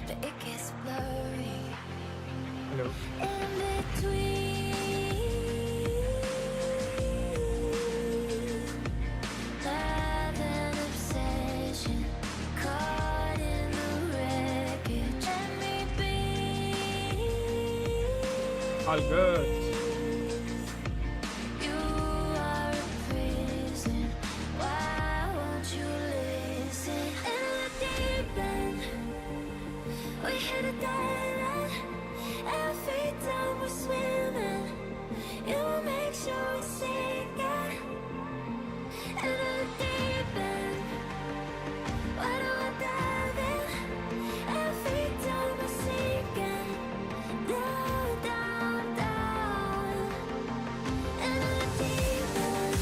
but it gets blurry Hello. in between love and obsession, caught in the wreckage. Let me be. All good. You are a prison. Why won't you listen? In the deep end, we hit a dead end. Every time we're swimming, you make sure we sink it. In the deep end, why do I dive in? Every time we're sinking, down, down, down. In the deep end.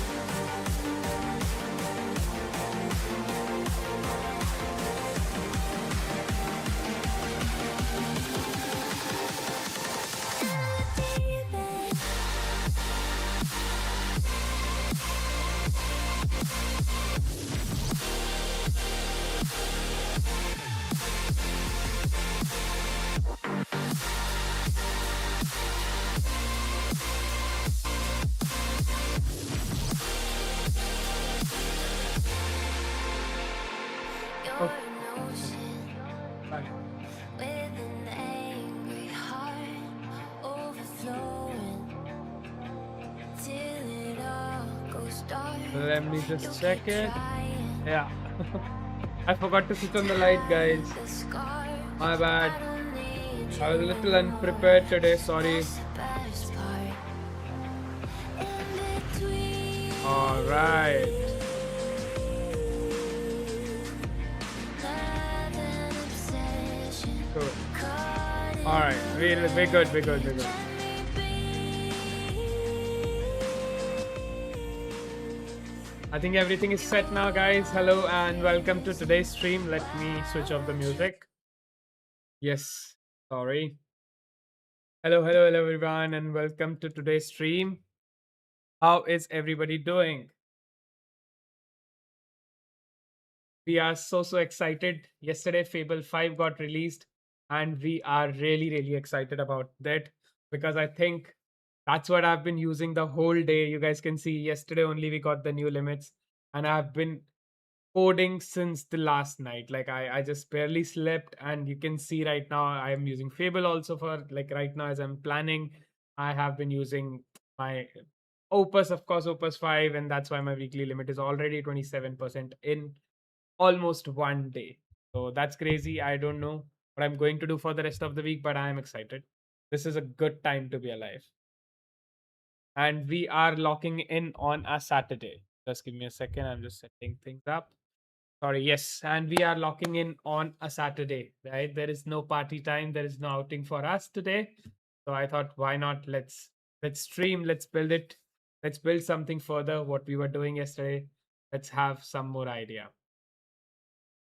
You're Oh, an ocean fine. with an angry heart overflowing till it all goes dark. Let me You'll just check keep it. trying Yeah. I forgot to switch on the light, guys. the scar. My bad. I don't need I was a you little no more. unprepared today. Sorry. That's the best part. In between All right. love and obsession, Cool. caught in All right. We're good. We're good. We're good. I think everything is set now, guys. Hello and welcome to today's stream. Let me switch off the music. Yes. Sorry. Hello, everyone, and welcome to today's stream. How is everybody doing? We are so excited. Yesterday, Fable 5 got released, and we are really excited about that because I think that's what I've been using the whole day. You guys can see yesterday only we got the new limits, and I've been coding since the last night. Like I just barely slept, and you can see right now I'm using Fable also for like right now as I'm planning. I have been using my Opus, of course, Opus 5, and that's why my weekly limit is already 27% in almost one day. So that's crazy. I don't know what I'm going to do for the rest of the week, but I am excited. This is a good time to be alive. And we are locking in on a Saturday. Just give me a second. I'm just setting things up. Sorry, yes. And we are locking in on a Saturday, right? There is no party time. There is no outing for us today. So I thought, why not? Let's stream. Let's build it. Let's build something further. What we were doing yesterday. Let's have some more idea.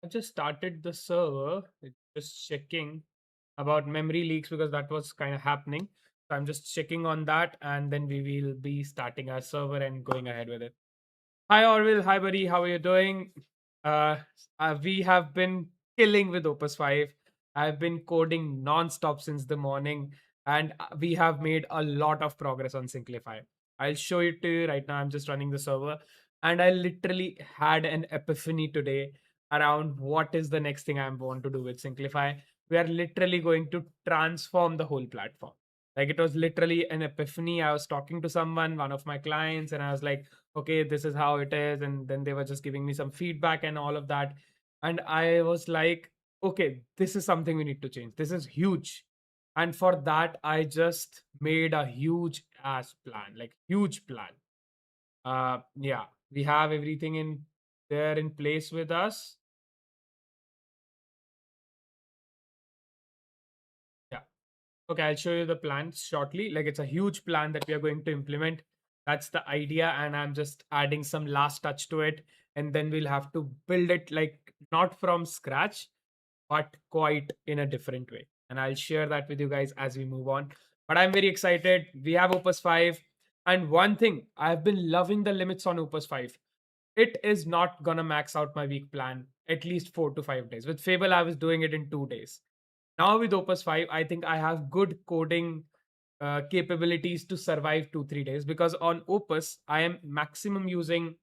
I just started the server. It's just checking about memory leaks because that was kind of happening. So I'm just checking on that, and then we will be starting our server and going ahead with it. Hi Orville, hi buddy, how are you doing? Uh, we have been killing with Opus 5. I've been coding non-stop since the morning, and we have made a lot of progress on Synclify. I'll show it to you right now. I'm just running the server, and I literally had an epiphany today around what is the next thing I want to do with Synclify. We are literally going to transform the whole platform. Like it was literally an epiphany. I was talking to someone, one of my clients, and I was like, okay, this is how it is. And then they were just giving me some feedback and all of that. And I was like, okay, this is something we need to change. This is huge. And for that, I just made a huge ass plan, like huge plan. Yeah, we have everything in there in place with us. Yeah. Okay, I'll show you the plan shortly. Like it's a huge plan that we are going to implement. That's the idea, and I'm just adding some last touch to it. And then we'll have to build it like not from scratch, but quite in a different way. And I'll share that with you guys as we move on. But I'm very excited. We have Opus 5. And one thing, I've been loving the limits on Opus 5. It is not gonna max out my week plan at least 4 to 5 days. With Fable, I was doing it in 2 days. Now with Opus 5, I think I have good coding capabilities to survive 2 3 days, because on Opus I am maximum using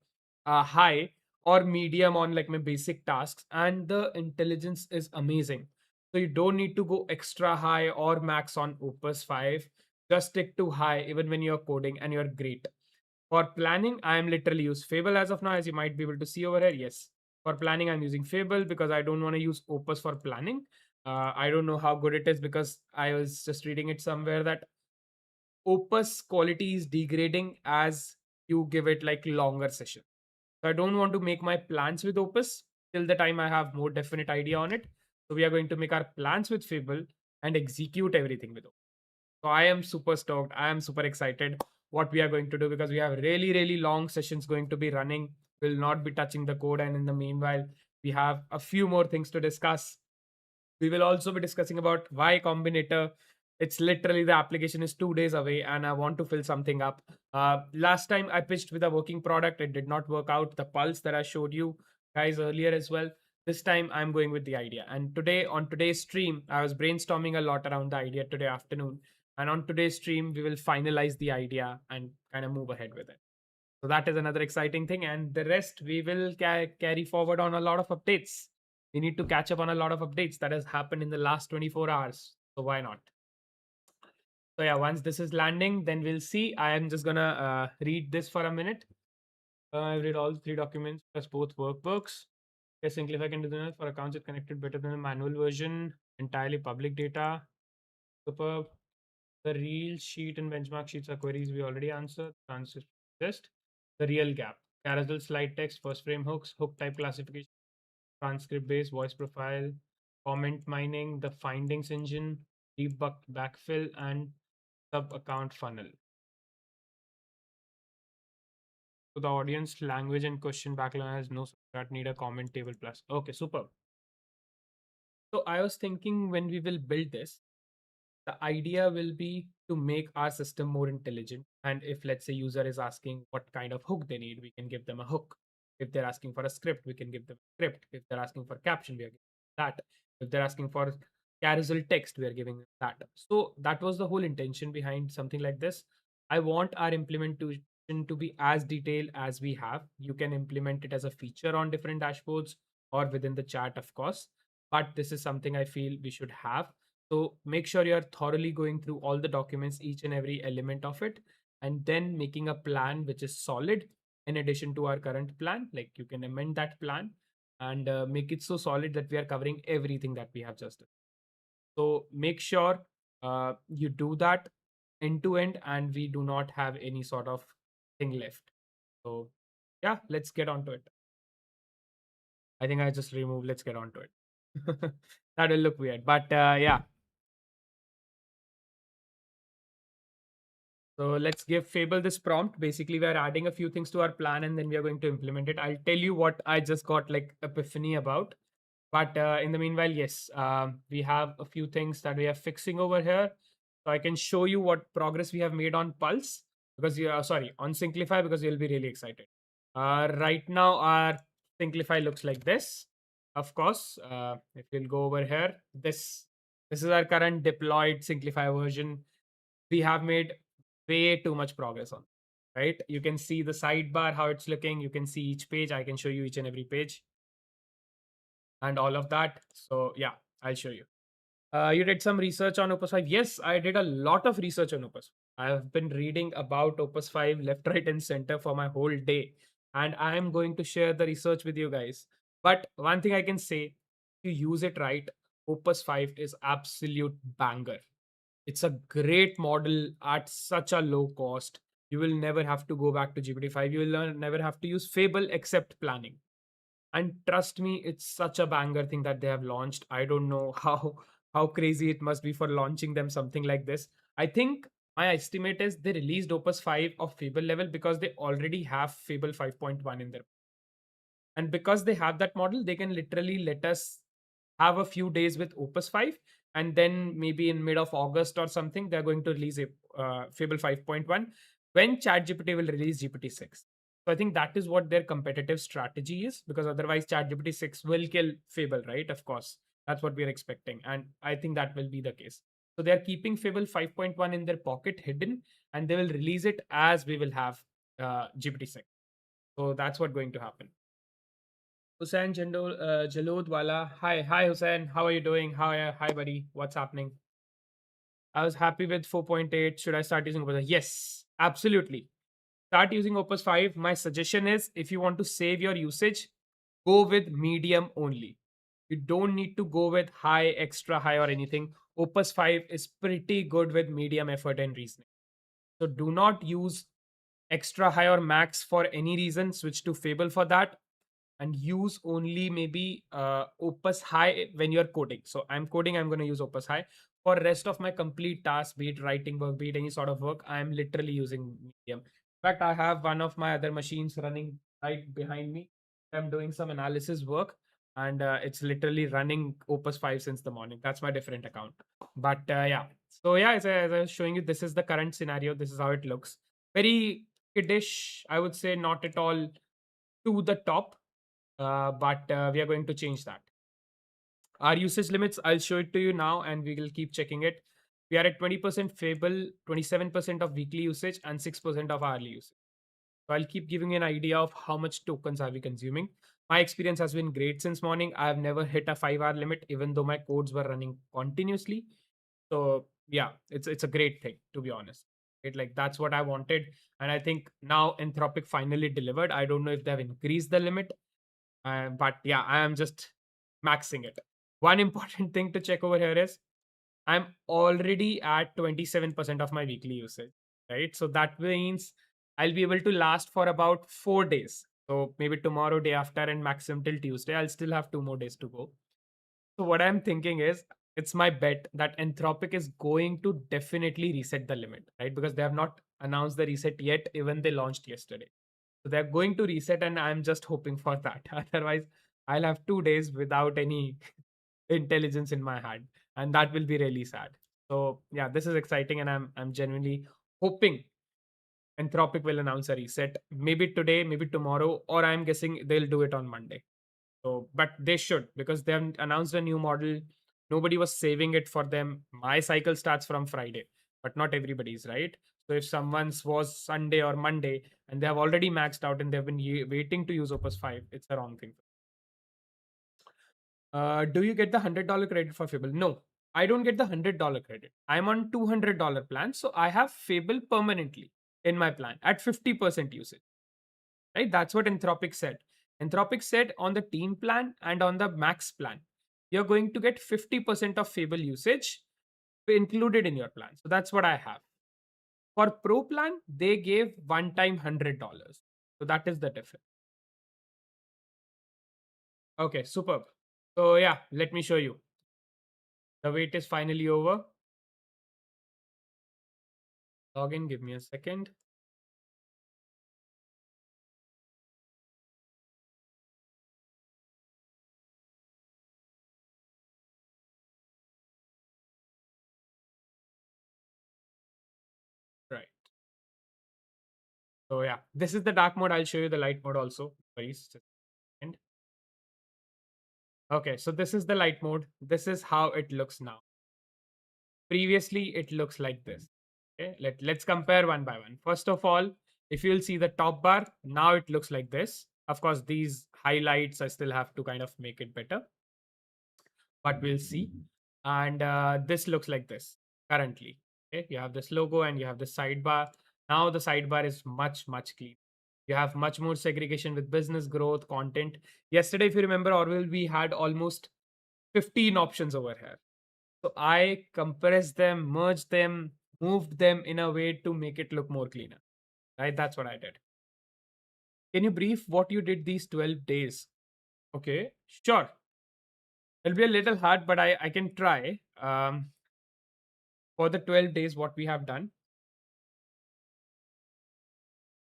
high or medium on like my basic tasks, and the intelligence is amazing. So you don't need to go extra high or max on Opus 5. Just stick to high even when you're coding, and you're great. For planning, I am literally use Fable as of now, as you might be able to see over here. Yes. For planning, I'm using Fable because I don't want to use Opus for planning. I don't know how good it is, because I was just reading it somewhere that Opus quality is degrading as you give it like longer session. So I don't want to make my plans with Opus till the time I have more definite idea on it. So we are going to make our plans with Fable and execute everything with Opus. So I am super stoked. I am super excited what we are going to do, because we have really, really long sessions going to be running. We'll not be touching the code. And in the meanwhile, we have a few more things to discuss. We will also be discussing about Y Combinator. It's literally the application is 2 days away, and I want to fill something up. Last time I pitched with a working product, it did not work out. The pulse that I showed you guys earlier as well. This time I'm going with the idea. And today, on today's stream, I was brainstorming a lot around the idea today afternoon. And on today's stream, we will finalize the idea and kind of move ahead with it. So that is another exciting thing. And the rest we will carry forward on a lot of updates. We need to catch up on a lot of updates that has happened in the last 24 hours. So why not? So yeah, once this is landing, then we'll see. I am just gonna read this for a minute. I've read all 3 documents plus both workbooks. Yes, Synclify can do that for accounts it connected better than the manual version. Entirely public data. Superb. The real sheet and benchmark sheets are queries we already answered. Answers just the real gap. Carousel slide text, first frame hooks, hook type classification, transcript based voice profile, comment mining, the findings engine, deep backfill, and sub account funnel. So the audience language and question background has no that need a comment table plus. Okay, super. So I was thinking, when we will build this, the idea will be to make our system more intelligent. And if, let's say, user is asking what kind of hook they need, we can give them a hook. If they're asking for a script, we can give them a script. If they're asking for caption, we are giving that. If they're asking for carousel text, we are giving them that. So that was the whole intention behind something like this. I want our implementation to be as detailed as we have. You can implement it as a feature on different dashboards or within the chat, of course, but this is something I feel we should have. So make sure you're thoroughly going through all the documents, each and every element of it, and then making a plan which is solid in addition to our current plan. Like, you can amend that plan and make it so solid that we are covering everything that we have just done. So make sure you do that end to end, and we do not have any sort of thing left. So yeah, let's get on to it. I think I just removed let's get on to it. That will look weird, but yeah. So let's give Fable this prompt. Basically, we are adding a few things to our plan, and then we are going to implement it. I'll tell you what I just got like epiphany about. But in the meanwhile, yes, we have a few things that we are fixing over here. So I can show you what progress we have made on Pulse, because you are sorry, on Synclify, because you'll be really excited. Right now, our Synclify looks like this. Of course, if you'll go over here, this is our current deployed Synclify version. We have made way too much progress on, right? You can see the sidebar, how it's looking. You can see each page. I can show you each and every page and all of that. So yeah, I'll show you. You did some research on Opus 5. Yes, I did a lot of research on Opus. I have been reading about Opus 5 left, right, and center for my whole day. And I am going to share the research with you guys. But one thing I can say, if you use it right, Opus 5 is absolute banger. It's a great model at such a low cost. You will never have to go back to GPT-5. You will never have to use Fable except planning. And trust me, it's such a banger thing that they have launched. I don't know how crazy it must be for launching them something like this. I think my estimate is they released Opus 5 of Fable level because they already have Fable 5.1 in there. And because they have that model, they can literally let us have a few days with Opus 5, and then maybe in mid of August or something, they're going to release a Fable 5.1, when ChatGPT will release GPT-6. So I think that is what their competitive strategy is, because otherwise ChatGPT 6 will kill Fable, right? Of course, that's what we're expecting, and I think that will be the case. So they are keeping Fable 5.1 in their pocket hidden, and they will release it as we will have GPT-6. So that's what going to happen. Hussain Jalod Wala. Hi Hussain. How are you doing? Hi buddy. What's happening? I was happy with 4.8. Should I start using Opus? Yes, absolutely. Start using Opus 5. My suggestion is, if you want to save your usage, go with medium only. You don't need to go with high, extra high, or anything. Opus 5 is pretty good with medium effort and reasoning. So do not use extra high or max for any reason. Switch to Fable for that, and use only maybe Opus High when you're coding. So I'm coding, I'm going to use Opus High. For rest of my complete tasks, be it writing work, be it any sort of work, I'm literally using medium. In fact, I have one of my other machines running right behind me. I'm doing some analysis work, and it's literally running Opus 5 since the morning. That's my different account. But yeah. So yeah, as I was showing you, this is the current scenario. This is how it looks. Very kiddish, I would say, not at all to the top, but we are going to change that. Our usage limits, I'll show it to you now, and we will keep checking it. We are at 20% Fable, 27% of weekly usage, and 6% of hourly usage. So I'll keep giving you an idea of how much tokens are we consuming. My experience has been great since morning. I have never hit a 5 hour limit, even though my codes were running continuously. So yeah, it's a great thing, to be honest. Like, that's what I wanted. And I think now Anthropic finally delivered. I don't know if they've increased the limit, but yeah, I am just maxing it. One important thing to check over here is I'm already at 27% of my weekly usage, right? So that means I'll be able to last for about 4 days. So maybe tomorrow, day after, and maximum till Tuesday. I'll still have 2 more days to go. So what I'm thinking is, it's my bet that Anthropic is going to definitely reset the limit, right? Because they have not announced the reset yet, even they launched yesterday. So they're going to reset, and I'm just hoping for that. Otherwise, I'll have 2 days without any intelligence in my hand, and that will be really sad. So yeah, this is exciting, and I'm genuinely hoping Anthropic will announce a reset. Maybe today, maybe tomorrow, or I'm guessing they'll do it on Monday. So, but they should, because they have announced a new model. Nobody was saving it for them. My cycle starts from Friday, but not everybody's, right? So if someone's was Sunday or Monday and they have already maxed out and they've been waiting to use Opus 5, it's a wrong thing. Do you get the $100 credit for Fable? No, I don't get the $100 credit. I'm on $200 plan, so I have Fable permanently in my plan at 50% usage. Right? That's what Anthropic said. Anthropic said on the team plan and on the max plan, you're going to get 50% of Fable usage included in your plan. So that's what I have. For Pro plan, they gave one time $100. So that is the difference. Okay, superb. So yeah, let me show you. The wait is finally over. Log in, give me a second. Right. So yeah, this is the dark mode. I'll show you the light mode also. Sorry, just a second. Okay, so this is the light mode. This is how it looks now. Previously, it looks like this. Okay, let's compare one by one. First of all, if you'll see the top bar, now it looks like this. Of course, these highlights, I still have to kind of make it better, but we'll see. And this looks like this currently. Okay, you have this logo and you have the sidebar. Now the sidebar is much clean. You have much more segregation with business growth, content. Yesterday, if you remember, Orwell, we had almost 15 options over here. So I compressed them, merged them, moved them in a way to make it look more cleaner. Right? That's what I did. Can you brief what you did these 12 days? Okay, sure. It'll be a little hard, but I can try. For the 12 days, what we have done.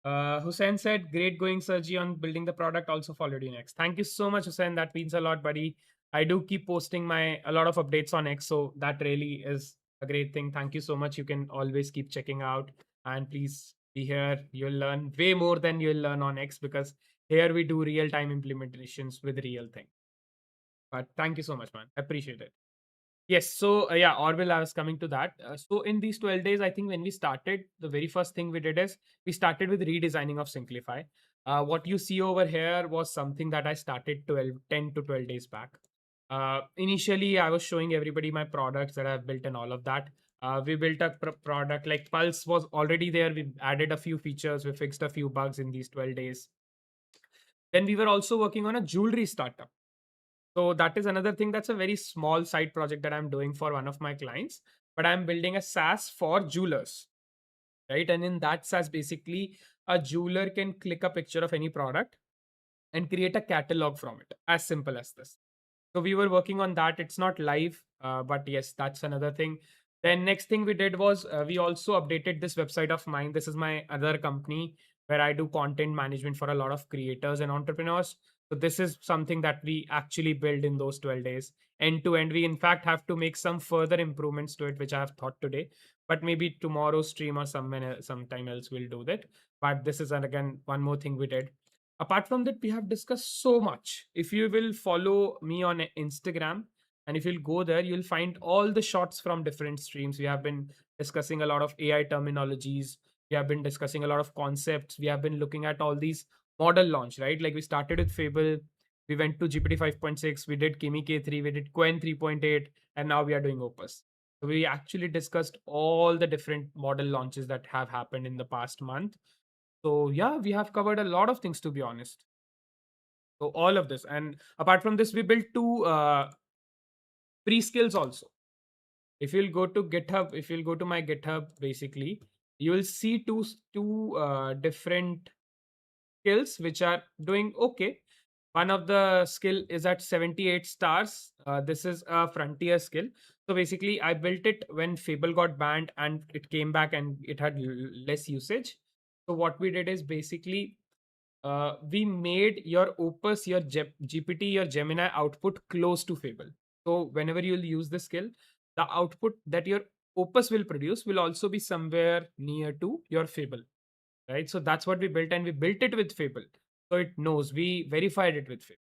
Hussein said, great going, Sergi, on building the product. Also followed you next. Thank you so much, Hussein. That means a lot, buddy. I do keep posting a lot of updates on X, so that really is a great thing. Thank you so much. You can always keep checking out, and please Be here, you'll learn way more than you'll learn on X, because here we do real time implementations with real things. But thank you so much, man. I appreciate it. Yes. So, yeah, Orville, I was coming to that. So, in these 12 days, I think when we started, the very first thing we did is we started with redesigning of Synclify. What you see over here was something that I started 10 to 12 days back. Initially, I was showing everybody my products that I've built and all of that. We built a product like Pulse was already there. We added a few features, we fixed a few bugs in these 12 days. Then we were also working on a jewelry startup. So that is another thing. That's a very small side project that I'm doing for one of my clients, but I'm building a SaaS for jewelers, right? And in that SaaS, basically, a jeweler can click a picture of any product and create a catalog from it. As simple as this. So we were working on that. It's not live, but yes, that's another thing. Then next thing we did was we also updated this website of mine. This is my other company where I do content management for a lot of creators and entrepreneurs. So this is something that we actually build in those 12 days, end to end. We in fact have to make some further improvements to it, which I have thought today. But maybe tomorrow's stream or sometime else we'll do that. But this is again one more thing we did. Apart from that, we have discussed so much. If you will follow me on Instagram, and if you'll go there, you'll find all the shots from different streams. We have been discussing a lot of AI terminologies. We have been discussing a lot of concepts. We have been looking at all these model launch, right? Like we started with Fable, we went to GPT 5.6, we did Kimi K3, we did Quen 3.8, and now we are doing Opus. So we actually discussed all the different model launches that have happened in the past month. So yeah, we have covered a lot of things, to be honest. So all of this, and apart from this, we built two pre skills also. If you'll go to GitHub, if you'll go to my GitHub, basically, you will see two different skills which are doing okay. One of the skill is at 78 stars. This is a frontier skill. So basically, I built it when Fable got banned and it came back and it had less usage. So what we did is basically we made your Opus, your GPT, your Gemini output close to Fable. So whenever you'll use the skill, the output that your Opus will produce will also be somewhere near to your Fable, right? So that's what we built, and we built it with Fable. So it knows, we verified it with Fable.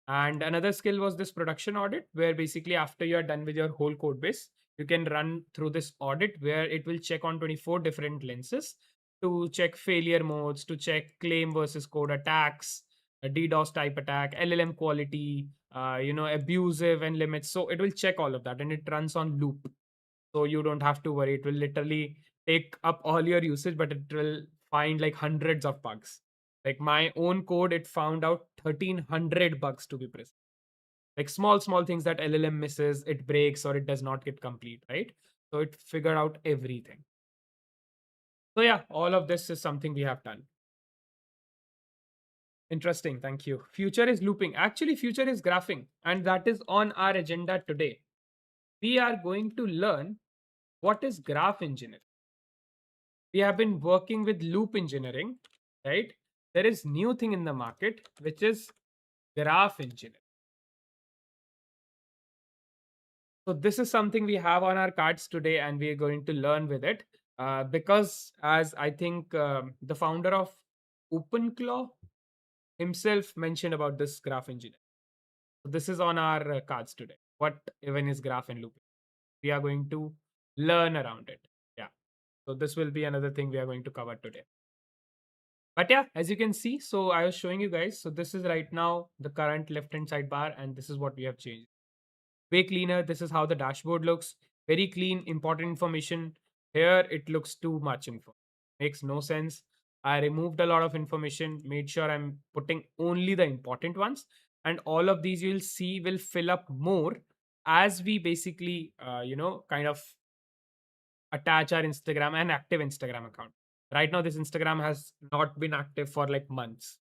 And another skill was this production audit, where basically after you're done with your whole code base, you can run through this audit where it will check on 24 different lenses to check failure modes, to check claim versus code attacks, a DDoS type attack, LLM quality, abusive and limits. So it will check all of that and it runs on loop. So you don't have to worry. It will literally take up all your usage, but it will find like hundreds of bugs. Like my own code, it found out 1,300 bugs to be precise. Like small things that LLM misses, it breaks or it does not get complete, right? So it figured out everything. So yeah, all of this is something we have done. Interesting. Thank you. Future is looping. Actually, future is graphing, and that is on our agenda today. We are going to learn what is graph engineering. We have been working with loop engineering, right? There is new thing in the market, which is graph engineering. So this is something we have on our cards today, and we are going to learn with it. Because as I think the founder of OpenClaw himself mentioned about this graph engineering. So this is on our cards today. What even is graph and loop? We are going to learn around it. Yeah. So this will be another thing we are going to cover today. But yeah, as you can see, so I was showing you guys. So this is right now the current left hand side bar, and this is what we have changed. Way cleaner. This is how the dashboard looks. Very clean, important information. Here it looks too much info. Makes no sense. I removed a lot of information, made sure I'm putting only the important ones. And all of these you'll see will fill up more as we basically, kind of attach our Instagram and active Instagram account. Right now, this Instagram has not been active for like months.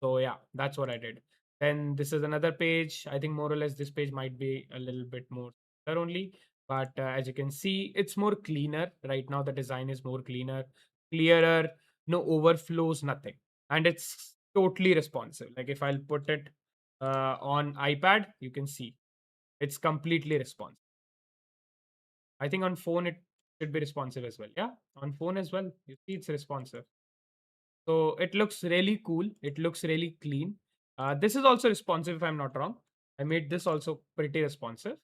So yeah, that's what I did. Then this is another page. I think more or less this page might be a little bit more there only. But as you can see, it's more cleaner. Right now, the design is more cleaner, clearer, no overflows, nothing. And it's totally responsive. Like if I'll put it on iPad, you can see it's completely responsive. I think on phone, it should be responsive as well. Yeah, on phone as well. You see, it's responsive. So it looks really cool. It looks really clean. This is also responsive, if I'm not wrong. I made this also pretty responsive,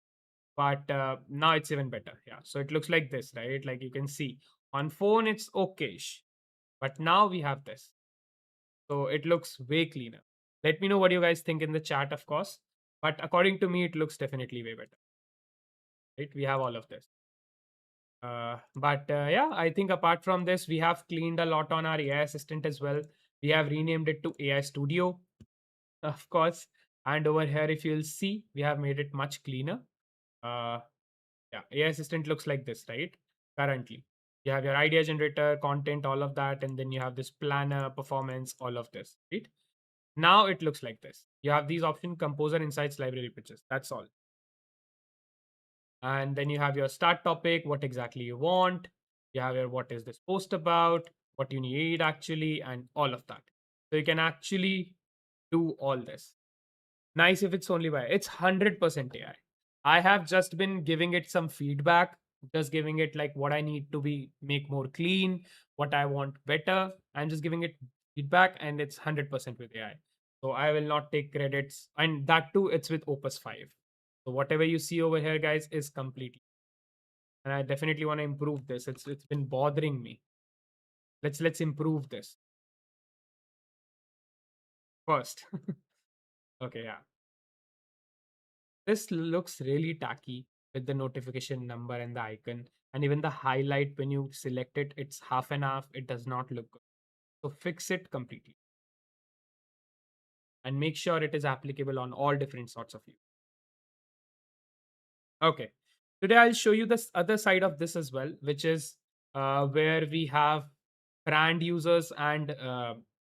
but now it's even better. Yeah. So it looks like this, right? Like you can see on phone, it's okayish, but now we have this. So it looks way cleaner. Let me know what you guys think in the chat, of course. But according to me, it looks definitely way better. Right? We have all of this. But yeah, I think apart from this, we have cleaned a lot on our AI assistant as well. We have renamed it to AI Studio, of course. And over here, if you'll see, we have made it much cleaner. Uh, yeah, AI assistant looks like this, right? Currently, you have your idea generator, content, all of that, and then you have this planner, performance, all of this, right? Now it looks like this. You have these options: composer, insights, library, pitches. That's all. And then you have your start topic, what exactly you want. You have your what is this post about, what you need actually, and all of that. So you can actually do all this. Nice if it's only by it's 100% AI. I have just been giving it some feedback, just giving it like what I need to be make more clean, what I want better. I'm just giving it feedback, and it's 100% with AI. So I will not take credits, and that too, it's with Opus 5. So whatever you see over here, guys, is completely. And I definitely want to improve this. It's been bothering me. Let's improve this first. Okay, yeah. This looks really tacky with the notification number and the icon, and even the highlight when you select it, it's half and half. It does not look good. So fix it completely and make sure it is applicable on all different sorts of you. Okay. Today I'll show you this other side of this as well, which is where we have brand users and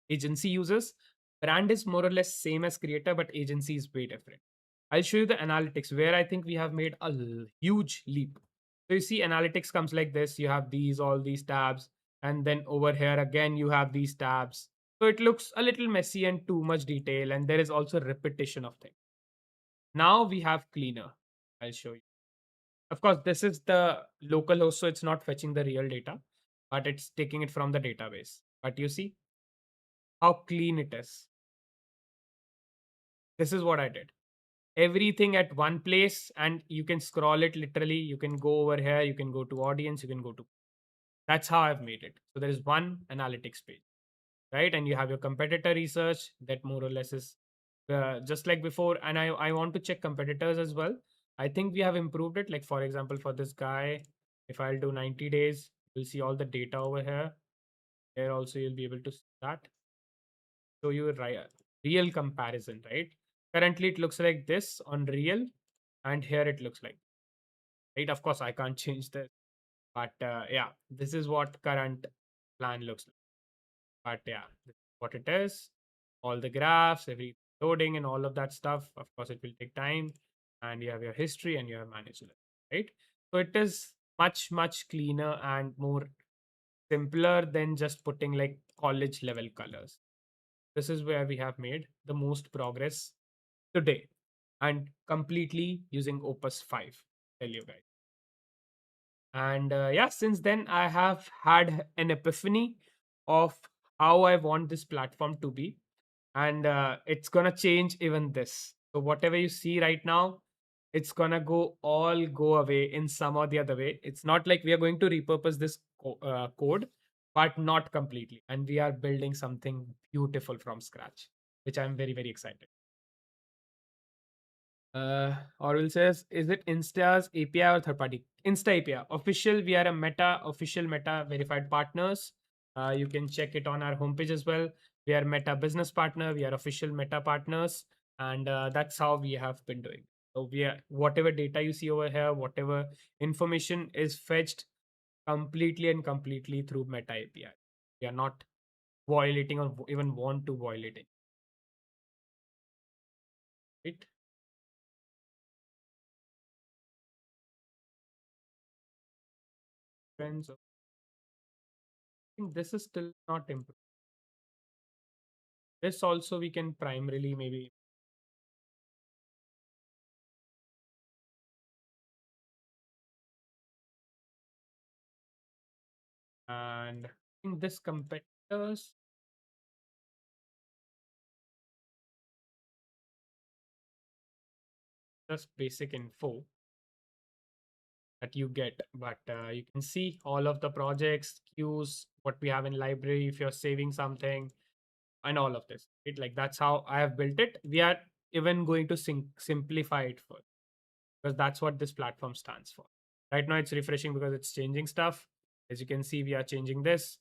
agency users. Brand is more or less same as creator, but agency is way different. I'll show you the analytics where I think we have made a huge leap. So you see, analytics comes like this. You have these, all these tabs, and then over here again you have these tabs. So it looks a little messy and too much detail, and there is also repetition of things. Now we have cleaner. I'll show you. Of course, this is the local host, so it's not fetching the real data, but it's taking it from the database. But you see how clean it is. This is what I did. Everything at one place, and you can scroll it literally. You can go over here, you can go to audience, you can go to. That's how I've made it. So there is one analytics page, right? And you have your competitor research that more or less is just like before. And I want to check competitors as well. I think we have improved it. Like, for example, for this guy, if I'll do 90 days, you'll see all the data over here. Here also, you'll be able to see that. Show you a real comparison, right? Currently, it looks like this on real, and here it looks like, right? Of course, I can't change this, but yeah, this is what current plan looks like. But yeah, this is what it is. All the graphs, every loading, and all of that stuff. Of course, it will take time, and you have your history and you have managed it, right? So it is much cleaner and more simpler than just putting like college level colors. This is where we have made the most progress today, and completely using Opus 5. Tell you guys. And yeah, since then, I have had an epiphany of how I want this platform to be. And it's going to change even this. So, whatever you see right now, it's going to go away in some or the other way. It's not like we are going to repurpose this code, but not completely. And we are building something beautiful from scratch, which I'm very excited. Orwell says, is it Insta's API or third party? Insta API. Official, we are a official Meta verified partners. You can check it on our homepage as well. We are Meta business partner. We are official Meta partners. And that's how we have been doing. So we are, whatever data you see over here, whatever information is fetched completely through Meta API. We are not violating or even want to violate it. Right? Friends, I think this is still not improved. This also we can primarily maybe. And in this competitors, just basic info that you get, but you can see all of the projects, queues, what we have in library, if you're saving something, and all of this. It like that's how I have built it. We are even going to simplify it for because that's what this platform stands for. Right now, it's refreshing because it's changing stuff. As you can see, we are changing this.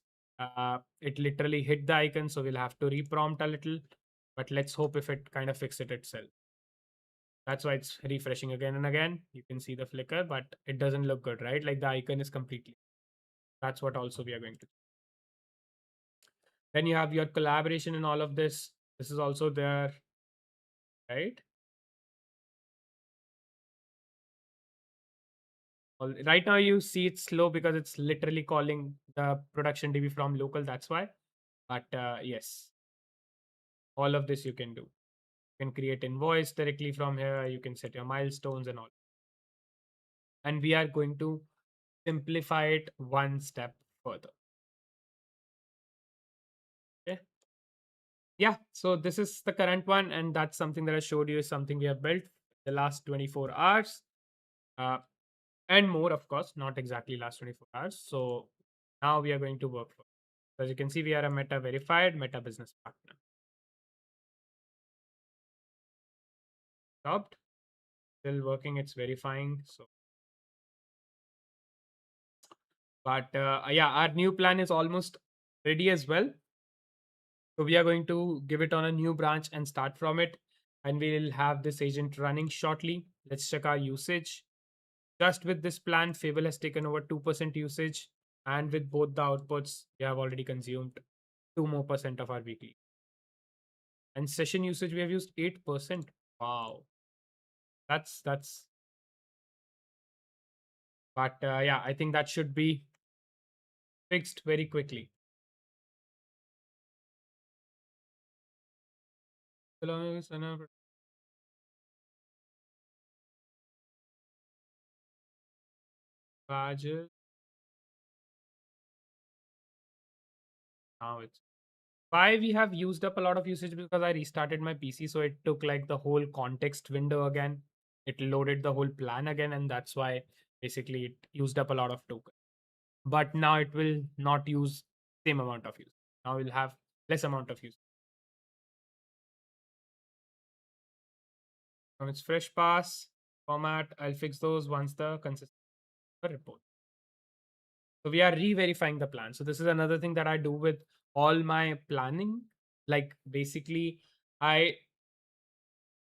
It literally hit the icon, so we'll have to reprompt a little. But let's hope if it kind of fix it itself. That's why it's refreshing again and again. You can see the flicker, but it doesn't look good, right? Like the icon is completely. That's what also we are going to. Then you have your collaboration in all of this. This is also there, right? Right now you see it's slow because it's literally calling the production DB from local. That's why. But yes, all of this you can do. You can create invoice directly from here. You can set your milestones and all. And we are going to simplify it one step further. Okay. Yeah. So this is the current one, and that's something that I showed you is something we have built the last 24 hours. Uh, and more, of course, not exactly last 24 hours. So now we are going to work for it. As you can see, we are a Meta verified Meta business partner. Stopped. Still working. It's verifying. So, but yeah, our new plan is almost ready as well. So we are going to give it on a new branch and start from it. And we'll have this agent running shortly. Let's check our usage. Just with this plan, Fable has taken over 2% usage. And with both the outputs, we have already consumed 2 more percent of our weekly. And session usage, we have used 8%. Wow. That's but yeah, I think that should be fixed very quickly. Badges. Now it's why we have used up a lot of usage because I restarted my PC, so it took like the whole context window again. It loaded the whole plan again, and that's why basically it used up a lot of token. But now it will not use same amount of use. Now we'll have less amount of use. From its fresh pass format, I'll fix those once the consistent report. So we are re-verifying the plan. So this is another thing that I do with all my planning. Like basically, I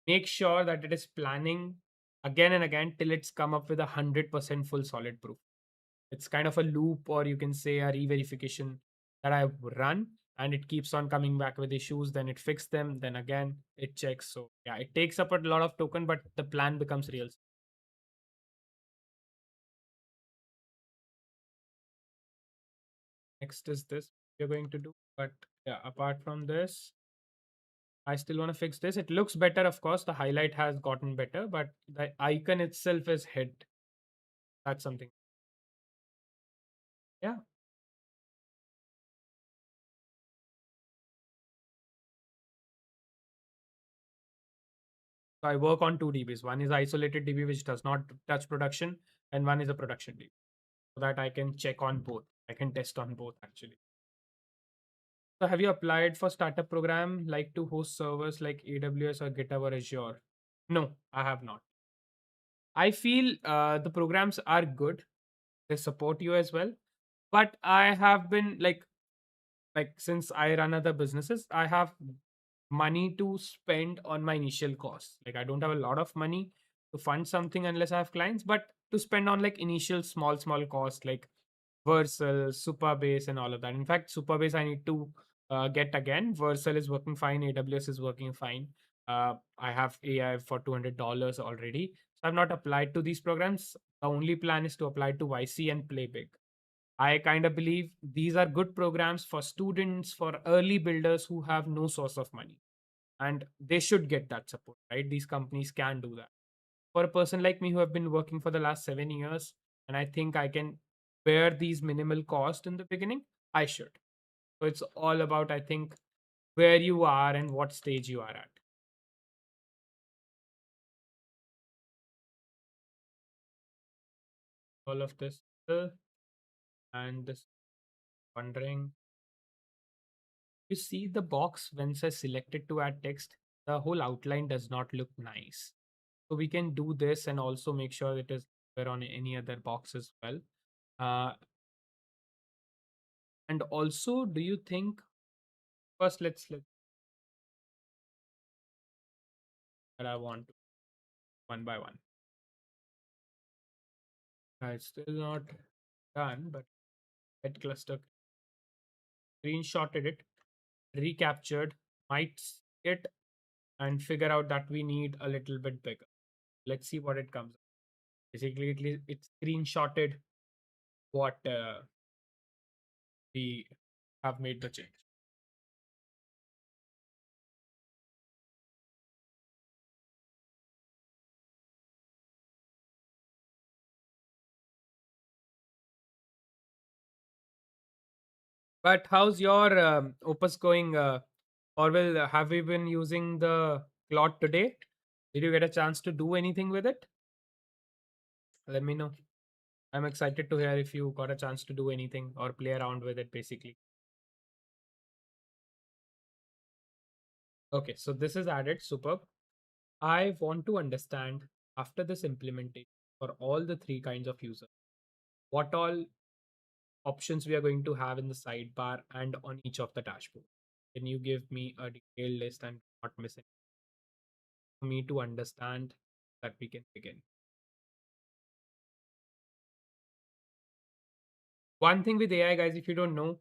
make sure that it is planning again and again till it's come up with 100% full solid proof. It's kind of a loop, or you can say a re-verification that I run, and it keeps on coming back with issues. Then it fixes them. Then again, it checks. So yeah, it takes up a lot of token, but the plan becomes real. Next is this we're going to do. But yeah, apart from this, I still want to fix this. It looks better, of course. The highlight has gotten better, but the icon itself is hit. That's something. Yeah. So I work on two DBs. One is isolated DB, which does not touch production, and one is a production DB. So that I can check on both. I can test on both actually. So have you applied for startup program like to host servers like AWS or GitHub or Azure? No, I have not. I feel the programs are good. They support you as well. But I have been like since I run other businesses, I have money to spend on my initial costs. Like I don't have a lot of money to fund something unless I have clients, but to spend on like initial small costs like Versal, Supabase, and all of that. In fact, Supabase I need to get again. Versal is working fine. AWS is working fine. I have AI for $200 already. So I've not applied to these programs. The only plan is to apply to YC and Play Big. I kind of believe these are good programs for students, for early builders who have no source of money. And they should get that support, right? These companies can do that. For a person like me who have been working for the last 7 years, and I think I can bear these minimal cost in the beginning, I should. So it's all about, I think, where you are and what stage you are at. All of this, and this wondering. You see the box when says selected to add text, the whole outline does not look nice. So we can do this and also make sure it is there on any other box as well. Uh, and also, do you think first let's that I want to one by one. It's still not done, but head cluster screenshotted it, recaptured, might see it, and figure out that we need a little bit bigger. Let's see what it comes. Basically, it screenshotted what we have made the change. But how's your Opus going, Orville? Have you been using the Claude today? Did you get a chance to do anything with it? Let me know. I'm excited to hear if you got a chance to do anything or play around with it, basically. Okay, so this is added. Superb. I want to understand after this implementation for all the three kinds of users, what all options we are going to have in the sidebar and on each of the dashboard. Can you give me a detailed list and not missing for me to understand that we can begin? One thing with AI, guys, if you don't know,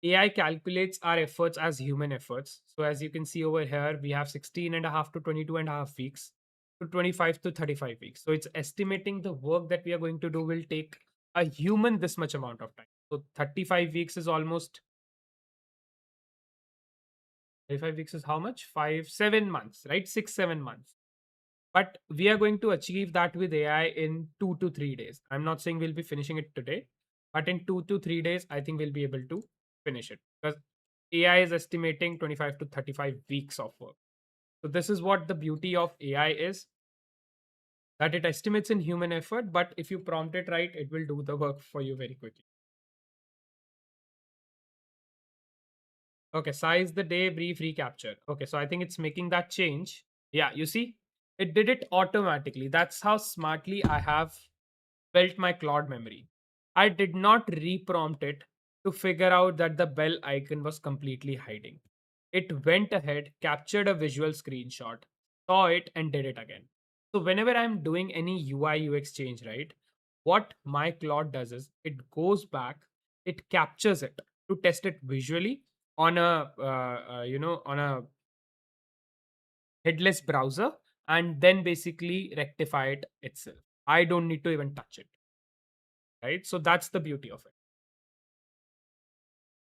AI calculates our efforts as human efforts. So as you can see over here, we have 16 and a half to 22 and a half weeks to 25 to 35 weeks. So it's estimating the work that we are going to do will take a human this much amount of time. So 35 weeks is almost 35 weeks is how much? 7 months, right? 6, 7 months. But we are going to achieve that with AI in 2 to 3 days. I'm not saying we'll be finishing it today, but in 2 to 3 days, I think we'll be able to finish it because AI is estimating 25 to 35 weeks of work. So, this is what the beauty of AI is, that it estimates in human effort, but if you prompt it right, it will do the work for you very quickly. Okay, size the day, brief, recapture. Okay, so I think it's making that change. Yeah, you see, it did it automatically. That's how smartly I have built my Claude memory. I did not reprompt it to figure out that the bell icon was completely hiding. It went ahead, captured a visual screenshot, saw it, and did it again. So, whenever I'm doing any UI UX change, right, what my Claude does is it goes back, it captures it to test it visually on a on a headless browser, and then basically rectify it itself. I don't need to even touch it, right? So that's the beauty of it.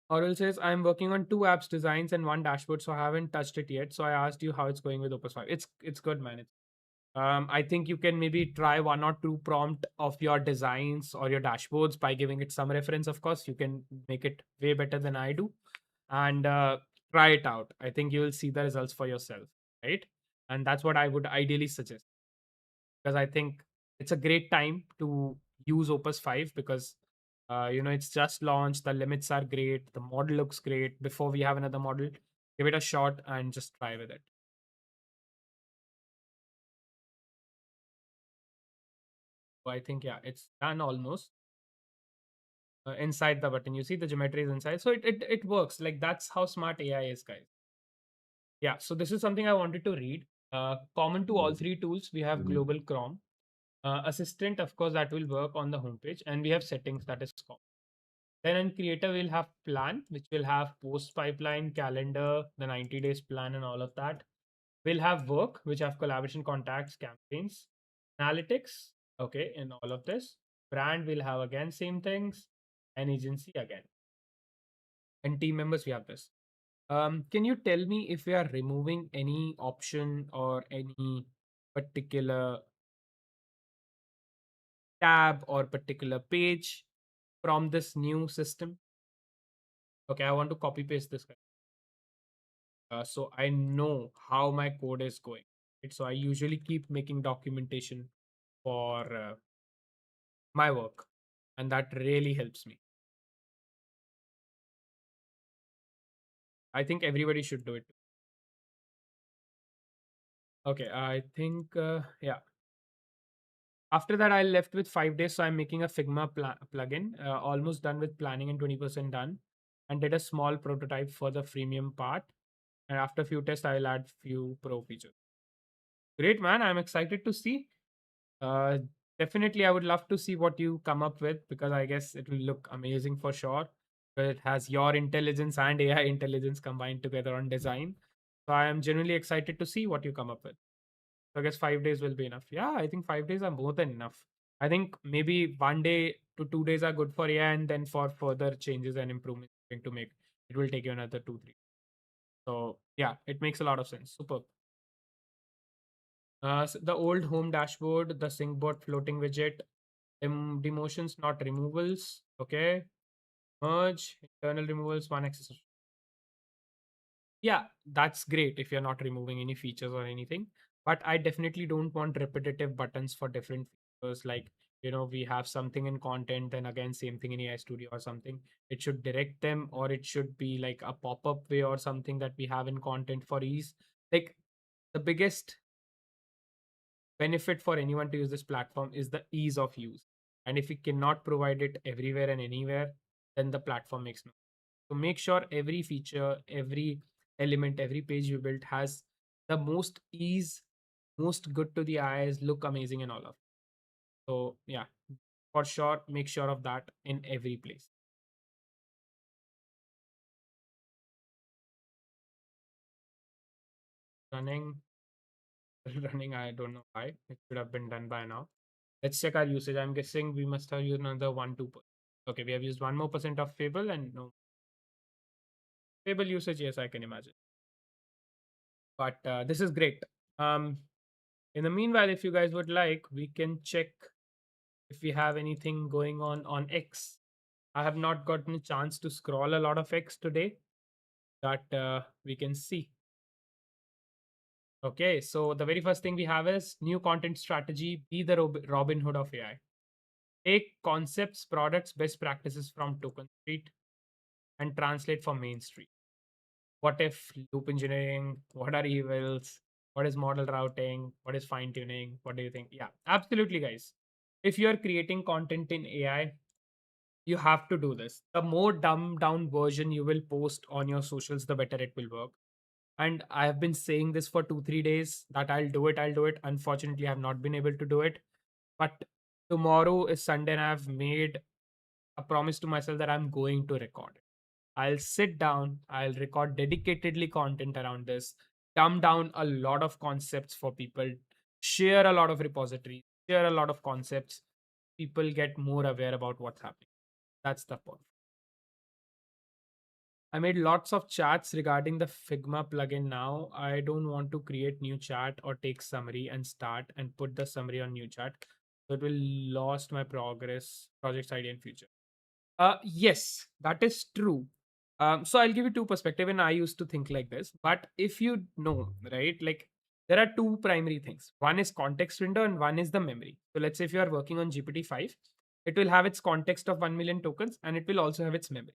Oral says, I'm working on two apps designs and one dashboard, so I haven't touched it yet. So I asked you how it's going with Opus 5. It's good, man. I think you can maybe try one or two prompt of your designs or your dashboards by giving it some reference. Of course, you can make it way better than I do, and try it out. I think you will see the results for yourself, right? And that's what I would ideally suggest, because I think it's a great time to use Opus 5 because it's just launched, the limits are great, the model looks great. Before we have another model, give it a shot and just try with it. So I think yeah, it's done almost. Inside the button, you see the geometry is inside, so it works. Like, that's how smart AI is, guys. Yeah, so this is something I wanted to read. Common to all three tools, we have global Chrome. Assistant, of course, that will work on the homepage, and we have settings, that is common. Then in creator, we'll have plan, which will have post pipeline, calendar, the 90 days plan, and all of that. We'll have work, which have collaboration, contacts, campaigns, analytics. Okay, in all of this. Brand will have again same things, and agency again. And team members, we have this. Can you tell me if we are removing any option or any particular tab or particular page? from this new system. Okay, I want to copy paste this. So I know how my code is going. Right? So I usually keep making documentation for my work, and that really helps me. I think everybody should do it. Okay, I think yeah. After that, I left with 5 days, so I'm making a Figma plugin, almost done with planning and 20% done, and did a small prototype for the freemium part. And after a few tests, I'll add few pro features. Great, man! I'm excited to see. Uh, Definitely, I would love to see what you come up with because I guess it will look amazing for sure. But it has your intelligence and AI intelligence combined together on design. So I am genuinely excited to see what you come up with. So I guess 5 days will be enough. Yeah, I think 5 days are more than enough. I think maybe 1 day to 2 days are good for AI, and then for further changes and improvements you're going to make, it will take you another 2, 3. So yeah, it makes a lot of sense. Super. The old home dashboard, the sync bot floating widget, demotions, not removals. Okay. Merge, internal removals, one access. Yeah, that's great if you're not removing any features or anything. But I definitely don't want repetitive buttons for different features. Like, we have something in content, then again, same thing in AI Studio or something. It should direct them, or it should be like a pop up way or something that we have in content for ease. Like, the biggest benefit for anyone to use this platform is the ease of use. And if we cannot provide it everywhere and anywhere, then the platform makes no. So make sure every feature, every element, every page you built has the most ease, most good to the eyes, look amazing and all of. So yeah, for sure, make sure of that in every place. Running, running, I don't know why. It should have been done by now. Let's check our usage. I'm guessing we must have used another 1-2%. Okay, we have used 1 more% of Fable and no Fable usage. Yes, I can imagine. But this is great. Um, in the meanwhile, if you guys would like, we can check if we have anything going on X. I have not gotten a chance to scroll a lot of X today, but we can see. Okay, so the very first thing we have is new content strategy. Be the Robin Hood of AI. Take concepts, products, best practices from Token Street and translate for Main Street. What if loop engineering? What are evils? What is model routing? What is fine tuning? What do you think? Yeah, absolutely, guys. If you're creating content in AI, you have to do this. The more dumbed down version you will post on your socials, the better it will work. And I have been saying this for 2, 3 days that I'll do it, I'll do it. Unfortunately, I have not been able to do it. But tomorrow is Sunday, and I've made a promise to myself that I'm going to record it. I'll sit down, I'll record dedicatedly content around this, dumb down a lot of concepts for people, share a lot of repositories, share a lot of concepts. People get more aware about what's happening. That's the point. I made lots of chats regarding the Figma plugin now. I don't want to create new chat or take summary and start and put the summary on new chat. So it will lost my progress, project's idea in future. Yes, that is true. So I'll give you two perspective, and I used to think like this. But if you know, right, like there are two primary things. One is context window, and one is the memory. So let's say if you are working on GPT-5, it will have its context of 1 million tokens, and it will also have its memory.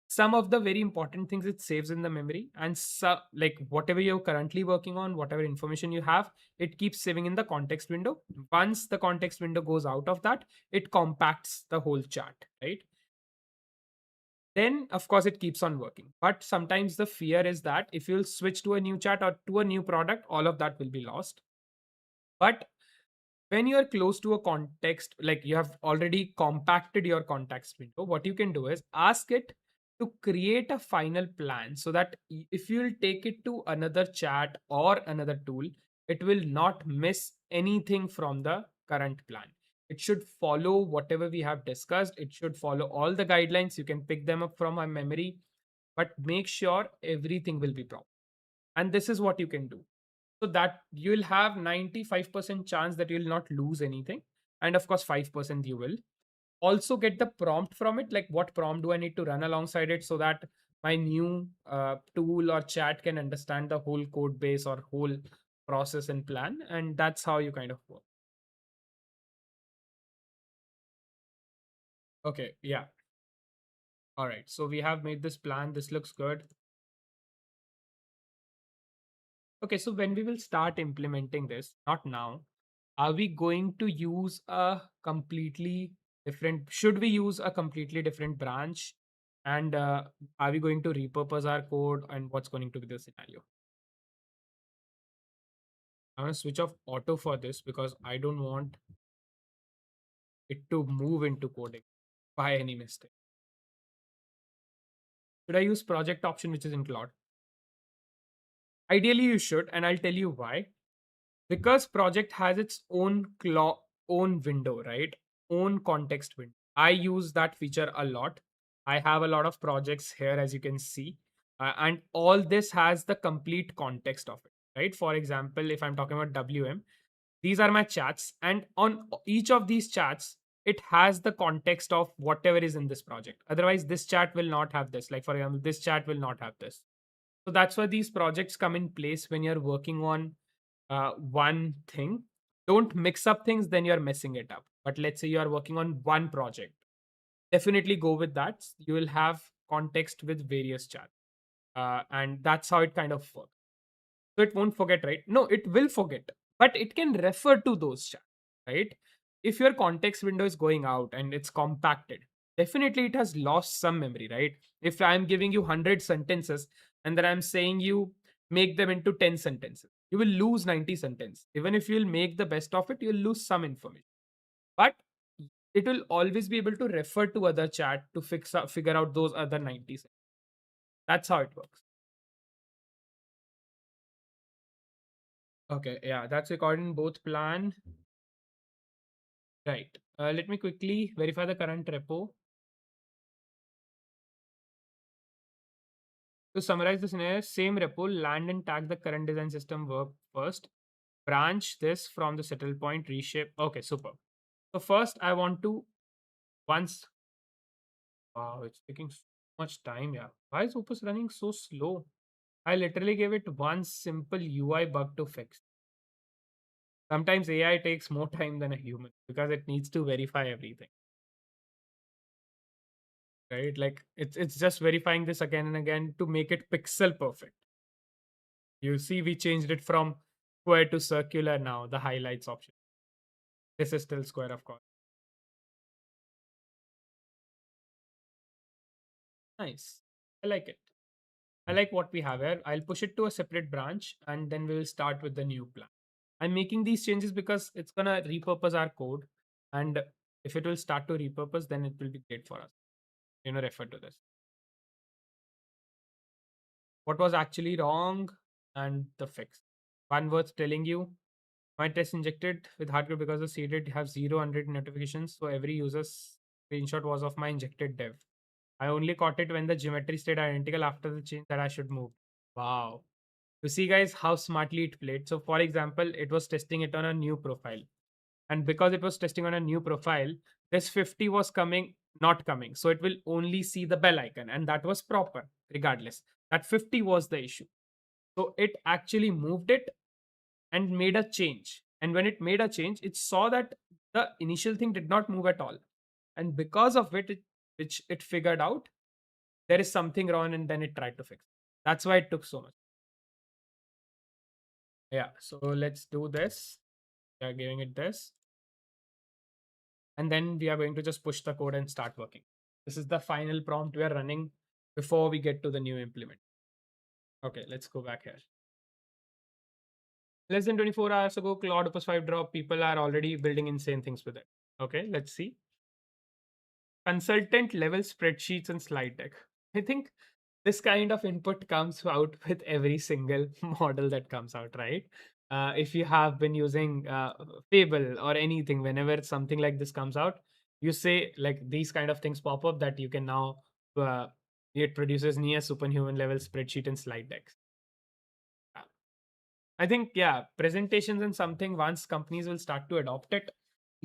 Some of the very important things it saves in the memory, and so like whatever you're currently working on, whatever information you have, it keeps saving in the context window. Once the context window goes out of that, it compacts the whole chart, right? Then of course it keeps on working. But sometimes the fear is that if you'll switch to a new chat or to a new product, all of that will be lost. But when you're close to a context, like you have already compacted your context window, what you can do is ask it to create a final plan so that if you'll take it to another chat or another tool, it will not miss anything from the current plan. It should follow whatever we have discussed. It should follow all the guidelines. You can pick them up from our memory, but make sure everything will be proper. And this is what you can do, so that you'll have 95% chance that you'll not lose anything, and of course 5% you will. also get the prompt from it, like what prompt do I need to run alongside it so that my new tool or chat can understand the whole code base or whole process and plan. And that's how you kind of work. Okay, yeah. All right. So we have made this plan. This looks good. Okay, so when we will start implementing this, not now, are we going to use a completely should we use a completely different branch? And are we going to repurpose our code? And what's going to be the scenario? I'm going to switch off auto for this because I don't want it to move into coding by any mistake. Should I use project option, which is in Claude? Ideally, you should, and I'll tell you why. Because project has its own window, right? Own context window. I use that feature a lot. I have a lot of projects here, as you can see, and all this has the complete context of it, right? For example, if I'm talking about WM, these are my chats, and on each of these chats it has the context of whatever is in this project. Otherwise this chat will not have this. Like for example, this chat will not have this. So that's why these projects come in place when you're working on one thing. Don't mix up things, then you're messing it up. But let's say you are working on one project, definitely go with that. You will have context with various chats, and that's how it kind of works. So it won't forget, right? No, it will forget, but it can refer to those chats, right? If your context window is going out and it's compacted, definitely it has lost some memory, right? If I'm giving you 100 sentences and then I'm saying you make them into 10 sentences, you will lose 90 sentences. Even if you'll make the best of it, you'll lose some information. But it will always be able to refer to other chat to figure out those other 90 sentences. That's how it works. Okay, yeah, that's recording both plan. Right. Let me quickly verify the current repo. To summarize the scenario, same repo, land and tag the current design system verb first. Branch this from the settle point, reshape. Okay, super. So first I want to once. Wow, it's taking so much time. Yeah. Why is Opus running so slow? I literally gave it one simple UI bug to fix. Sometimes AI takes more time than a human because it needs to verify everything. Right? Like it's just verifying this again and again to make it pixel perfect. You see, we changed it from square to circular now, the highlights option. This is still square, of course. Nice. I like it. I like what we have here. I'll push it to a separate branch and then we will start with the new plan. I'm making these changes because it's going to repurpose our code. And if it will start to repurpose, then it will be great for us. Refer to this. What was actually wrong and the fix. One worth telling you. My test injected with hardware because the seeded have 0 100 notifications, so every user's screenshot was of my injected dev. I only caught it when the geometry stayed identical after the change that I should move. Wow. You see, guys, how smartly it played. So, for example, it was testing it on a new profile. And because it was testing on a new profile, this 50 was coming, not coming. So, it will only see the bell icon. And that was proper, regardless. That 50 was the issue. So, it actually moved it and made a change. And when it made a change, it saw that the initial thing did not move at all. And because of it, which it figured out, there is something wrong and then it tried to fix it. That's why it took so much. Yeah, so let's do this. We are giving it this. And then we are going to just push the code and start working. This is the final prompt we are running before we get to the new implement. Okay, let's go back here. Less than 24 hours ago, Claude Opus 5 drop, people are already building insane things with it. Okay, let's see. Consultant level spreadsheets and slide deck. I think this kind of input comes out with every single model that comes out, right? If you have been using Fable or anything, whenever something like this comes out, you say like these kind of things pop up that you can now uh, it produces near superhuman level spreadsheet and slide decks. I think, yeah, presentations and something once companies will start to adopt it,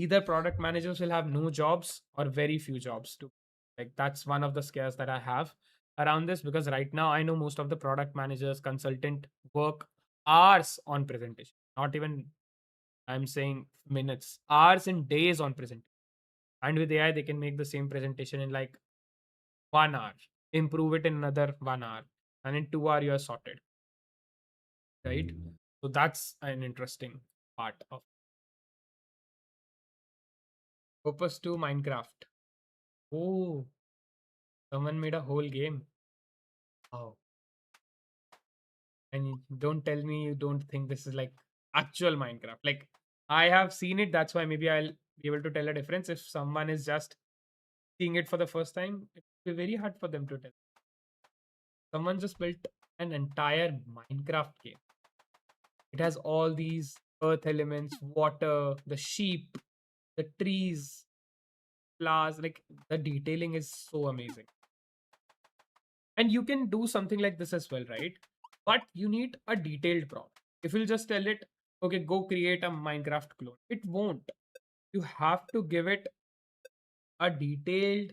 either product managers will have no jobs or very few jobs too. Like that's one of the scares that I have around this, because right now I know most of the product managers, consultant work hours on presentation, not even, I'm saying minutes, hours and days on presentation. And with AI, they can make the same presentation in like 1 hour, improve it in another 1 hour, and in 2 hours you're sorted, right? So that's an interesting part of Opus 2 Minecraft. Oh, someone made a whole game. Oh, and don't tell me you don't think this is like actual Minecraft. Like I have seen it, that's why maybe I'll be able to tell a difference. If someone is just seeing it for the first time, it'll be very hard for them to tell. Someone just built an entire Minecraft game. It has all these earth elements, water, the sheep, the trees, flowers. Like the detailing is so amazing. And you can do something like this as well, right? But you need a detailed prompt. If you'll just tell it, okay, go create a Minecraft clone, it won't. You have to give it a detailed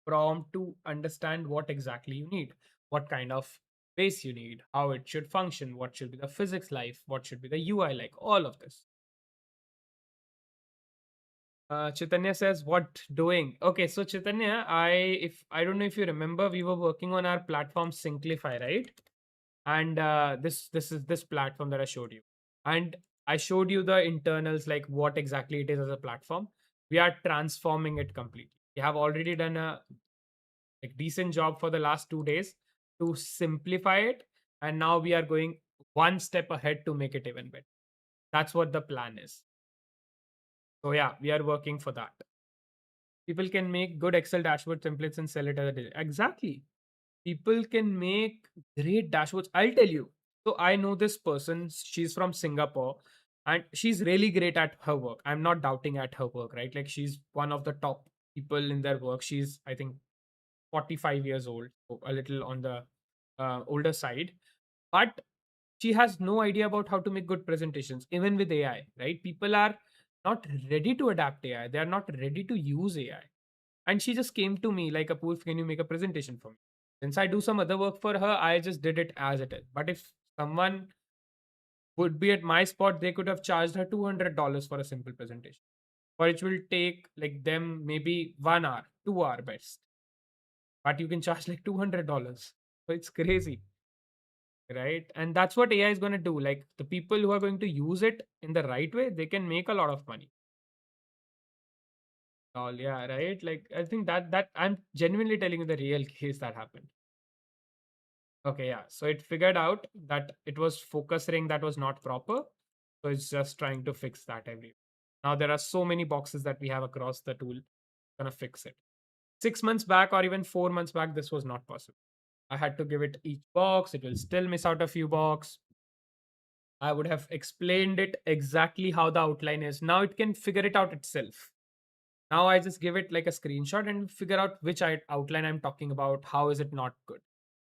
prompt to understand what exactly you need, what kind of base you need, how it should function, what should be the physics like, what should be the UI like, all of this. Chaitanya says, "What doing?" Okay, so Chaitanya, I don't know if you remember, we were working on our platform Synclify, right? And this is this platform that I showed you, and I showed you the internals, like what exactly it is as a platform. We are transforming it completely. We have already done a like decent job for the last 2 days to simplify it, and now we are going one step ahead to make it even better. That's what the plan is. So yeah, we are working for that. People can make good Excel dashboard templates and sell it as a exactly. People can make great dashboards. I'll tell you. So I know this person. She's from Singapore, and she's really great at her work. I'm not doubting at her work, right? Like she's one of the top people in their work. She's, I think, 45 years old, so a little on the older side, but she has no idea about how to make good presentations, even with AI, right? People are not ready to adapt AI. They are not ready to use AI. And she just came to me like, Apoorv, can you make a presentation for me? Since I do some other work for her, I just did it as it is. But if someone would be at my spot, they could have charged her $200 for a simple presentation, or it will take like them maybe 1 hour, 2 hour best. But you can charge like $200. So it's crazy, right? And that's what AI is going to do. Like the people who are going to use it in the right way, they can make a lot of money. All yeah, right. Like I think that I'm genuinely telling you the real case that happened. Okay, yeah. So it figured out that it was focus ring that was not proper. So it's just trying to fix that every. Now there are so many boxes that we have across the tool. Gonna fix it. 6 months back or even 4 months back, this was not possible. I had to give it each box. It will still miss out a few box. I would have explained it exactly how the outline is. Now it can figure it out itself. Now I just give it like a screenshot and figure out which outline I'm talking about. How is it not good?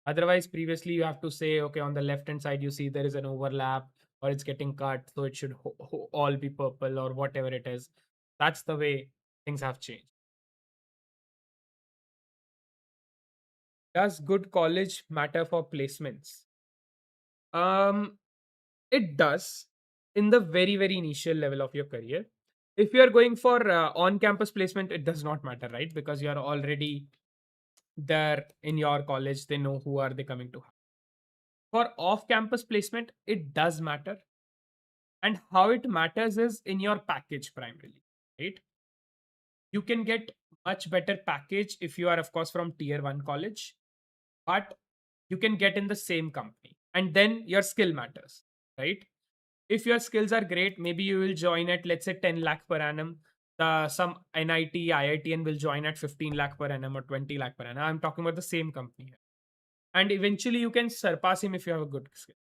Otherwise, previously you have to say, okay, on the left hand side, you see there is an overlap or it's getting cut. So it should all be purple or whatever it is. That's the way things have changed. Does good college matter for placements? Um, It does in the very, very initial level of your career. If you are going for on campus placement, it does not matter, right? Because you are already there in your college, they know who are they coming to. For off campus placement, it does matter. And how it matters is in your package primarily, right? You can get much better package if you are, of course, from tier one college, but you can get in the same company. And then your skill matters, right? If your skills are great, maybe you will join at, let's say, 10 lakh per annum. Some NIT, IITN will join at 15 lakh per annum or 20 lakh per annum. I'm talking about the same company here. And eventually you can surpass him if you have a good skill.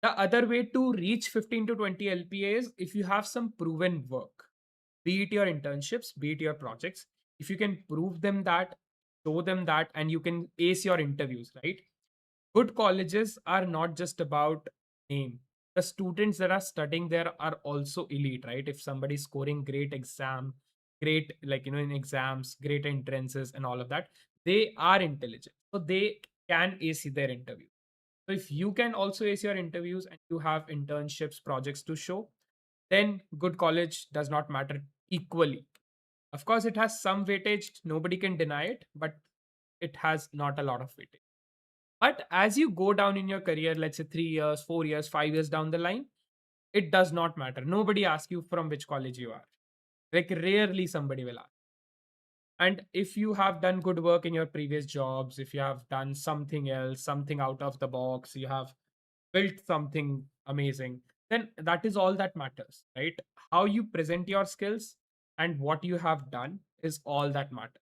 The other way to reach 15 to 20 LPA is if you have some proven work, be it your internships, be it your projects. If you can prove them that, show them that, and you can ace your interviews, right? Good colleges are not just about name. the students that are studying there are also elite, right? If somebody's scoring great, like, in exams, great entrances and all of that, they are intelligent. So they can ace their interview. So if you can also ace your interviews and you have internships, projects to show, then good college does not matter equally. Of course, it has some weightage, nobody can deny it, but it has not a lot of weightage. But as you go down in your career, let's say 3 years, 4 years, 5 years down the line, it does not matter. Nobody asks you from which college you are. Like, rarely somebody will ask. And if you have done good work in your previous jobs, if you have done something else, something out of the box, you have built something amazing, then that is all that matters, right? How you present your skills and what you have done is all that matters.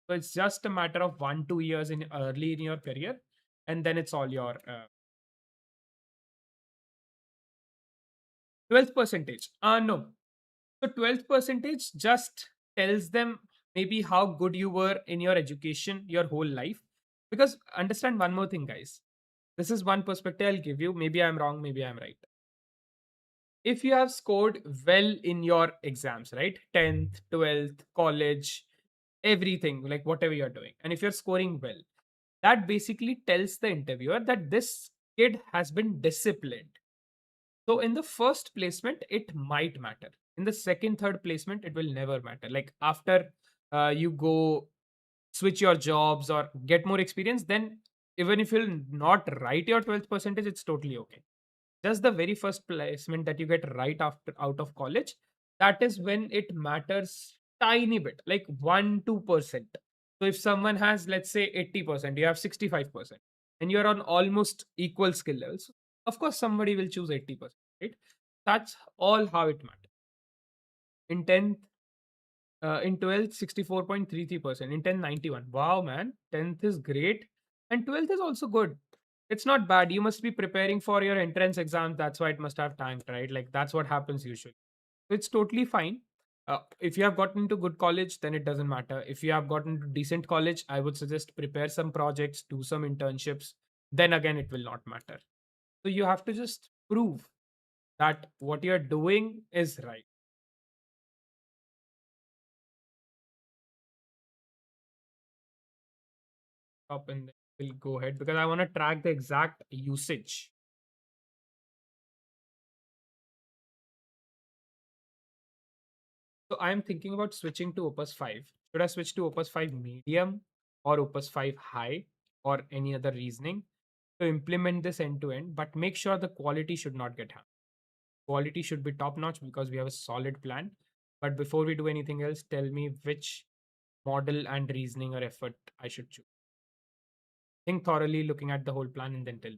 So it's just a matter of 1 2 years in early in your career, and then it's all your 12th percentage. No. So 12th percentage just tells them maybe how good you were in your education your whole life. Because understand one more thing, guys. This is one perspective I'll give you. Maybe I'm wrong, maybe I'm right. If you have scored well in your exams, right? 10th, 12th, college, everything, like whatever you're doing, and if you're scoring well, that basically tells the interviewer that this kid has been disciplined. So in the first placement, it might matter. In the second, third placement, it will never matter. Like after you go switch your jobs or get more experience, then even if you'll not write your 12th percentage, it's totally okay. Just the very first placement that you get right after out of college, that is when it matters tiny bit, like 1 2%. So if someone has, let's say, 80%, you have 65%, and you're on almost equal skill levels, of course somebody will choose 80%, right? That's all how it matters. In 10th, in 12th, 64.33%. In 10th, 91. Wow, man. 10th is great. And 12th is also good. It's not bad. You must be preparing for your entrance exam. That's why it must have tanked, right? Like, that's what happens usually. So it's totally fine. If you have gotten into good college, then it doesn't matter. If you have gotten into decent college, I would suggest prepare some projects, do some internships. Then again, it will not matter. So you have to just prove that what you're doing is right. Up and then we'll go ahead because I want to track the exact usage. So I'm thinking about switching to Opus 5. Should I switch to Opus 5 medium or Opus 5 high or any other reasoning to implement this end to end? But make sure the quality should not get hampered. Quality should be top notch because we have a solid plan. But before we do anything else, tell me which model and reasoning or effort I should choose. Think thoroughly, looking at the whole plan, and then tell me.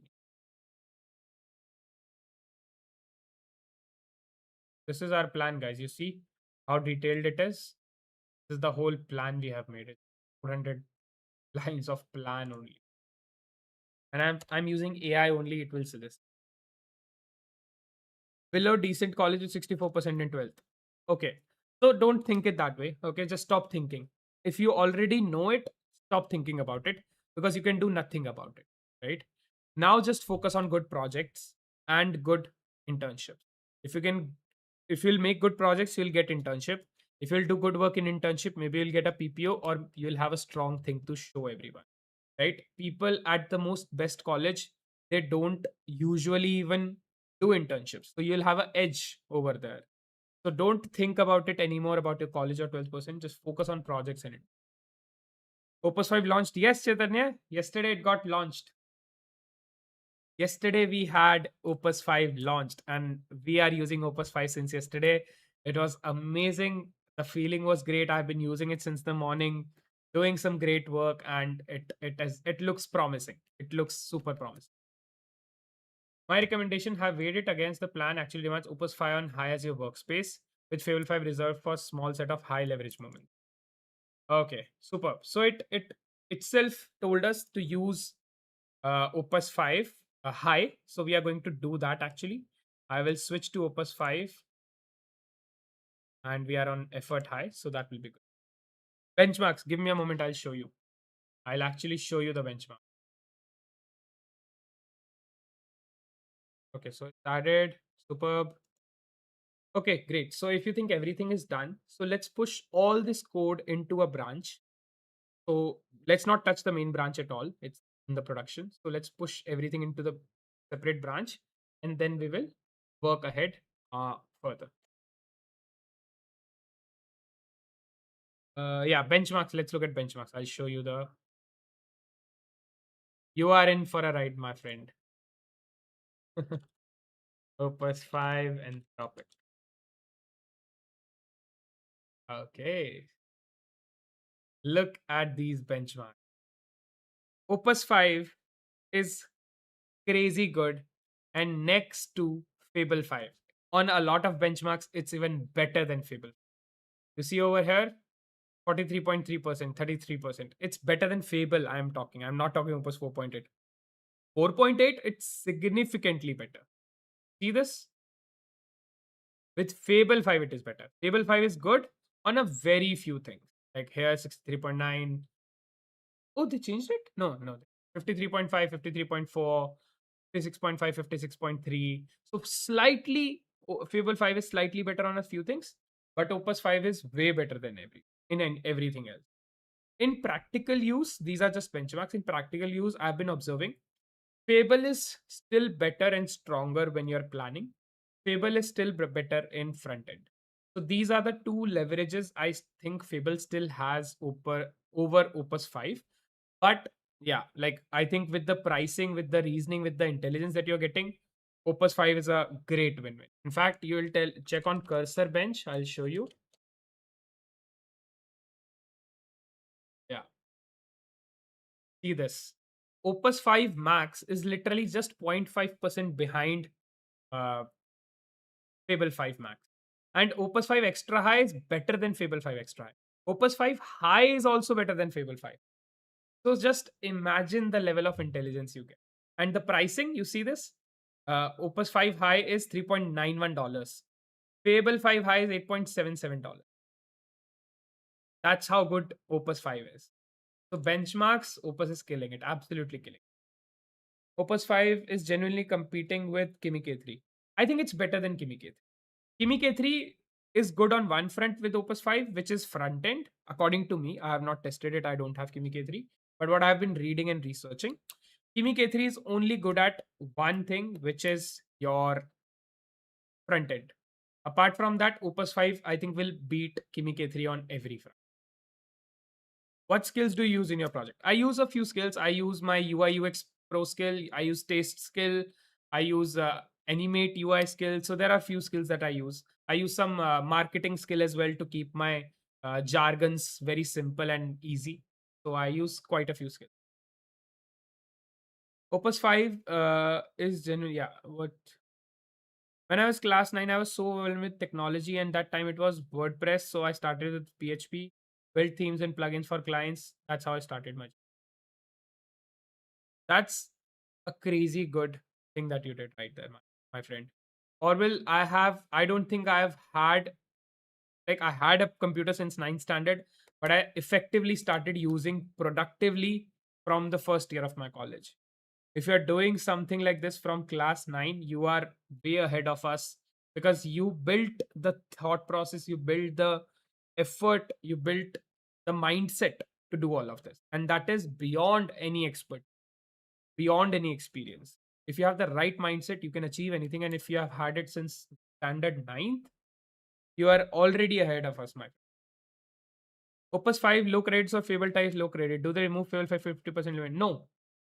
This is our plan, guys. You see how detailed it is? This is the whole plan we have made it. 400 lines of plan only. And I'm using AI only, it will suggest. Below decent college with 64% in 12th. Okay. So don't think it that way. Okay. Just stop thinking. If you already know it, stop thinking about it because you can do nothing about it. Right. Now just focus on good projects and good internships. If you can, if you'll make good projects, you'll get internship. If you'll do good work in internship, maybe you'll get a PPO or you'll have a strong thing to show everyone. Right? People at the most best college, they don't usually even do internships. So you'll have an edge over there. So don't think about it anymore about your college or 12%. Just focus on projects in it. Opus 5 launched. Yes, Chaitanya. Yesterday it got launched. Yesterday we had Opus 5 launched and we are using Opus 5 since yesterday. It was amazing. The feeling was great. I've been using it since the morning, doing some great work, and it looks promising. It looks super promising. My recommendation, have weighed it against the plan actually demands Opus 5 on high as your workspace, with Fable 5 reserved for small set of high leverage moments. Okay, superb. So it itself told us to use Opus 5 high. So we are going to do that actually. I will switch to Opus 5 and we are on effort high. So that will be good. Benchmarks, give me a moment. I'll show you. I'll actually show you the benchmark. Okay, so it's added. Superb. Okay, great. So if you think everything is done, so let's push all this code into a branch. So let's not touch the main branch at all. It's in the production. So let's push everything into the separate branch, and then we will work ahead further. Yeah, benchmarks. Let's look at benchmarks. I'll show you the. You are in for a ride, my friend. Opus 5 and Anthropic. Okay, look at these benchmarks. Opus 5 is crazy good and next to Fable 5. On a lot of benchmarks, it's even better than Fable. You see over here, 43.3%, 33%. It's better than Fable, I am talking. I'm not talking Opus 4.8. 4.8, it's significantly better. See this? With Fable 5, it is better. Fable 5 is good on a very few things. Like here, 63.9. Oh, they changed it? No, no. 53.5, 53.4, 56.5, 56.3. So slightly, Fable 5 is slightly better on a few things, but Opus 5 is way better than everything else. In practical use, these are just benchmarks. In practical use, I've been observing Fable is still better and stronger when you're planning. Fable is still better in front end. So these are the two leverages I think Fable still has over Opus 5. But yeah, like I think with the pricing, with the reasoning, with the intelligence that you're getting, Opus 5 is a great win-win. In fact, you will check on cursor bench. I'll show you. Yeah, see this. Opus 5 Max is literally just 0.5% behind uh, Fable 5 Max. And Opus 5 Extra High is better than Fable 5 Extra High. Opus 5 High is also better than Fable 5. So just imagine the level of intelligence you get. And the pricing, you see this? Opus 5 High is $3.91. Fable 5 High is $8.77. That's how good Opus 5 is. So benchmarks, Opus is killing it, absolutely killing. Opus 5 is genuinely competing with Kimi K3. I think it's better than Kimi K3. Kimi K3 is good on one front with Opus 5, which is front end. According to me, I have not tested it. I don't have Kimi K3. But what I've been reading and researching, Kimi K3 is only good at one thing, which is your front end. Apart from that, Opus 5, I think, will beat Kimi K3 on every front. What skills do you use in your project? I use a few skills. I use my UI UX Pro skill. I use taste skill. I use animate UI skill. So there are a few skills that I use. I use some marketing skill as well to keep my jargons very simple and easy. So I use quite a few skills. Opus 5 is generally, yeah, what when I was class 9, I was so overwhelmed with technology, and that time it was WordPress. So I started with PHP, built themes and plugins for clients. That's how I started my. That's a crazy good thing that you did right there, my friend. Orville, I don't think I have had, like, I had a computer since ninth standard, but I effectively started using productively from the first year of my college. If you're doing something like this from class 9, you are way ahead of us because you built the thought process, you built the effort, you built the mindset to do all of this. And that is beyond any expert, beyond any experience. If you have the right mindset, you can achieve anything. And if you have had it since standard ninth, you are already ahead of us, my friend. Opus 5, low credits or Fable types, low credit. Do they remove Fable 5 50% limit? No.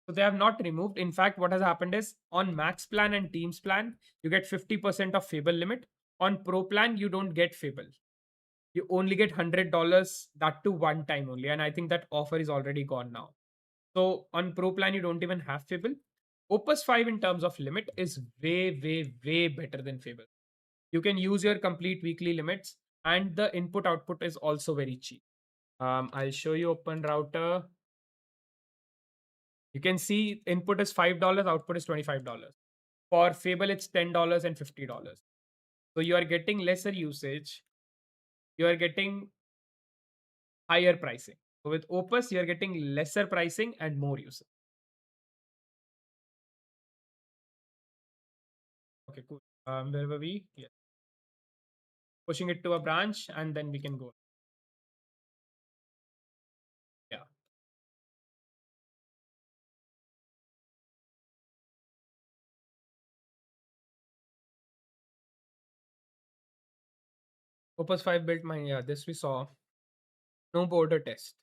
So they have not removed. In fact, what has happened is on Max plan and Teams plan, you get 50% of Fable limit. On Pro plan, you don't get Fable. You only get $100, that to one time only. And I think that offer is already gone now. So on Pro plan, you don't even have Fable. Opus 5 in terms of limit is way, way, way better than Fable. You can use your complete weekly limits, and the input output is also very cheap. I'll show you Open Router. You can see input is $5, output is $25. For Fable, it's $10 and $50. So you are getting lesser usage. You are getting higher pricing. So with Opus, you are getting lesser pricing and more usage. Okay, cool. Where were we? Yeah. Pushing it to a branch and then we can go. Yeah. Opus 5 built my, yeah, this we saw. No border test.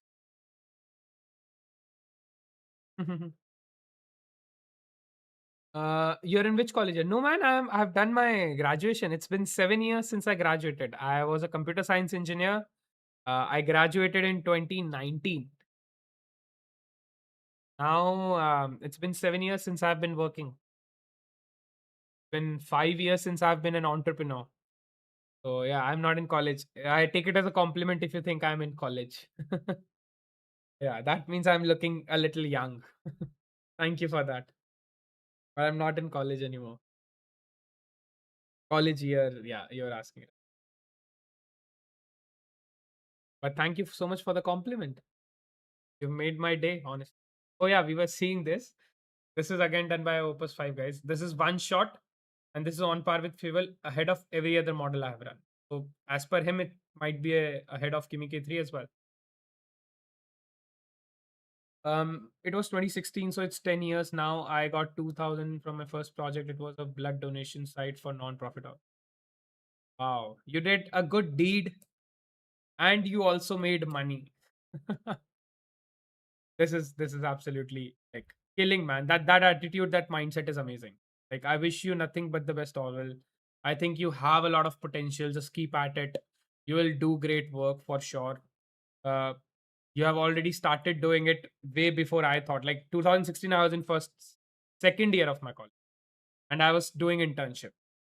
You're in which college? No, man, I've done my graduation. It's been 7 years since I graduated. I was a computer science engineer. I graduated in 2019. Now, it's been 7 years since I've been working. Been 5 years since I've been an entrepreneur. So yeah, I'm not in college. I take it as a compliment if you think I'm in college. Yeah, that means I'm looking a little young. Thank you for that. But I'm not in college anymore. College year, yeah, you're asking. But thank you so much for the compliment. You've made my day, honestly. Oh yeah, we were seeing this. This is again done by Opus 5 guys. This is one shot, and this is on par with Fable, ahead of every other model I have run. So as per him, it might be ahead of Kimi K3 as well. It was 2016, so it's 10 years now. I got 2000 from my first project. It was a blood donation site for non-profit. Wow, you did a good deed and you also made money. This is absolutely like killing, man. That attitude, that mindset is amazing. Like I wish you nothing but the best, Orwell. I think you have a lot of potential. Just keep at it. You will do great work for sure. Uh, you have already started doing it way before I thought. Like 2016, I was in second year of my college, and I was doing internship.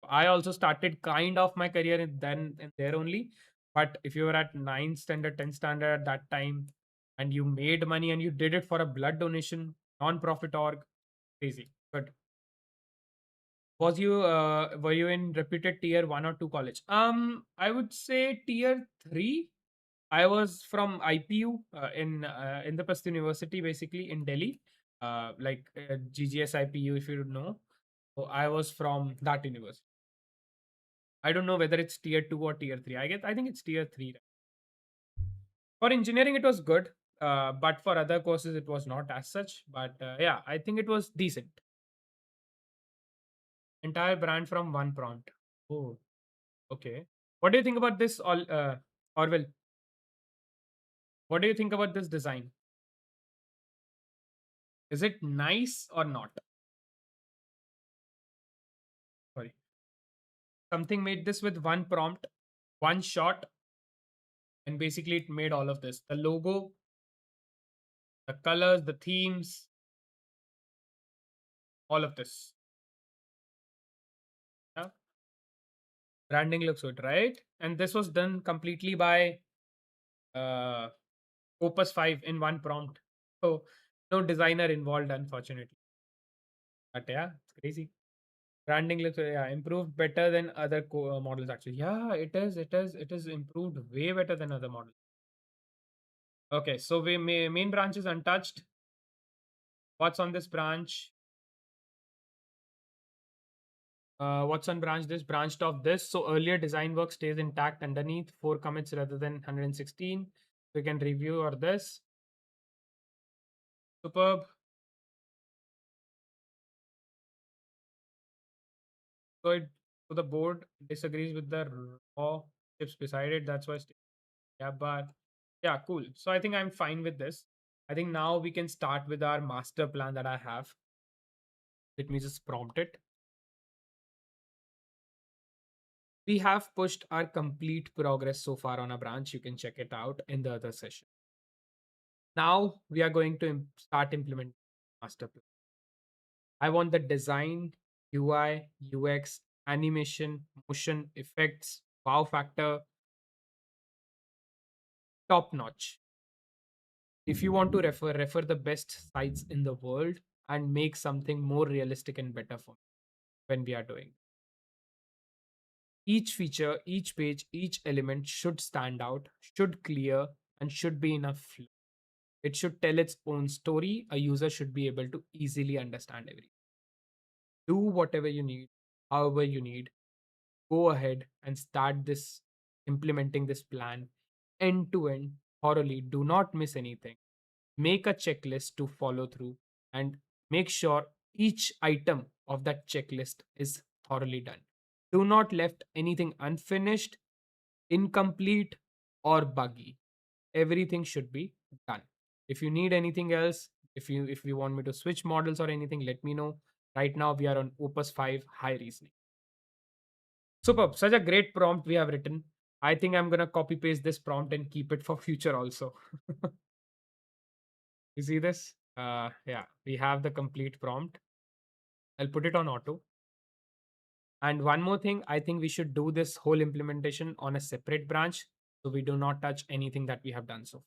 I also started kind of my career then and there only. But if you were at 9th standard, 10th standard at that time, and you made money and you did it for a blood donation, non-profit org, crazy. But were you in reputed tier one or two college? I would say tier three. I was from IPU in Indraprasth University, basically in Delhi, like GGS IPU, if you know. So I was from that university. I don't know whether it's tier two or tier three. I think it's tier three. For engineering, it was good, but for other courses, it was not as such. But yeah, I think it was decent. Entire brand from one prompt. Oh, okay. What do you think about this, Orwell? What do you think about this design? Is it nice or not? Sorry. Something made this with one prompt, one shot, and basically it made all of this. The logo, the colors, the themes, all of this. Yeah. Branding looks good, right? And this was done completely by uh, Opus 5 in one prompt. So no designer involved, unfortunately. But yeah, it's crazy. Branding looks, yeah, improved better than other models actually. Yeah, it is improved way better than other models. Okay, so main branch is untouched. What's on this branch? What's on branch? This branched off this. So earlier design work stays intact underneath 4 commits rather than 116. We can review or this. Superb. So so the board disagrees with the raw chips beside it. That's why. Yeah, but yeah, cool. So I think I'm fine with this. I think now we can start with our master plan that I have. Let me just prompt it. We have pushed our complete progress so far on a branch. You can check it out in the other session. Now we are going to start implementing master plan. I want the design, UI, UX, animation, motion, effects, wow factor, top notch. If you want to refer the best sites in the world and make something more realistic and better for when we are doing. Each feature, each page, each element should stand out, should clear, and should be enough flow. It should tell its own story. A user should be able to easily understand everything. Do whatever you need. however you need. Go ahead and start this implementing this plan end to end thoroughly. Do not miss anything. Make a checklist to follow through and make sure each item of that checklist is thoroughly done. Do not left anything unfinished, incomplete, or buggy. Everything should be done. If you need anything else, if you want me to switch models or anything, let me know. Right now we are on Opus 5 high reasoning. Superb. Such a great prompt we have written. I think I'm gonna copy paste this prompt and keep it for future also. You see this? Yeah, we have the complete prompt. I'll put it on auto. And one more thing, I think we should do this whole implementation on a separate branch so we do not touch anything that we have done so.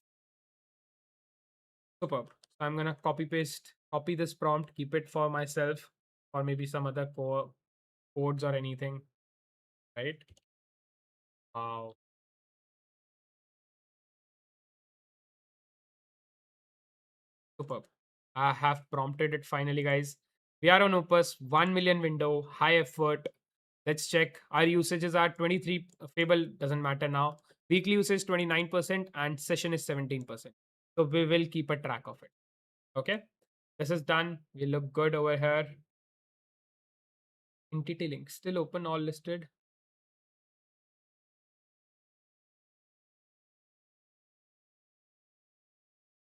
Superb. So I'm gonna copy this prompt, keep it for myself, or maybe some other codes or anything, right? Wow. Superb. I have prompted it finally, guys. We are on Opus, 1 million window, high effort. Let's check. Our usages are 23. Fable doesn't matter now. Weekly usage 29% and session is 17%. So we will keep a track of it. Okay. This is done. We look good over here. Entity link still open, all listed.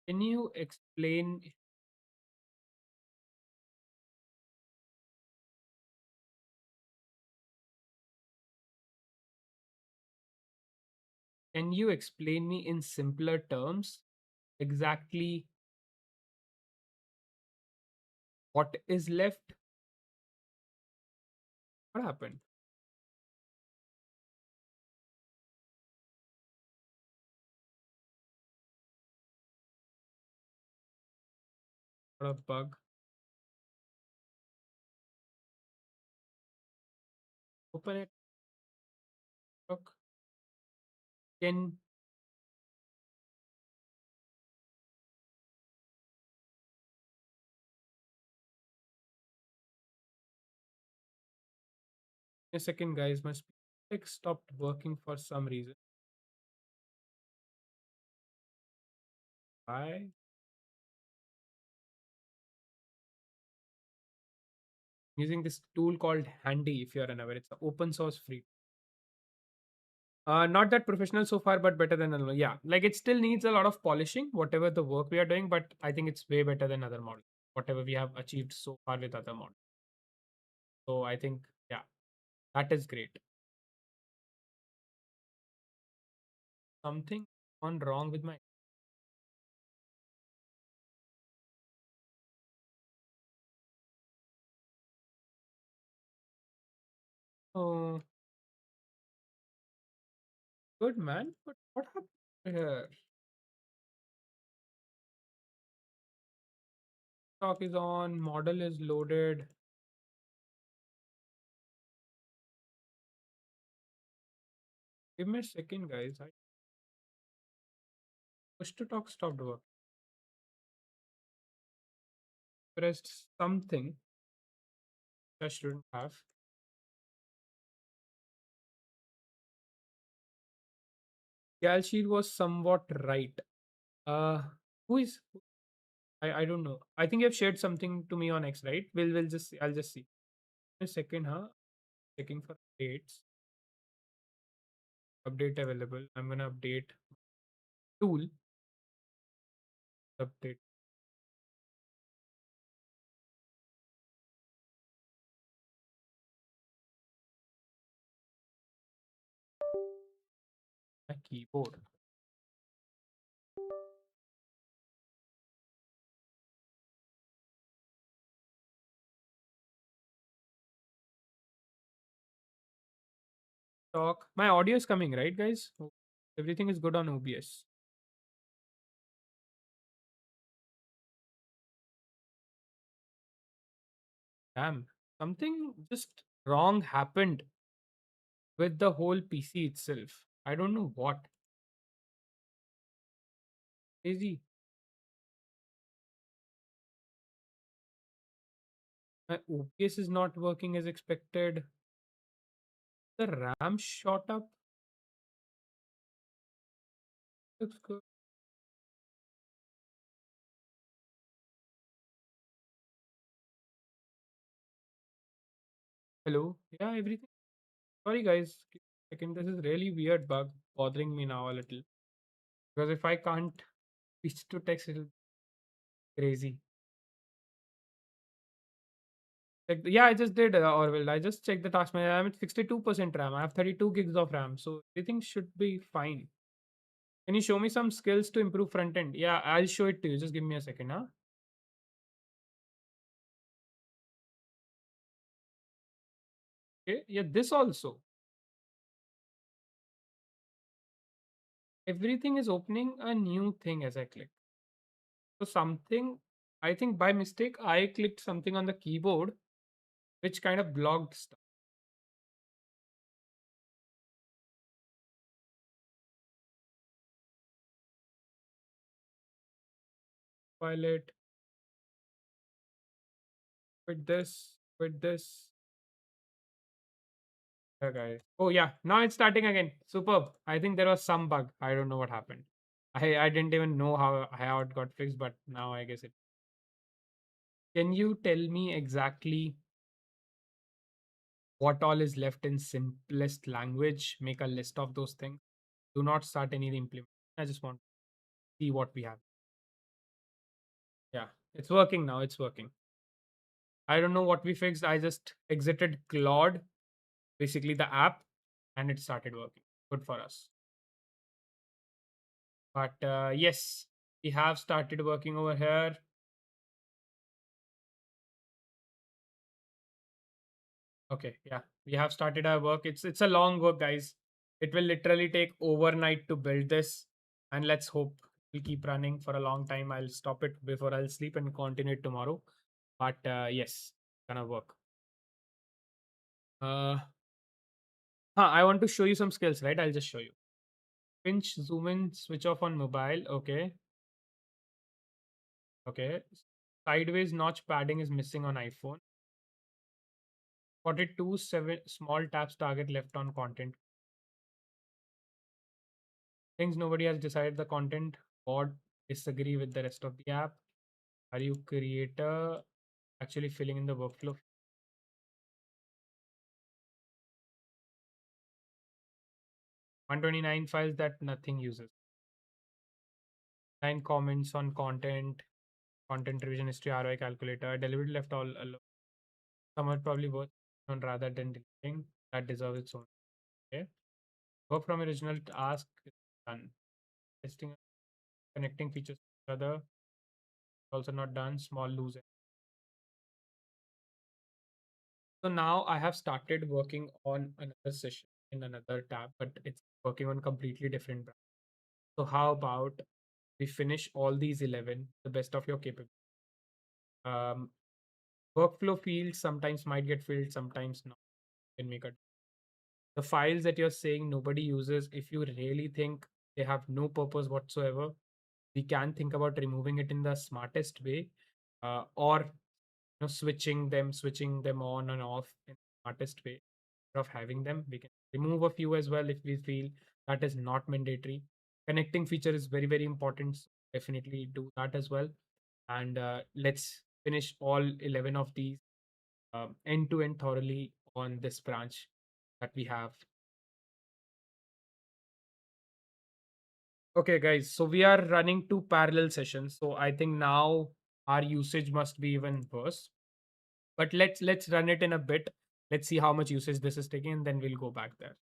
Can you explain? Can you explain me in simpler terms exactly what is left? What happened? What a bug. Open it. Look. Can a second, guys. My speak stopped working for some reason. Why? Using this tool called Handy, if you're unaware. It's an open source free. Not that professional so far, but better than other. Yeah, like it still needs a lot of polishing, whatever the work we are doing, but I think it's way better than other models, whatever we have achieved so far with other models. So I think, yeah, that is great. Something gone wrong with my. Oh, good man. But what happened here? Stock is on, model is loaded. Give me a second, guys. I push to talk stopped work. Pressed something I shouldn't have. Gal sheet was somewhat right. Uh, who is? I don't know. I think you have shared something to me on X, right? We'll just I'll just see. A second, huh? Checking for updates. Update available. I'm gonna update tool. Update my keyboard. Talk. My audio is coming, right, guys? Everything is good on OBS. Damn. Something just wrong happened with the whole PC itself. I don't know what. Crazy. My OBS is not working as expected. The RAM shot up. Looks good. Hello. Yeah, everything. Sorry, guys. Give me a second. This is really weird bug bothering me now a little. Because if I can't speech to text, it'll be crazy. Yeah, I just did, Orville. I just checked the task manager. I'm at 62% RAM. I have 32 gigs of RAM. So everything should be fine. Can you show me some skills to improve front end? Yeah, I'll show it to you. Just give me a second, huh? Okay. Yeah, this also. Everything is opening a new thing as I click. So something, I think by mistake, I clicked something on the keyboard which kind of blocked stuff. Pilot with this. Yeah, guys. Oh yeah, now it's starting again. Superb. I think there was some bug. I don't know what happened. I didn't even know how it got fixed, but now I guess it. Can you tell me exactly what all is left in simplest language? Make a list of those things. Do not start any implement. I just want to see what we have. Yeah, it's working now. It's working. I don't know what we fixed. I just exited Claude, basically the app, and it started working. Good for us. But yes, we have started working over here. Okay, yeah, we have started our work. It's a long work, guys. It will literally take overnight to build this, and let's hope we'll keep running for a long time. I'll stop it before I'll sleep and continue it tomorrow. But yes, gonna work. I want to show you some skills, right? I'll just show you. Pinch, zoom in, switch off on mobile. Okay, okay. Sideways notch padding is missing on iPhone. 42 7 small taps target left on content. Things nobody has decided the content. Board disagree with the rest of the app. Are you creator actually filling in the workflow? 129 files that nothing uses. 9 comments on content, content revision history, ROI calculator. Delivery left all alone. Some are probably worth on rather than deleting. That deserves its own. Okay. Work from original task is done. Testing, connecting features to each other also not done. Small loser. So now I have started working on another session in another tab, but it's working on completely different brand. So how about we finish all these 11, the best of your capability. Um, Workflow fields sometimes might get filled, sometimes not. Can make a the files that you're saying nobody uses. If you really think they have no purpose whatsoever, we can think about removing it in the smartest way, or switching them on and off in the smartest way of having them. We can remove a few as well if we feel that is not mandatory. Connecting feature is very, very important. So definitely do that as well. And let's finish all 11 of these end to end thoroughly on this branch that we have. Okay, guys. So we are running two parallel sessions. So I think now our usage must be even worse. But let's run it in a bit. Let's see how much usage this is taking, and then we'll go back there.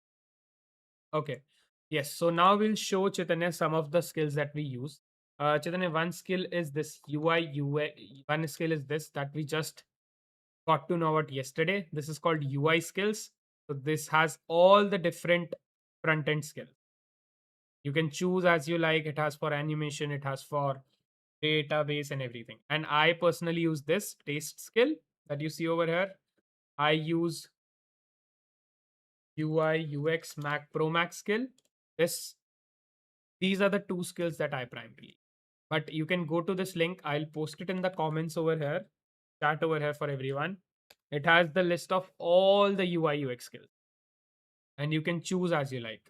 Okay. Yes. So now we'll show Chaitanya some of the skills that we use. Chaitanya, one skill is this UI UA. One skill is this that we just got to know about yesterday. This is called UI skills. So this has all the different front end skills. You can choose as you like. It has for animation. It has for database and everything. And I personally use this taste skill that you see over here. I use UI UX Mac Pro Max skill. This These are the two skills that I primarily. But you can go to this link. I'll post it in the comments over here, chat over here for everyone. It has the list of all the UI UX skills. and you can choose as you like.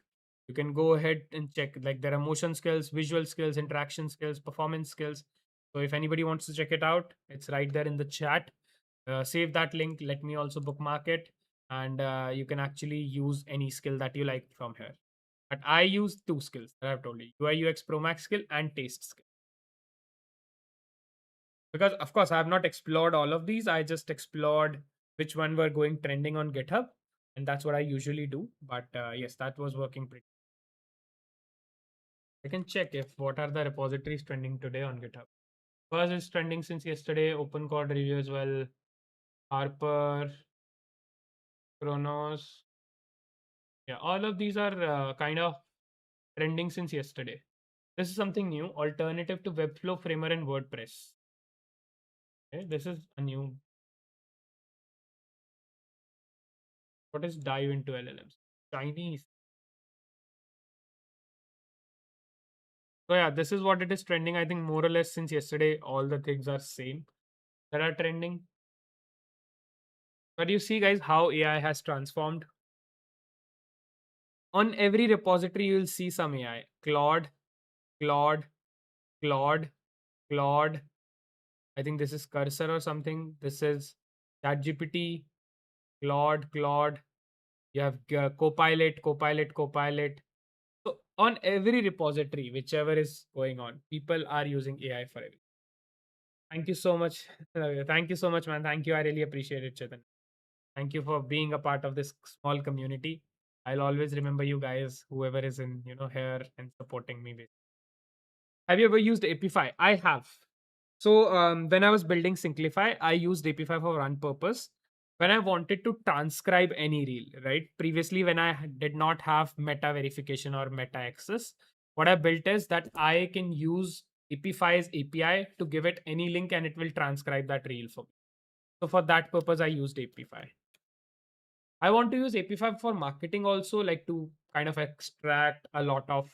You can go ahead and check, like, there are motion skills, visual skills, interaction skills, performance skills. So if anybody wants to check it out, it's right there in the chat. Save that link, let me also bookmark it, and you can actually use any skill that you like from here. But I use two skills that I've told you: UI UX Pro Max skill and taste skill. Because of course I have not explored all of these, I just explored which one were going trending on GitHub, and that's what I usually do. But yes, that was working pretty. I can check if what are the repositories trending today on GitHub. First is trending since yesterday. Open code review as well. Harper, Chronos. Yeah, all of these are kind of trending since yesterday. This is something new. Alternative to Webflow, Framer, and WordPress. Okay, this is a new. What is dive into LLMs? Chinese. So yeah, this is what it is trending. I think more or less since yesterday, all the things are same that are trending. But you see, guys, how AI has transformed. On every repository, you will see some AI. Claude, Claude, Claude, Claude. I think this is Cursor or something. This is ChatGPT, Claude, Claude. You have Copilot, Copilot, Copilot. So on every repository, whichever is going on, people are using AI for everything. Thank you so much. Thank you so much, man. Thank you. I really appreciate it, Chetan. Thank you for being a part of this small community. I'll always remember you guys, whoever is in, here and supporting me with. Have you ever used Apify? I have. So when I was building Synclify, I used Apify for one purpose. When I wanted to transcribe any reel, right? Previously, when I did not have meta verification or meta access, what I built is that I can use Apify's API to give it any link and it will transcribe that reel for me. So for that purpose, I used Apify. I want to use Apify for marketing also, like to kind of extract a lot of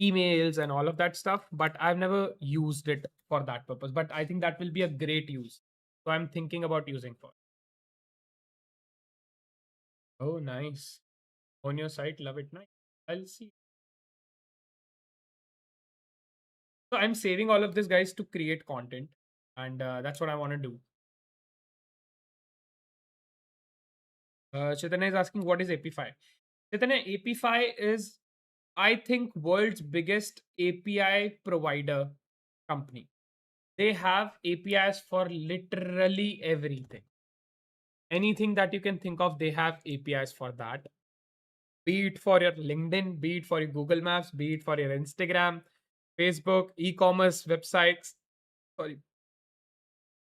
emails and all of that stuff, but I've never used it for that purpose. But I think that will be a great use. So I'm thinking about using for. Oh, nice. On your site, love it. Nice. I'll see. So I'm saving all of this, guys, to create content, and that's what I want to do. Chaitanya is asking, what is Apify? Chaitanya, Apify is, I think, world's biggest API provider company. They have APIs for literally everything. Anything that you can think of, they have APIs for that. Be it for your LinkedIn, be it for your Google Maps, be it for your Instagram, Facebook, e-commerce websites. Sorry,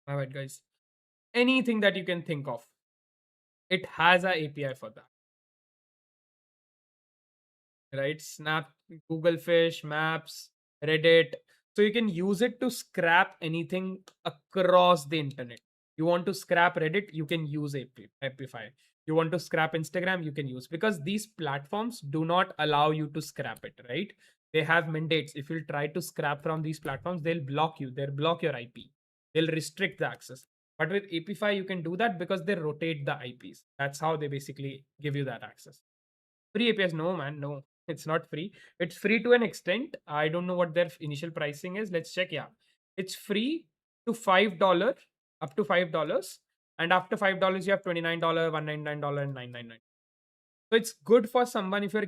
my bad, guys. Anything that you can think of, it has a API for that. Right? Snap, Google Fish, Maps, Reddit. So you can use it to scrap anything across the internet. You want to scrap Reddit, you can use Apify. You want to scrap Instagram, you can use, because these platforms do not allow you to scrap it, right? They have mandates. If you try to scrap from these platforms, they'll block you. They'll block your IP. They'll restrict the access. But with Apify, you can do that because they rotate the IPs. That's how they basically give you that access. Free APIs? No, man, no. It's not free. It's free to an extent. I don't know what their initial pricing is. Let's check. Yeah, it's free to $5, up to $5, and after $5, you have $29, $199, and $999. So it's good for someone if you're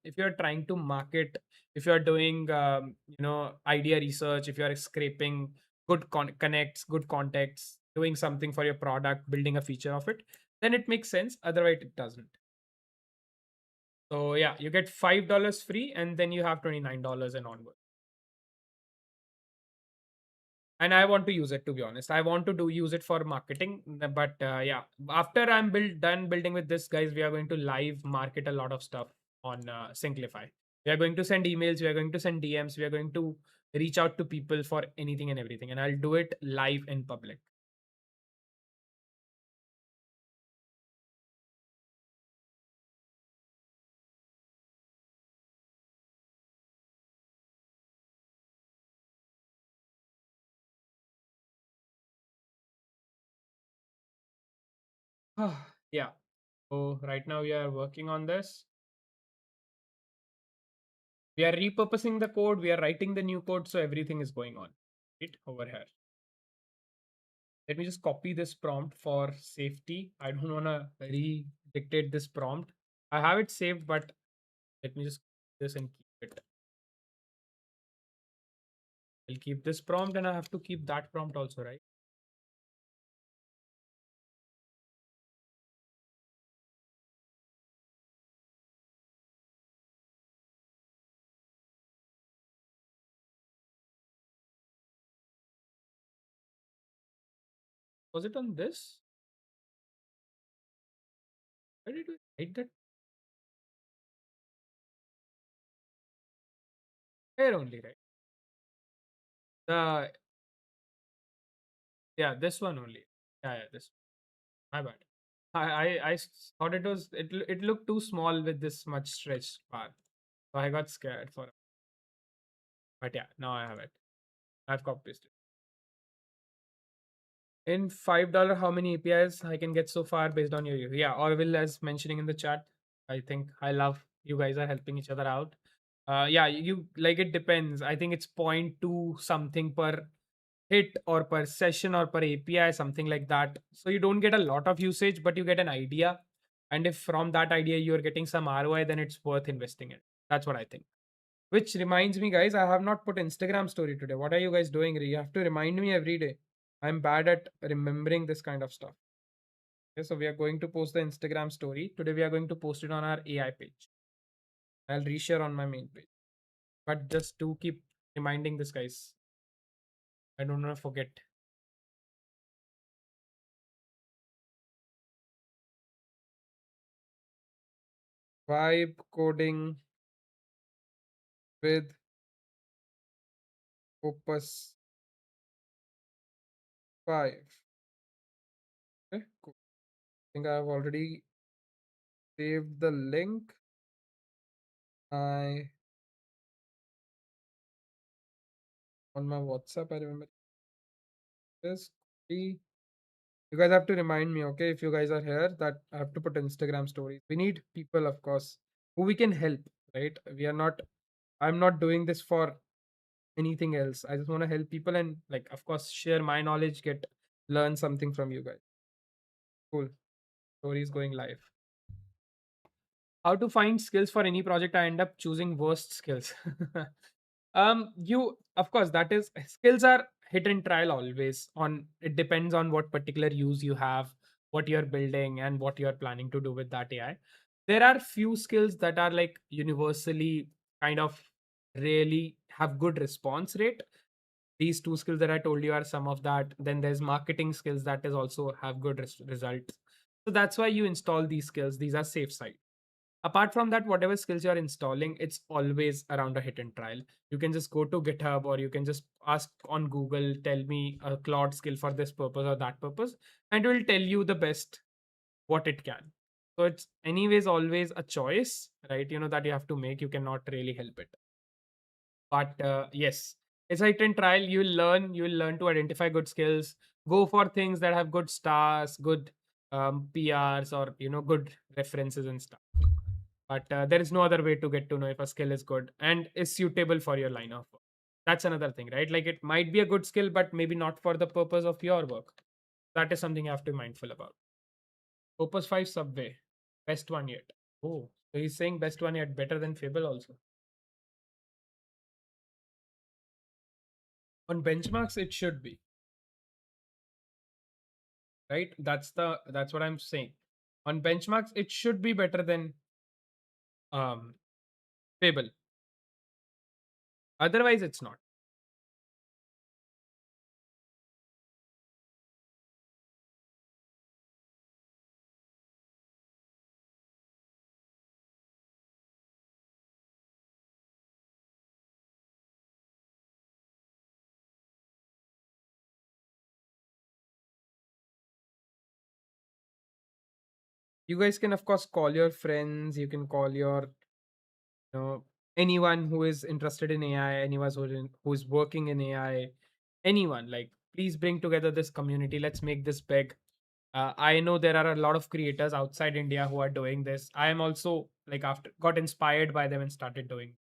if you're trying to market, if you're doing idea research, if you're scraping good connects, good contacts, doing something for your product, building a feature of it, then it makes sense. Otherwise, it doesn't. So yeah, you get $5 free, and then you have $29 and onward. And I want to use it, to be honest. I want to use it for marketing. But yeah, after I'm done building with this, guys, we are going to live market a lot of stuff on Synclify. We are going to send emails, we are going to send DMs, we are going to reach out to people for anything and everything, and I'll do it live in public. Yeah. So right now we are working on this. We are repurposing the code. We are writing the new code. So everything is going on right over here. Let me just copy this prompt for safety. I don't want to re-dictate this prompt. I have it saved, but let me just this and keep it. I'll keep this prompt and I have to keep that prompt also, right? Was it on this? Why did we write that here only, right? The Yeah, this one only. Yeah, this. My bad. Thought it looked too small with this much stretch bar, so I got scared for it. But yeah, now I have it. I've copy pasted. In $5, how many APIs I can get so far based on your review? Yeah, Orville as mentioning in the chat. I think I love you guys are helping each other out. Yeah, you like it depends. I think it's point 0.2 something per hit or per session or per API, something like that. So you don't get a lot of usage, but you get an idea. And if from that idea you're getting some ROI, then it's worth investing in. That's what I think. Which reminds me, guys, I have not put Instagram story today. What are you guys doing? You have to remind me every day. I'm bad at remembering this kind of stuff. Okay, so we are going to post the Instagram story. Today we are going to post it on our AI page. I'll reshare on my main page. But just to keep reminding this, guys. I don't want to forget. Vibe coding with Opus 5. Okay, cool. I think I have already saved the link. I on my WhatsApp. I remember this. You guys have to remind me, okay? If you guys are here, that I have to put Instagram stories. We need people, of course, who we can help, right? We are not. I'm not doing this for anything else. I just want to help people and, like, of course, share my knowledge, learn something from you guys. Cool. Stories going live. How to find skills for any project? I end up choosing worst skills. You of course that is skills are hit and trial always. On it depends on what particular use you have, what you're building, and what you're planning to do with that AI. There are few skills that are like universally kind of really have good response rate. These two skills that I told you are some of that. Then there's marketing skills that is also have good results. So that's why you install these skills. These are safe side. Apart from that, whatever skills you're installing, it's always around a hit and trial. You can just go to GitHub or you can just ask on Google, tell me a Claude skill for this purpose or that purpose, and it will tell you the best what it can. So it's anyways always a choice, right? You know that you have to make. You cannot really help it. But yes, it's a hit and trial. You will learn to identify good skills. Go for things that have good stars, good PRs, or good references and stuff. But there is no other way to get to know if a skill is good and is suitable for your line of work. That's another thing, right? Like it might be a good skill, but maybe not for the purpose of your work. That is something you have to be mindful about. Opus 5 Subway, best one yet. Oh, so he's saying best one yet, better than Fable also. On benchmarks, it should be, right? That's what I'm saying. On benchmarks, it should be better than um Fable. Otherwise, it's not. You guys can of course call your friends. You can call your know anyone who is interested in AI, anyone who is working in AI, anyone, like please bring together this community. Let's make this big. I know there are a lot of creators outside India who are doing this. I am also like after got inspired by them and started doing.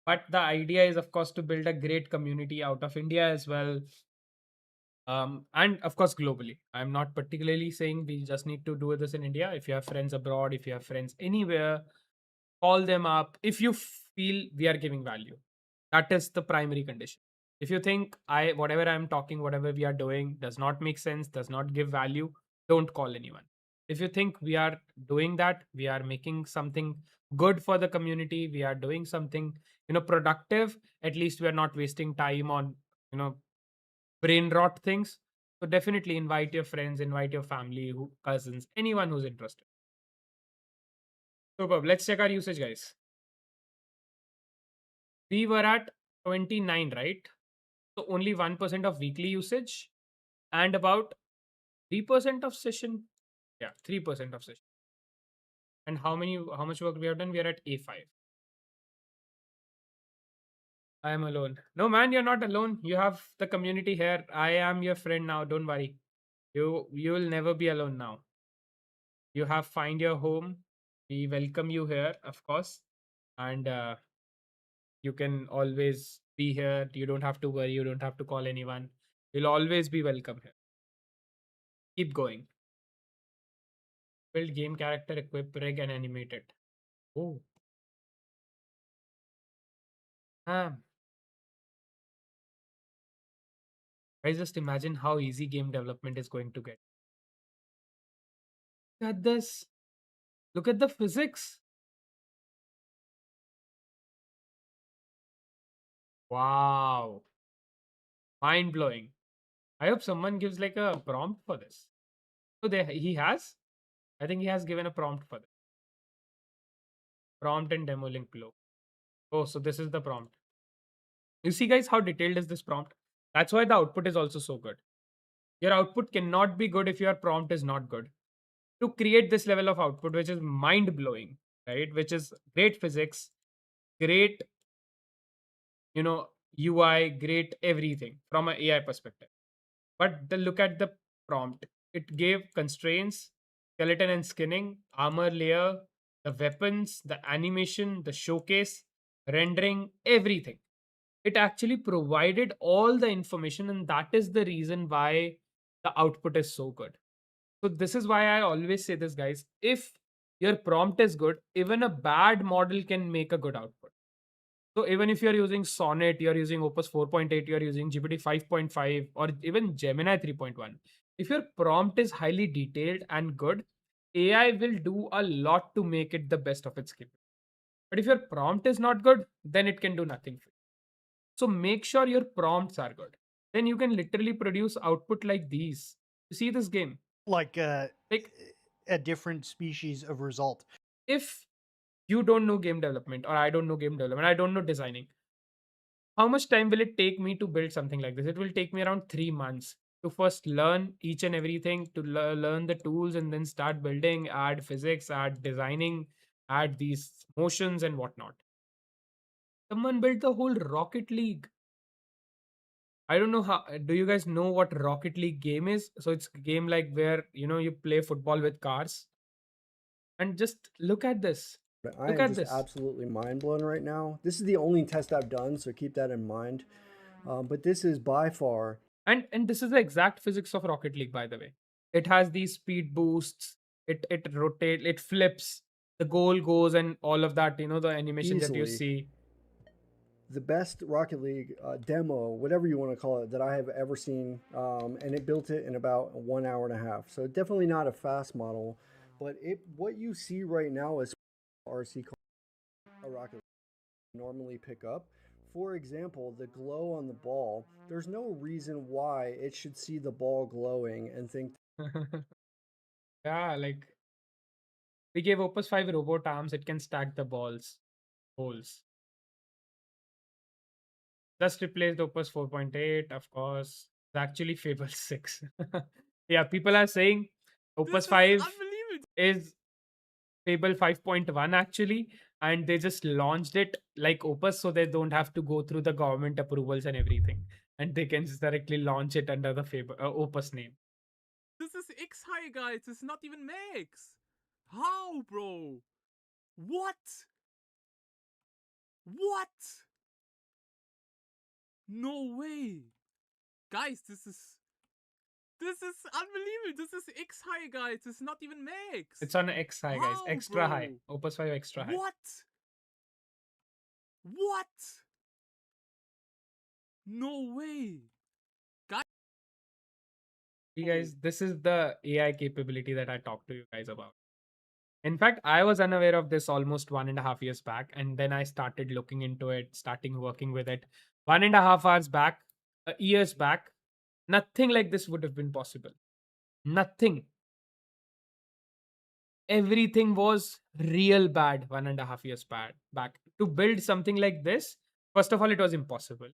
But the idea is, of course, to build a great community out of India as well, and of course globally. I'm not particularly saying we just need to do this in India. If you have friends abroad, if you have friends anywhere, call them up if you feel we are giving value. That is the primary condition. If you think I whatever I'm talking, whatever we are doing does not make sense, does not give value, don't call anyone. If you think we are doing that, we are making something good for the community, we are doing something productive, at least we are not wasting time on you know brain rot things. So definitely invite your friends, invite your family, cousins, anyone who's interested. Superb. Let's check our usage, guys. We were at 29, right? So only 1% of weekly usage and about 3% of session. Yeah, 3% of session. And how much work we have done? We are at A5. I am alone. No man, you're not alone. You have the community here. I am your friend now. Don't worry. You will never be alone now. You have find your home. We welcome you here, of course. And you can always be here. You don't have to worry. You don't have to call anyone. You'll always be welcome here. Keep going. Build game character, equip, rig, and animate it. Oh, ah. Guys, just imagine how easy game development is going to get. Look at this. Look at the physics. Wow. Mind blowing. I hope someone gives like a prompt for this. So there he has. I think he has given a prompt for this. Prompt and demo link below. Oh, so this is the prompt. You see, guys, how detailed is this prompt? That's why the output is also so good. Your output cannot be good if your prompt is not good. To create this level of output, which is mind blowing, right? Which is great physics, great, UI, great everything from an AI perspective. But look at the prompt. It gave constraints, skeleton and skinning, armor layer, the weapons, the animation, the showcase, rendering, everything. It actually provided all the information, and that is the reason why the output is so good. So this is why I always say this, guys. If your prompt is good, even a bad model can make a good output. So even if you're using Sonnet, you're using Opus 4.8, you're using GPT 5.5, or even Gemini 3.1, if your prompt is highly detailed and good, AI will do a lot to make it the best of its capability. But if your prompt is not good, then it can do nothing for you. So make sure your prompts are good. Then you can literally produce output like these. You see this game? Like Like a different species of result. if you don't know game development, or I don't know game development, I don't know designing, how much time will it take me to build something like this? It will take me around 3 months to first learn each and everything, to learn the tools, and then start building, add physics, add designing, add these motions and whatnot. Someone built the whole Rocket League. I don't know how. Do you guys know what Rocket League game is? So it's a game like where you play football with cars. And just look at this. But I Look am at just this. absolutely mind blown right now. This is the only test I've done, so keep that in mind. But this is by far. And this is the exact physics of Rocket League, by the way. It has these speed boosts. It rotates. It flips. The goal goes and all of that. The animation that you Easily see. the best Rocket League demo, whatever you want to call it, that I have ever seen, and it built it in about 1 hour and a half. So definitely not a fast model, but what you see right now is RC a Rocket League normally pick up. For example, the glow on the ball. There's no reason why it should see the ball glowing and think. Yeah, like we gave Opus 5 robot arms. It can stack the holes. Just replaced Opus 4.8, of course. It's actually Fable 6. Yeah, people are saying Opus 5 is Fable 5.1 actually, and they just launched it like Opus so they don't have to go through the government approvals and everything. And they can just directly launch it under the Fable Opus name. high, guys. It's not even max. How, bro? What? What? No way. Guys, this is unbelievable. This is X high, guys. It's not even max. It's on X high, guys. How, Extra high. bro? Opus 5 extra high. What? What? No way. See, guys, this is the AI capability that I talked to you guys about. In fact, I was unaware of this almost 1.5 years back, and then I started looking into it, starting working with it. 1.5 hours back, years back, nothing like this would have been possible. Nothing. Everything was real bad 1.5 years back. To build something like this, first of all, it was impossible.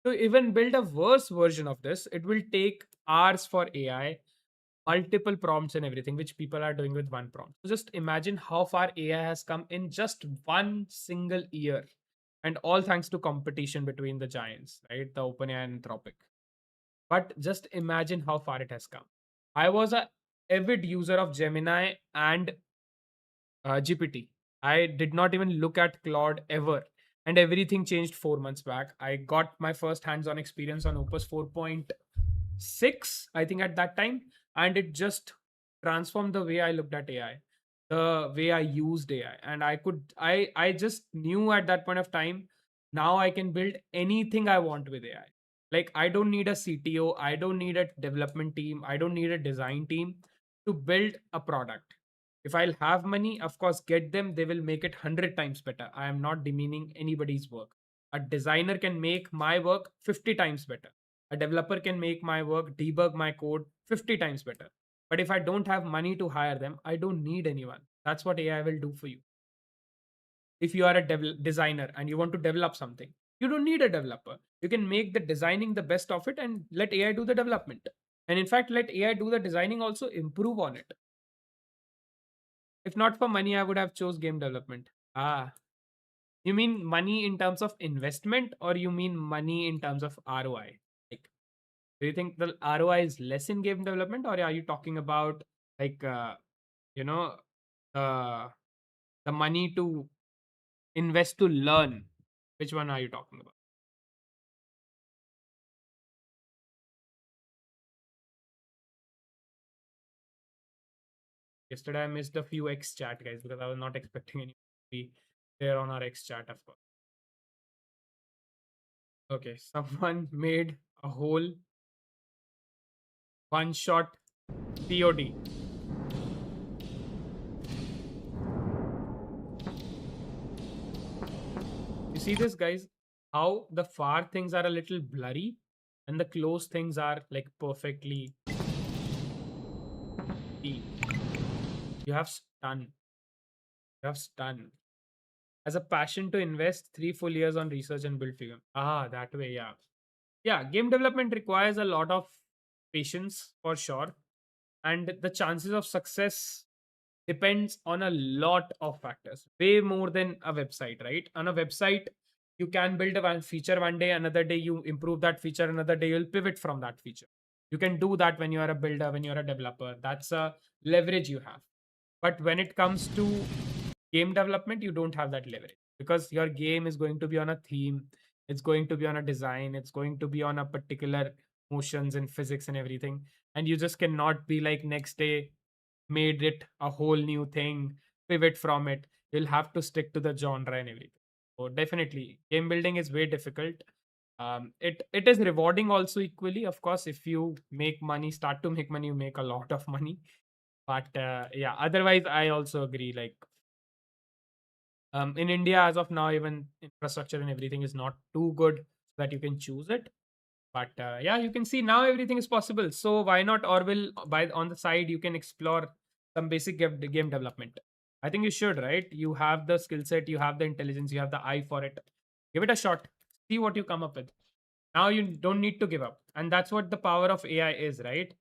To even build a worse version of this, it will take hours for AI, multiple prompts and everything, which people are doing with one prompt. So just imagine how far AI has come in just one single year. And all thanks to competition between the giants, right? The OpenAI and Anthropic. But just imagine how far it has come. I was a avid user of Gemini and GPT. I did not even look at Claude ever. And everything changed 4 months back. I got my first hands on experience on Opus 4.6, I think, at that time. And it just transformed the way I looked at AI, the way I used AI. And I just knew at that point of time, now I can build anything I want with AI. Like, I don't need a CTO, I don't need a development team, I don't need a design team to build a product. If I'll have money, of course, get them, they will make it 100 times better. I am not demeaning anybody's work. A designer can make my work 50 times better. A developer can make my work, debug my code 50 times better. But if I don't have money to hire them, I don't need anyone. That's what AI will do for you. If you are a designer and you want to develop something, you don't need a developer. You can make the designing the best of it and let AI do the development. And in fact, let AI do the designing, also improve on it. If not for money, I would have chose game development. You mean money in terms of investment, or you mean money in terms of ROI? Like, do you think the ROI is less in game development, or are you talking about, like, you know, uh, the money to invest to learn? Which one are you talking about? Yesterday I missed a few X chat, guys, because I was not expecting anyone to be there on our X chat, of course. Okay, someone made a whole one shot COD. You see this, guys? How the far things are a little blurry and the close things are like perfectly deep. You have stun. You have stun. As a passion to invest 3 full years on research and build figure. That way, yeah. Yeah, game development requires a lot of patience for sure. And the chances of success depends on a lot of factors, way more than a website, right? On a website, you can build a one feature one day, another day you improve that feature, another day you'll pivot from that feature. You can do that when you are a builder, when you're a developer. That's a leverage you have. But when it comes to game development, you don't have that leverage, because your game is going to be on a theme, it's going to be on a design, it's going to be on a particular motions and physics and everything. And you just cannot be like next day made it a whole new thing, pivot from it. You'll have to stick to the genre and everything. So definitely, game building is way difficult. It is rewarding also equally. Of course, if you make money, start to make money, you make a lot of money. But yeah, otherwise, I also agree. Like, in India, as of now, even infrastructure and everything is not too good that you can choose it. But yeah, you can see now everything is possible. So why not Orville? By on the side, you can explore some basic game development. I think you should, right? You have the skill set, you have the intelligence, you have the eye for it. Give it a shot. See what you come up with. Now you don't need to give up, and that's what the power of AI is, right?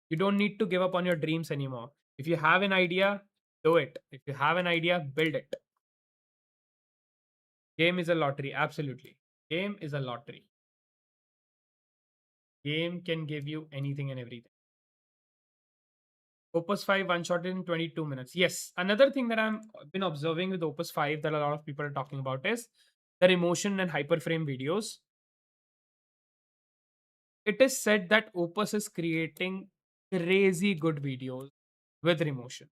You don't need to give up on your dreams anymore. If you have an idea, do it. If you have an idea, build it. Game is a lottery, absolutely. Game is a lottery. Game can give you anything and everything. Opus 5 one shot in 22 minutes. Yes. Another thing that I've been observing with Opus 5 that a lot of people are talking about is their emotion and hyperframe videos. It is said that Opus is creating crazy good videos with emotion.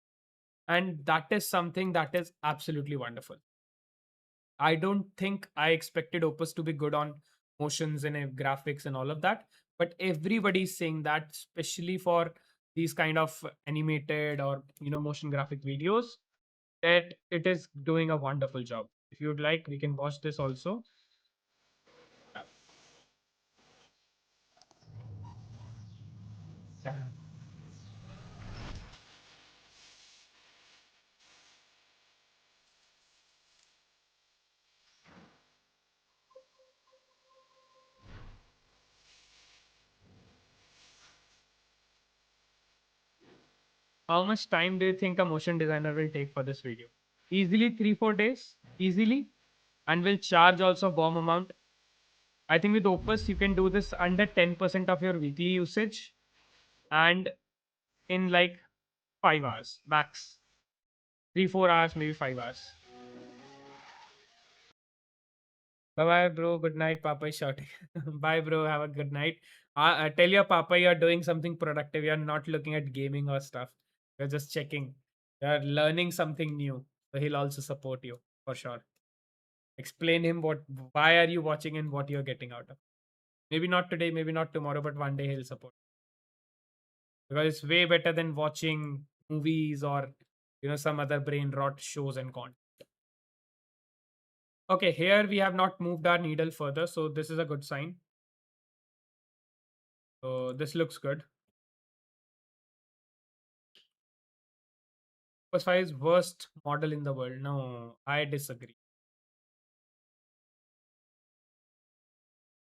And that is something that is absolutely wonderful. I don't think I expected Opus to be good on motions and graphics and all of that, but everybody's saying that, especially for these kind of animated or motion graphic videos, that it is doing a wonderful job. If you'd like, we can watch this also. Yeah. How much time do you think a motion designer will take for this video? Easily 3-4 days, easily, and will charge also bomb amount. I think with Opus you can do this under 10% of your weekly usage, and in like 5 hours max, 3-4 hours, maybe 5 hours. Bye bye, bro. Good night. Papa is shouting. Bye, bro. Have a good night. Tell your papa you're doing something productive. You're not looking at gaming or stuff. You're just checking. You're learning something new. So he'll also support you for sure. Explain him why are you watching and what you're getting out of. Maybe not today, maybe not tomorrow, but one day he'll support. Because it's way better than watching movies or some other brain rot shows and content. Okay, here we have not moved our needle further, so this is a good sign. So this looks good. Opus 5 is worst model in the world. No, I disagree.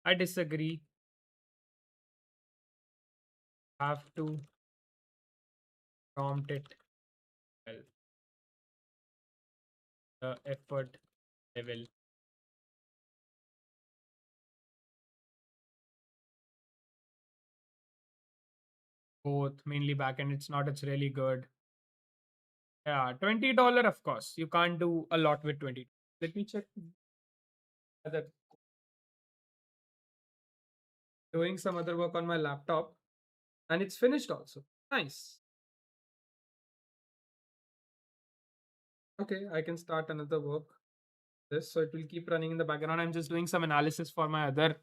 I disagree. Have to prompt it well. The effort level. Both, mainly backend. It's not, it's really good. Yeah, $20, of course. You can't do a lot with 20. Let me check. Other doing some other work on my laptop, and it's finished also. Nice. Okay, I can start another work. This, so it will keep running in the background. I'm just doing some analysis for my other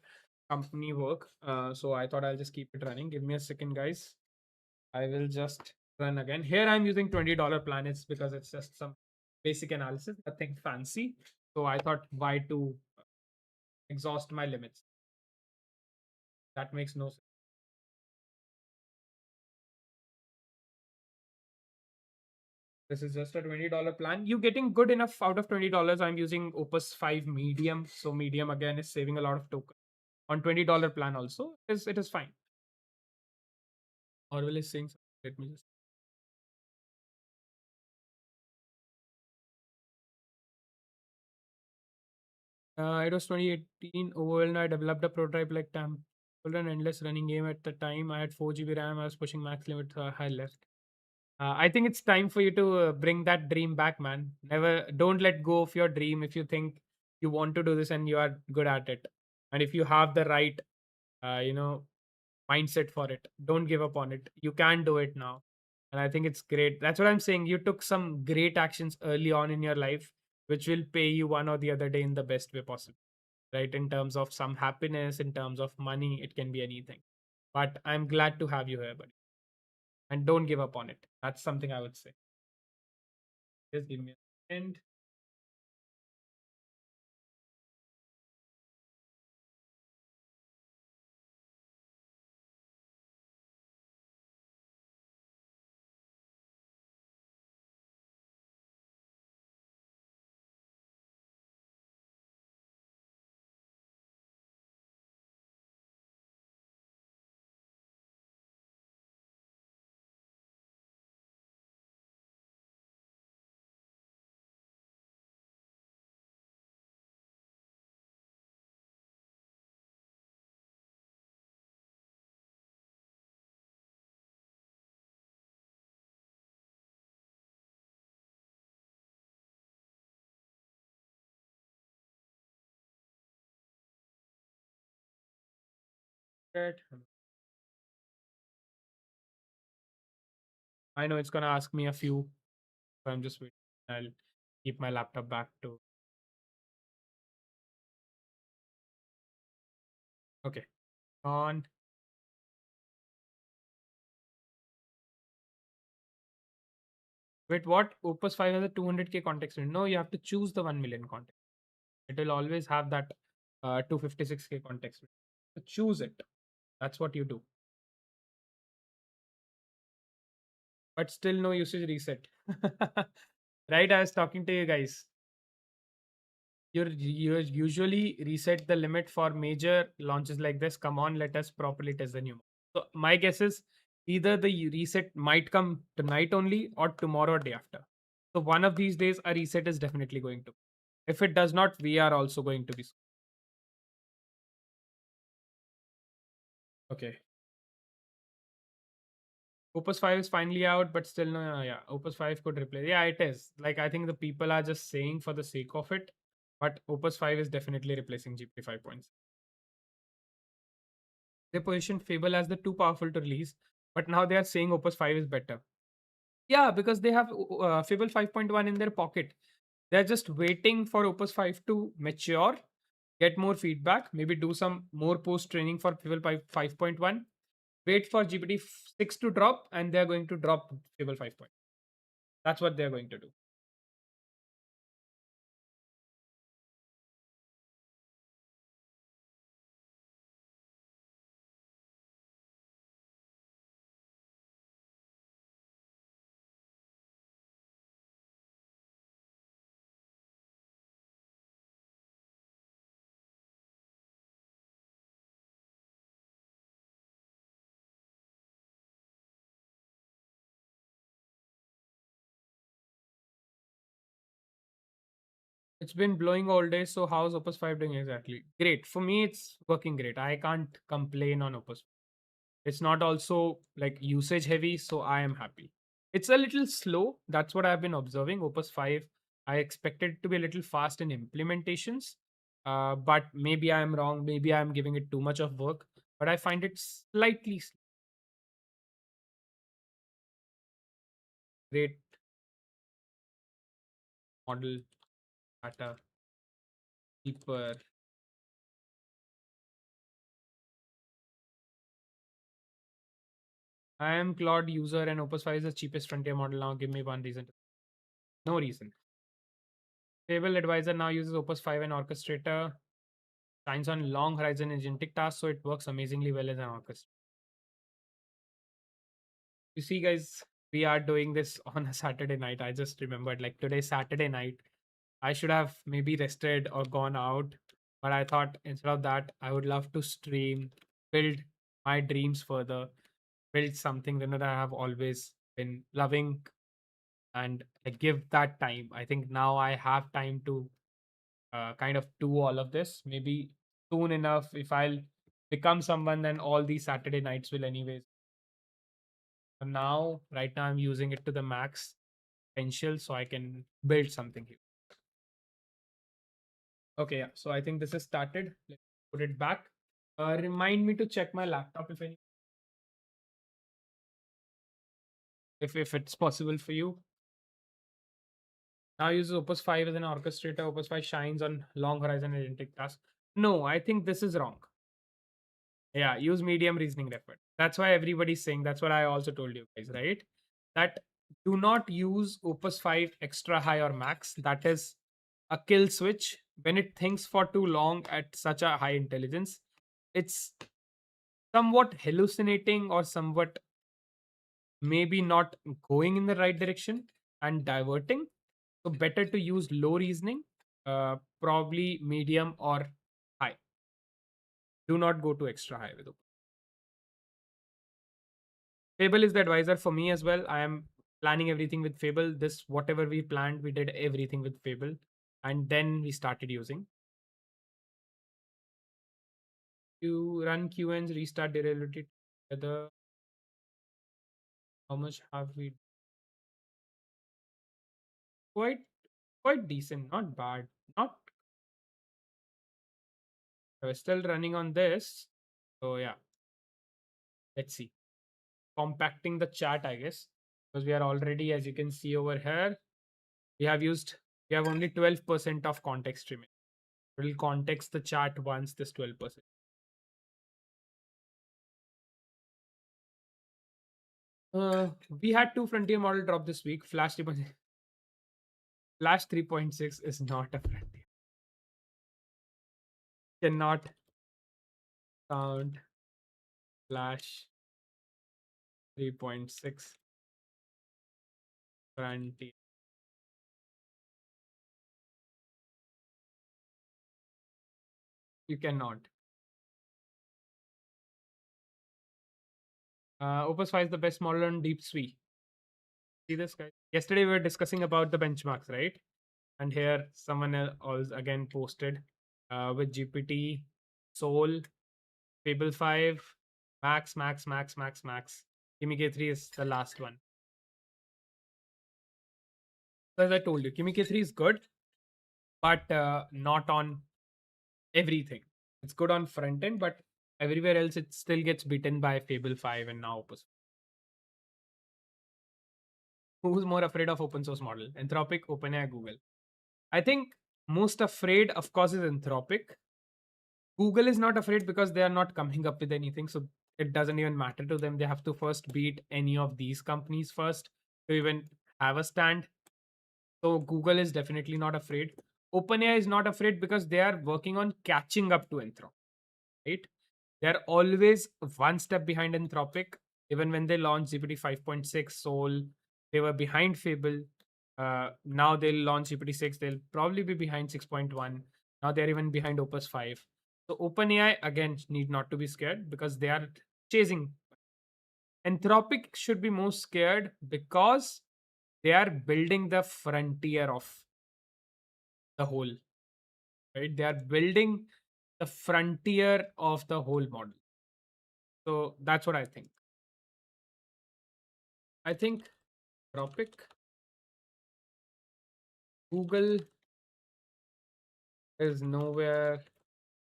company work. So I thought I'll just keep it running. Give me a second, guys. I will just run again. Here I'm using $20 plan. It's because it's just some basic analysis, nothing fancy. So I thought, why to exhaust my limits? That makes no sense. This is just a $20 plan. You getting good enough out of $20. I'm using Opus 5 Medium. So Medium again is saving a lot of token. On $20 plan also, it is fine. Orwell is saying something. Let me just. It was 2018. Overwhelmed, I developed a prototype like Temple an endless running game at the time. I had 4 GB RAM. I was pushing max limit. I left. I think it's time for you to bring that dream back, man. Don't let go of your dream if you think you want to do this and you are good at it. And if you have the right, uh, you know, mindset for it, don't give up on it. You can do it now. And I think it's great. That's what I'm saying. You took some great actions early on in your life, which will pay you one or the other day in the best way possible, right? In terms of some happiness, in terms of money, it can be anything. But I'm glad to have you here, buddy. And don't give up on it. That's something I would say. Just give me a second. Right. I know it's gonna ask me a few, so I'm just waiting. I'll keep my laptop back to. Okay. On. Wait, what? Opus 5 has a 200K context window. No, you have to choose the 1 million context. It will always have that 256K context window. So choose it. That's what you do. But still no usage reset. Right? I was talking to you guys. You usually reset the limit for major launches like this. Come on, let us properly test the new model. So my guess is either the reset might come tonight only or tomorrow or day after. So one of these days a reset is definitely going to. If it does not, we are also going to be. Okay. Opus 5 is finally out, but still no, yeah. Opus 5 could replace. Yeah, it is. Like I think the people are just saying for the sake of it, but Opus 5 is definitely replacing GPT 5.6. They positioned Fable as the too powerful to release, but now they are saying Opus 5 is better. Yeah, because they have Fable 5.1 in their pocket. They're just waiting for Opus 5 to mature, get more feedback, maybe do some more post training for Fable 5.1, wait for GPT 6 to drop, and they're going to drop Fable 5. That's what they're going to do. It's been blowing all day, so how's Opus 5 doing exactly? Great. For me, it's working great. I can't complain on Opus. It's not also like usage heavy, so I am happy. It's a little slow. That's what I've been observing. Opus 5, I expected it to be a little fast in implementations, but maybe I'm wrong. Maybe I'm giving it too much of work, but I find it slightly great model data, deeper. I am Claude user and Opus 5 is the cheapest frontier model now. Give me one reason. No reason. Fable Advisor now uses Opus 5 and Orchestrator. Shines on long horizon agentic tasks, so it works amazingly well as an orchestra. You see, guys, we are doing this on a Saturday night. I just remembered, like today's Saturday night. I should have maybe rested or gone out, but I thought instead of that, I would love to stream, build my dreams further, build something that I have always been loving, and like give that time. I think now I have time to kind of do all of this. Maybe soon enough, if I'll become someone, then all these Saturday nights will anyways. And now, right now, I'm using it to the max potential, so I can build something here. Okay, yeah. So I think this is started. Let's put it back. Remind me to check my laptop if it's possible for you. Now use Opus 5 as an orchestrator. Opus 5 shines on long horizon agentic tasks. No, I think this is wrong. Yeah, use medium reasoning effort. That's why everybody's saying. That's what I also told you guys, right? That do not use Opus 5 extra high or max. That is a kill switch. When it thinks for too long at such a high intelligence, it's somewhat hallucinating or somewhat maybe not going in the right direction and diverting. So better to use low reasoning, probably medium or high. Do not go to extra high with Opus. Fable is the advisor for me as well. I am planning everything with Fable. This, whatever we planned, we did everything with Fable. And then we started using. You run QNs, restart durability together. How much have we? Quite, quite decent. Not bad. Not. We're still running on this. So yeah. Let's see. Compacting the chat, I guess, because we are already, as you can see over here, we have used, we have only 12% of context remaining. We'll context the chat once this 12%. We had two frontier model drop this week. Flash 3.6. Flash 3.6 is not a frontier. Cannot count Flash 3.6 frontier. You cannot. Opus 5 is the best model on Deep Sui. See this, guy? Yesterday we were discussing about the benchmarks, right? And here someone else again posted with GPT, Soul, Fable 5, Max, Max, Max, Max, Max. Kimi K3 is the last one. So as I told you, Kimi K3 is good, but not on everything. It's good on front end, but everywhere else it still gets beaten by Fable 5 and now Opus. Who's more afraid of open source model? Anthropic, OpenAI, Google. I think most afraid, of course, is Anthropic. Google is not afraid because they are not coming up with anything. So it doesn't even matter to them. They have to first beat any of these companies first to even have a stand. So Google is definitely not afraid. OpenAI is not afraid because they are working on catching up to Anthropic, right? They're always one step behind Anthropic. Even when they launched GPT 5.6 Soul, they were behind Fable. Now they'll launch GPT 6. They'll probably be behind 6.1. Now they're even behind Opus 5. So OpenAI, again, need not to be scared because they are chasing. Anthropic should be most scared because they are building the frontier of the whole, right? They are building the frontier of the whole model. So that's what I think. I think Anthropic, Google is nowhere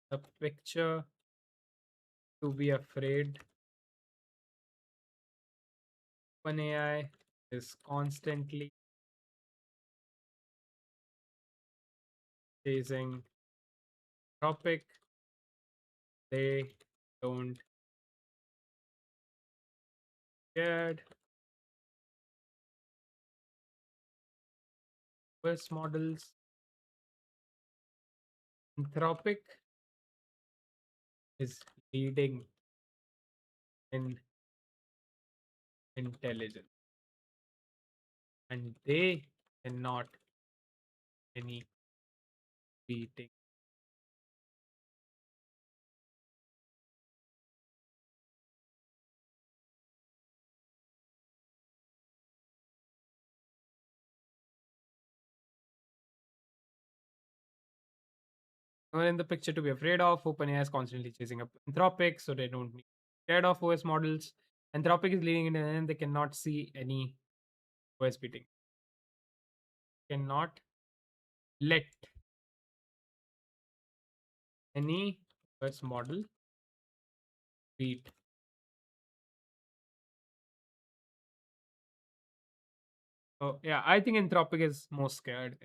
the picture to be afraid. OpenAI is constantly chasing Anthropic. They don't scared. US models. Anthropic is leading in intelligence, and they cannot any beating. Are in the picture to be afraid of. OpenAI is constantly chasing up Anthropic, so they don't need scared of OS models. Anthropic is leading in and they cannot see any OS beating. Cannot let any OS model beat. So yeah, I think Anthropic is most scared.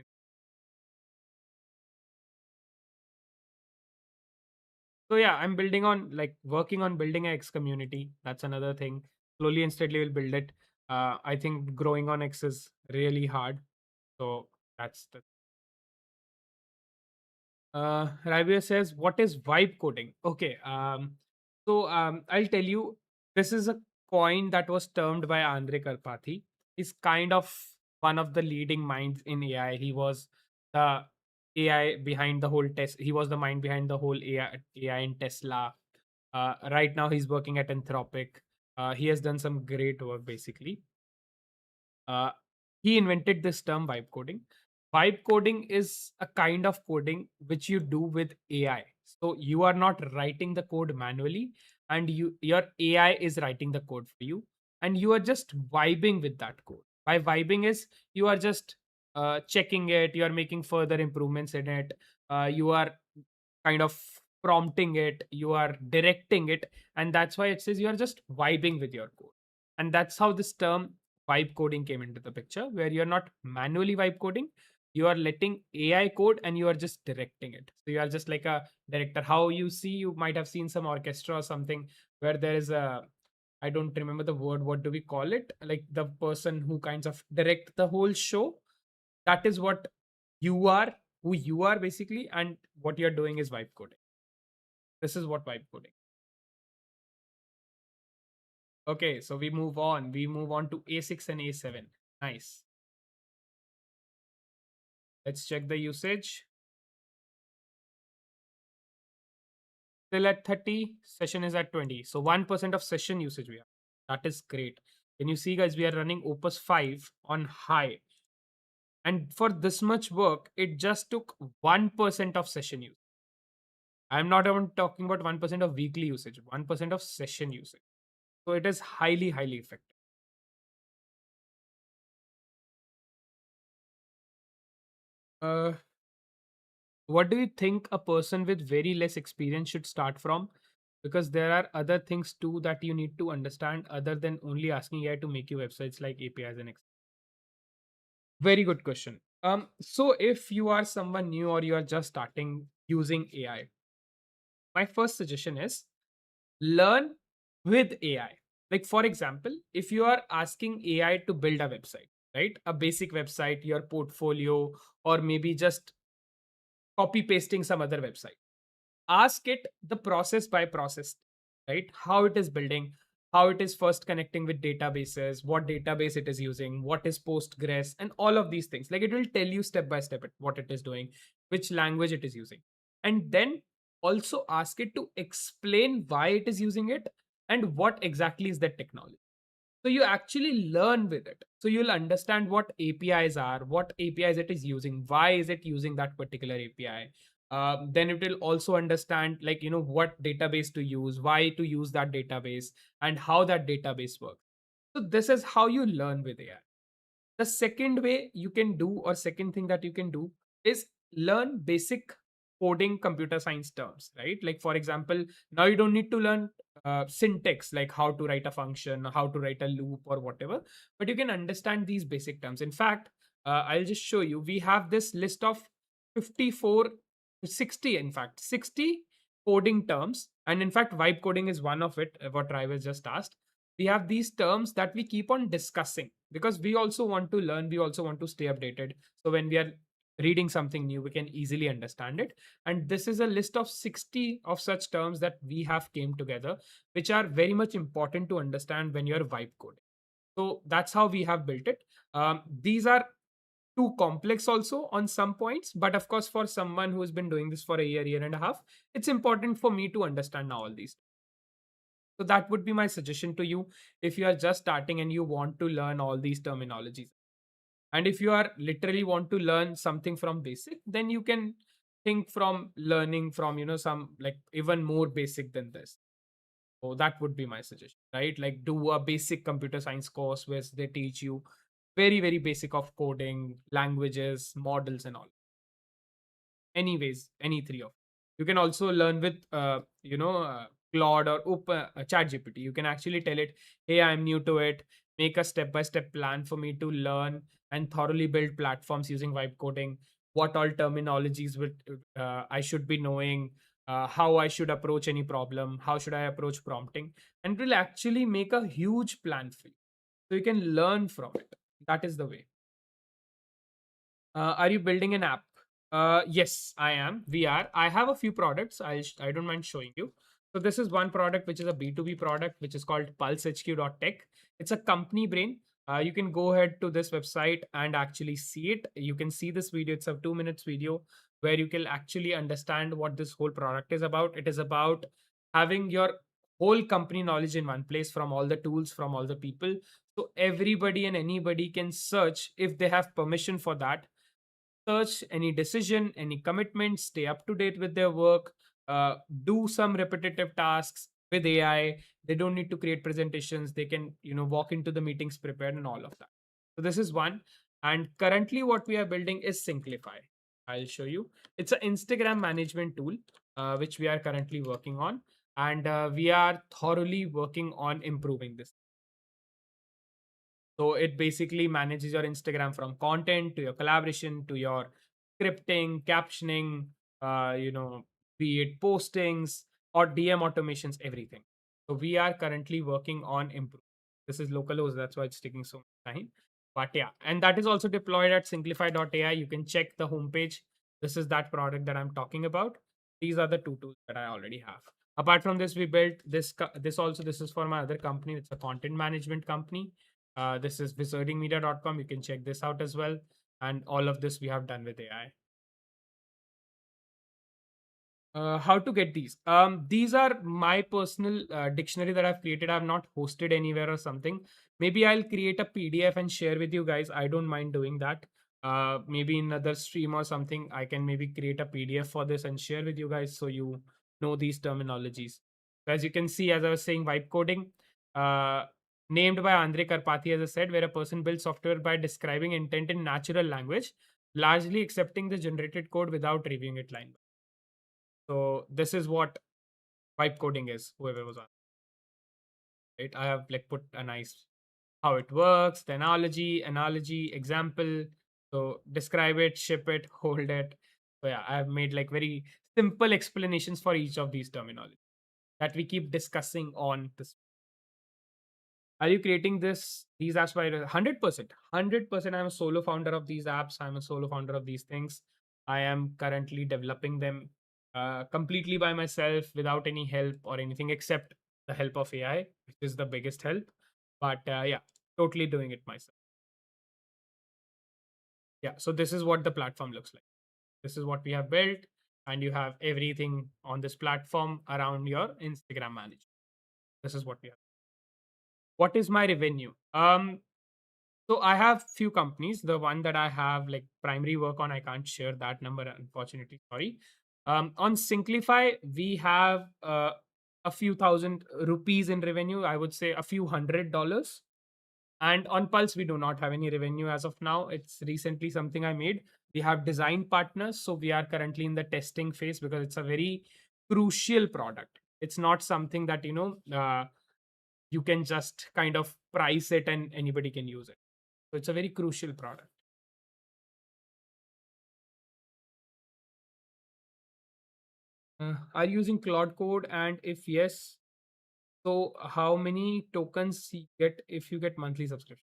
So yeah, I'm building on working on building a X community. That's another thing. Slowly and steadily we'll build it. I think growing on X is really hard. So that's the Rabia says, what is vibe coding? Okay. I'll tell you, this is a coin that was termed by Andre Karpathy. He's kind of one of the leading minds in AI. He was the AI behind the whole test. He was the mind behind the whole AI in Tesla. Right now, he's working at Anthropic. He has done some great work, basically. Uh, he invented this term vibe coding. Vibe coding is a kind of coding which you do with AI. So you are not writing the code manually, and your AI is writing the code for you, and you are just vibing with that code. By vibing is you are just checking it, you are making further improvements in it, you are kind of prompting it, you are directing it, and that's why it says you are just vibing with your code. And that's how this term vibe coding came into the picture, where you're not manually vibe coding, you are letting AI code and you are just directing it. So you are just like a director. How you see, you might have seen some orchestra or something where there is a, I don't remember the word, what do we call it? Like the person who kinds of direct the whole show. That is what you are, who you are basically, and what you're doing is vibe coding. This is what vibe coding. Okay, so we move on. We move on to A6 and A7. Nice. Let's check the usage. Still at 30, session is at 20. So 1% of session usage we have. That is great. Can you see, guys, we are running Opus 5 on high. And for this much work, it just took 1% of session use. I'm not even talking about 1% of weekly usage, 1% of session usage. So it is highly, highly effective. Uh, what do you think a person with very less experience should start from? Because there are other things too that you need to understand other than only asking AI to make you websites like APIs and very good question. So if you are someone new or you are just starting using AI, my first suggestion is learn with AI. Like for example, if you are asking AI to build a website, right? A basic website, your portfolio, or maybe just copy pasting some other website. Ask it the process by process, right? How it is building, how it is first connecting with databases, what database it is using, what is Postgres, and all of these things. Like it will tell you step by step what it is doing, which language it is using. And then also ask it to explain why it is using it and what exactly is that technology. So you actually learn with it. So you'll understand what APIs are, what APIs it is using, why is it using that particular API. Then it will also understand, like, what database to use, why to use that database, and how that database works. So this is how you learn with AI. The second way you can do, or second thing that you can do, is learn basic coding computer science terms, right? Like for example, now you don't need to learn syntax, like how to write a function, how to write a loop or whatever, but you can understand these basic terms. In fact, I'll just show you. We have this list of 54 60, in fact 60 coding terms, and in fact vibe coding is one of it, what Rival just asked. We have these terms that we keep on discussing because we also want to learn, we also want to stay updated. So when we are reading something new, we can easily understand it. And this is a list of 60 of such terms that we have came together, which are very much important to understand when you're vibe coding. So that's how we have built it. These are too complex also on some points, but of course for someone who has been doing this for a year and a half, it's important for me to understand now all these. So that would be my suggestion to you if you are just starting and you want to learn all these terminologies. And if you are literally want to learn something from basic, then you can think from learning from, some like even more basic than this. So that would be my suggestion, right? Like do a basic computer science course where they teach you very, very basic of coding, languages, models, and all. Anyways, any three of you can also learn with Claude or Open Chat GPT. You can actually tell it, hey, I'm new to it, make a step-by-step plan for me to learn and thoroughly build platforms using vibe coding, what all terminologies would I should be knowing, how I should approach any problem, how should I approach prompting, and it will actually make a huge plan for you so you can learn from it. That is the way. Are you building an app? Yes, I am. We are. I have a few products. I don't mind showing you. So this is one product which is a B2B product which is called pulsehq.tech. It's a company brain. You can go ahead to this website and actually see it. You can see this video. It's a 2 minutes video where you can actually understand what this whole product is about. It is about having your whole company knowledge in one place from all the tools, from all the people. So everybody and anybody can search if they have permission for that, search any decision, any commitment, stay up to date with their work, do some repetitive tasks with AI. They don't need to create presentations. They can, walk into the meetings prepared and all of that. So this is one. And currently what we are building is Synclify. I'll show you. It's an Instagram management tool, which we are currently working on, and we are thoroughly working on improving this. So it basically manages your Instagram from content to your collaboration to your scripting, captioning, be it postings or DM automations, everything. So we are currently working on improving. This is localhost, that's why it's taking so much time. But yeah, and that is also deployed at Synclify.ai. You can check the homepage. This is that product that I'm talking about. These are the two tools that I already have. Apart from this, we built this. This is for my other company. It's a content management company. This is wizardingmedia.com. You can check this out as well. And all of this we have done with AI. How to get these? These are my personal dictionary that I've created. I've not hosted anywhere or something. Maybe I'll create a PDF and share with you guys. I don't mind doing that. Maybe in another stream or something, I can maybe create a PDF for this and share with you guys so you know these terminologies. As you can see, as I was saying, vibe coding, uh, named by Andre Karpathy, as I said, where a person builds software by describing intent in natural language, largely accepting the generated code without reviewing it line by. So this is what vibe coding is. Whoever was on it, I have like put a nice how it works, the analogy, example. So describe it, ship it, hold it. So yeah, I have made like very simple explanations for each of these terminology that we keep discussing on this. Are you creating these apps by 100%? 100%. I'm a solo founder of these apps. I'm a solo founder of these things. I am currently developing them completely by myself without any help or anything except the help of AI, which is the biggest help. But yeah, totally doing it myself. Yeah, so this is what the platform looks like. This is what we have built, and you have everything on this platform around your Instagram manager. This is what we have. What is my revenue? So I have few companies. The one that I have like primary work on, I can't share that number, unfortunately. Sorry. On Synclify, we have a few thousand rupees in revenue. I would say a few $100. And on Pulse, we do not have any revenue as of now. It's recently something I made. We have design partners, so we are currently in the testing phase because it's a very crucial product. It's not something that you can just kind of price it and anybody can use it. So it's a very crucial product. Are you using Claude Code? And if yes, so how many tokens you get if you get monthly subscription?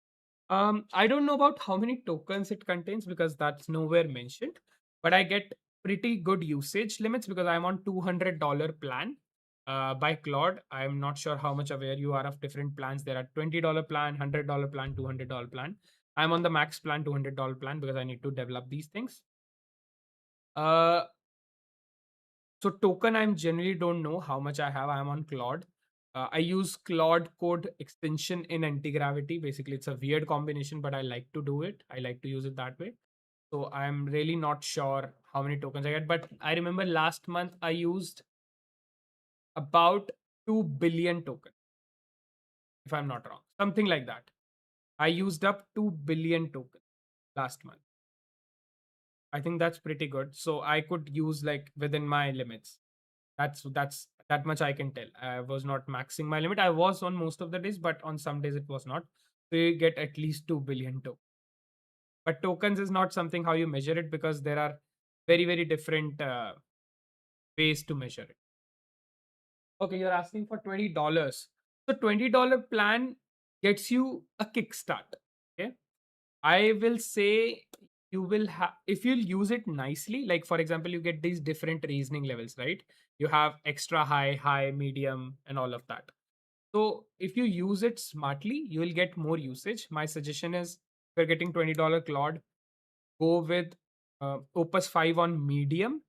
I don't know about how many tokens it contains because that's nowhere mentioned, but I get pretty good usage limits because I'm on $200 plan by Claude. I'm not sure how much aware you are of different plans. There are $20 plan, $100 plan, $200 plan. I'm on the max plan, $200 plan because I need to develop these things. Uh, So token, I generally don't know how much I have. I'm on Claude. I use Claude Code extension in anti-gravity. Basically, it's a weird combination, but I like to do it. I like to use it that way. So I'm really not sure how many tokens I get. But I remember last month I used about 2 billion tokens, if I'm not wrong. Something like that. I used up 2 billion tokens last month. I think that's pretty good. So I could use like within my limits. That's that much I can tell. I was not maxing my limit. I was on most of the days, but on some days it was not. So you get at least 2 billion tokens. But tokens is not something how you measure it because there are very different ways to measure it. Okay, you're asking for $20. So $20 plan gets you a kickstart. Okay, I will say you will have if you'll use it nicely. Like for example, you get these different reasoning levels, right? You have extra high, medium, and all of that. So if you use it smartly, you will get more usage. My suggestion is if you're getting $20 Claude, go with Opus 5 on medium,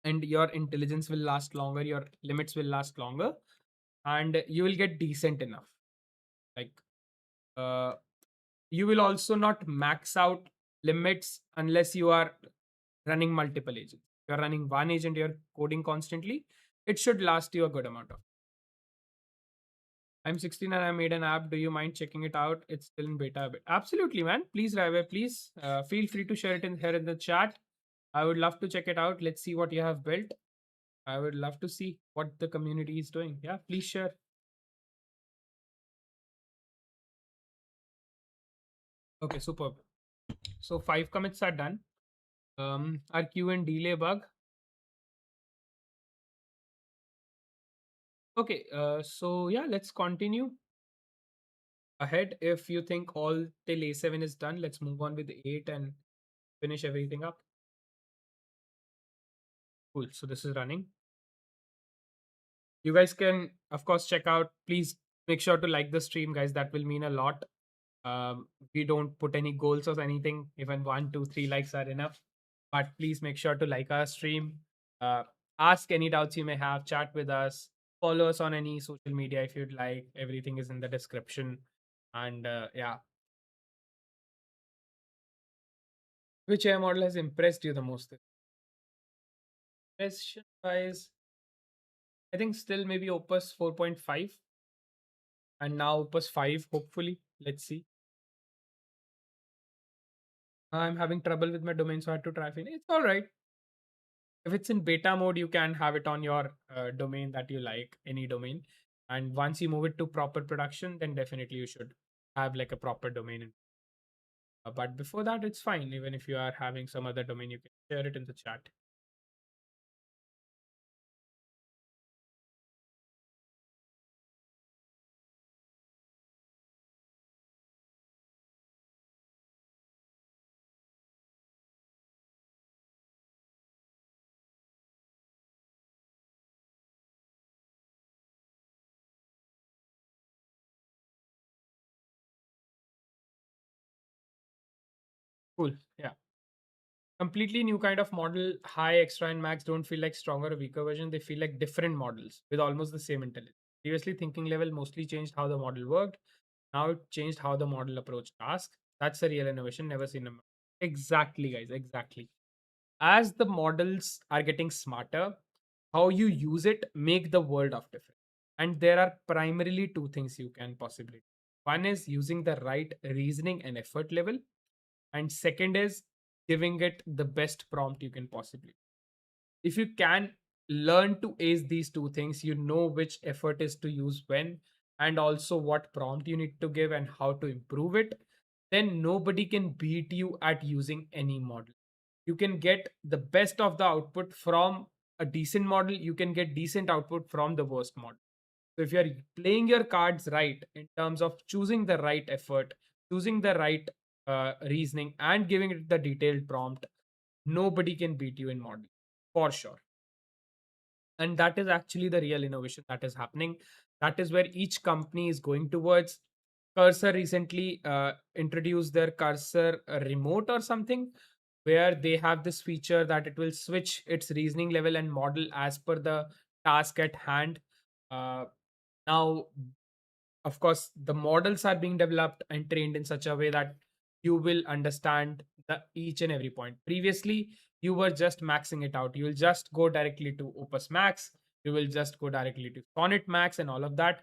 and your intelligence will last longer, your limits will last longer, and you will get decent enough. Like uh, you will also not max out limits unless you are running multiple agents. If you're running one agent, you're coding constantly, it should last you a good amount of. I'm 16 and I made an app. Do you mind checking it out? It's still in beta a bit. Absolutely, man. Please, Raive, please feel free to share it in here in the chat. I would love to check it out. Let's see what you have built. I would love to see what the community is doing. Yeah, please share. Okay, superb. So 5 commits are done. Our queue and delay bug. Okay, so yeah, let's continue ahead. If you think all till A7 is done, let's move on with 8 and finish everything up. Cool. So this is running. You guys can, of course, check out. Please make sure to like the stream, guys. That will mean a lot. We don't put any goals or anything. Even 1, 2, 3 likes are enough. But please make sure to like our stream. Uh, ask any doubts you may have. Chat with us. Follow us on any social media if you'd like. Everything is in the description. And yeah, which AI model has impressed you the most? Impression wise, I think still maybe Opus 4.5 and now Opus 5, hopefully. Let's see. I'm having trouble with my domain, so I had to try. It's all right. If it's in beta mode, you can have it on your domain that you like, any domain. And once you move it to proper production, then definitely you should have like a proper domain. But before that, it's fine. Even if you are having some other domain, you can share it in the chat. Cool. Yeah. Completely new kind of model. High, extra, and max don't feel like stronger or weaker version. They feel like different models with almost the same intelligence. Previously, thinking level mostly changed how the model worked. Now it changed how the model approached tasks. That's a real innovation. Never seen a exactly, guys. Exactly. As the models are getting smarter, how you use it make the world of difference. And there are primarily two things you can possibly do. One is using the right reasoning and effort level, and second is giving it the best prompt you can possibly. If you can learn to ace these two things, you know which effort is to use when, and also what prompt you need to give and how to improve it, then nobody can beat you at using any model. You can get the best of the output from a decent model, you can get decent output from the worst model. So if you're playing your cards right in terms of choosing the right effort, choosing the right reasoning, and giving it the detailed prompt, nobody can beat you in modeling for sure. And that is actually the real innovation that is happening. That is where each company is going towards. Cursor recently introduced their cursor remote or something, where they have this feature that it will switch its reasoning level and model as per the task at hand. Uh, now of course the models are being developed and trained in such a way that you will understand the each and every point. Previously you were just maxing it out, you will just go directly to Opus Max, you will just go directly to Sonnet Max and all of that.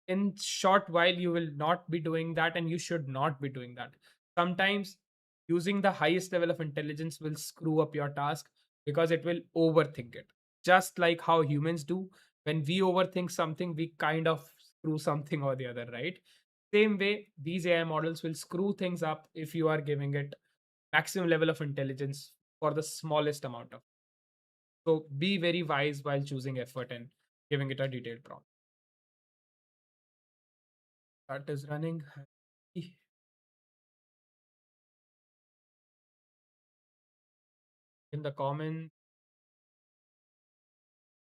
In short while you will not be doing that, and you should not be doing that. Sometimes using the highest level of intelligence will screw up your task because it will overthink it, just like how humans do. When we overthink something, we kind of screw something or the other, right? Same way, these AI models will screw things up if you are giving it maximum level of intelligence for the smallest amount of. So be very wise while choosing effort and giving it a detailed prompt. That is running. In the comment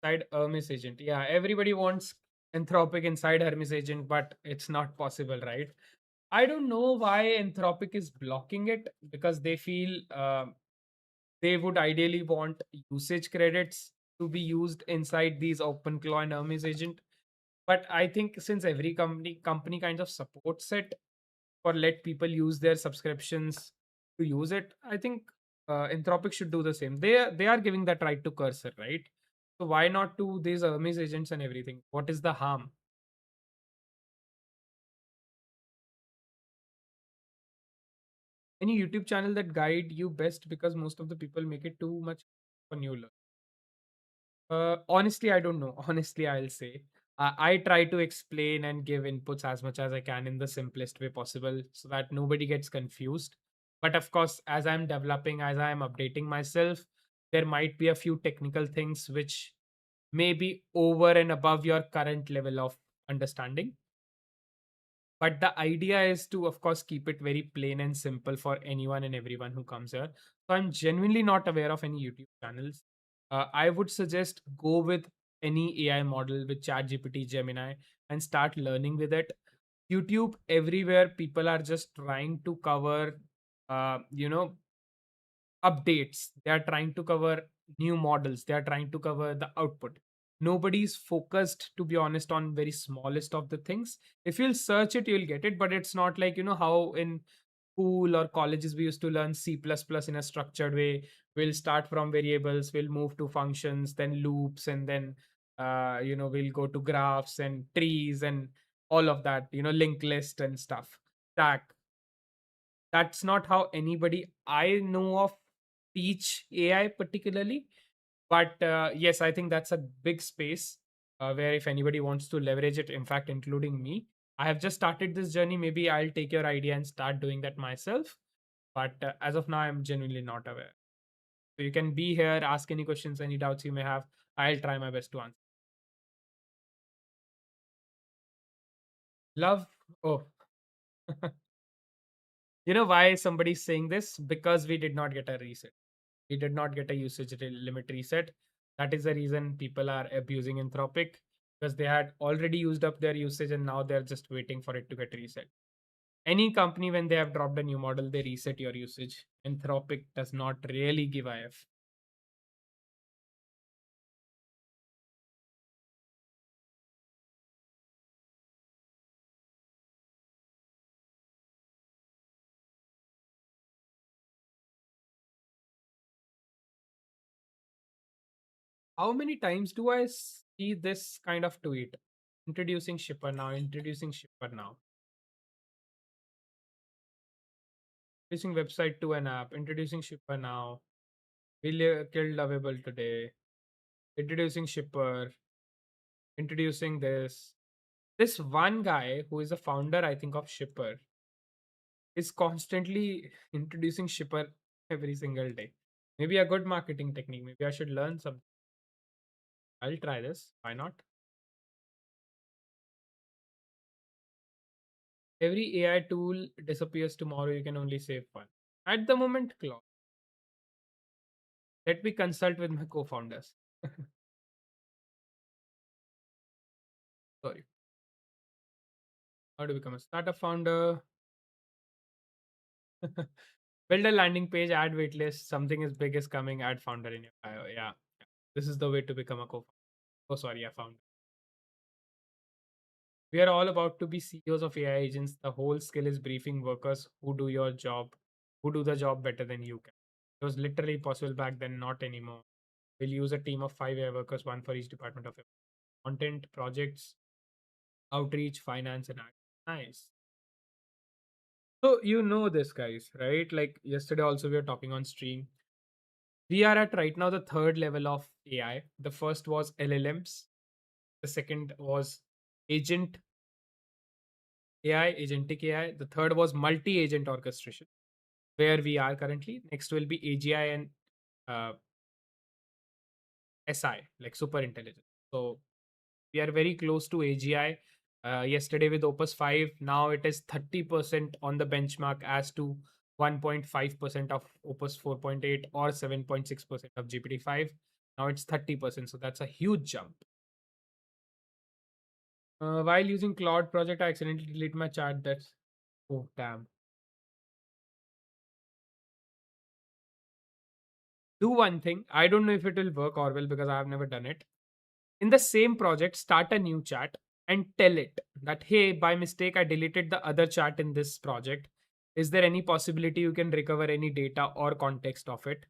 side, Hermes agent. Yeah, everybody wants Anthropic inside Hermes agent, but it's not possible, right? I don't know why Anthropic is blocking it, because they feel they would ideally want usage credits to be used inside these OpenClaw and Hermes agent. But I think since every company kind of supports it, or let people use their subscriptions to use it, I think Anthropic should do the same. They are giving that right to Cursor, right? So why not to these Hermes agents and everything? What is the harm? Any YouTube channel that guide you best, because most of the people make it too much for new learn. Honestly, I don't know. Honestly, I'll say I try to explain and give inputs as much as I can in the simplest way possible so that nobody gets confused. But of course, as I'm developing, as I'm updating myself, there might be a few technical things which may be over and above your current level of understanding. But the idea is to, of course, keep it very plain and simple for anyone and everyone who comes here. So I'm genuinely not aware of any YouTube channels. I would suggest go with any AI model with ChatGPT, Gemini, and start learning with it. YouTube, everywhere, people are just trying to cover, you know, updates. They are trying to cover new models. They are trying to cover the output. Nobody's focused, to be honest, on very smallest of the things. If you'll search it, you'll get it. But it's not like, how in school or colleges we used to learn C++ in a structured way. We'll start from variables, we'll move to functions, then loops, and then we'll go to graphs and trees and all of that, linked list and stuff. Stack. That's not how anybody I know of teach AI particularly. But yes, I think that's a big space where if anybody wants to leverage it, in fact, including me, I have just started this journey. Maybe I'll take your idea and start doing that myself. But as of now, I'm genuinely not aware. So you can be here, ask any questions, any doubts you may have. I'll try my best to answer. Love. Oh, you know why somebody's saying this? Because we did not get a reset. We did not get a limit reset. That is the reason people are abusing Anthropic, because they had already used up their usage and now they're just waiting for it to get reset. Any company, when they have dropped a new model, they reset your usage. Anthropic does not really give IF. How many times do I see this kind of tweet? Introducing shipper now, introducing shipper now. Introducing website to an app, introducing shipper now. We killed lovable today. Introducing shipper, introducing this one guy who is a founder, I think, of Shipper, is constantly introducing Shipper every single day. Maybe a good marketing technique. Maybe I should learn something. I'll try this. Why not? Every AI tool disappears tomorrow. You can only save one. At the moment, Claude. Let me consult with my co-founders. Sorry. How to become a startup founder? Build a landing page, add waitlist. Something is big is coming. Add founder in your bio. Yeah. This is the way to become a co-founder. Oh, sorry, I found. We are all about to be CEOs of AI agents. The whole skill is briefing workers who do your job, who do the job better than you can. It was literally possible back then, not anymore. We'll use a team of 5 AI workers, one for each department of content, projects, outreach, finance, and art. Nice. So you know this, guys, right? Like yesterday, also we were talking on stream. We are at right now the third level of AI. The first was LLMs. The second was agent AI, agentic AI. The third was multi-agent orchestration, where we are currently. Next will be AGI and uh, SI, like super intelligence. So we are very close to AGI. Yesterday with Opus 5, now it is 30% on the benchmark as to 1.5% of Opus 4.8 or 7.6% of GPT-5. Now it's 30%. So that's a huge jump. While using Claude project, I accidentally deleted my chat. That's, oh, damn. Do one thing. I don't know if it will work or will, because I have never done it. In the same project, start a new chat and tell it that, hey, by mistake, I deleted the other chat in this project. Is there any possibility you can recover any data or context of it?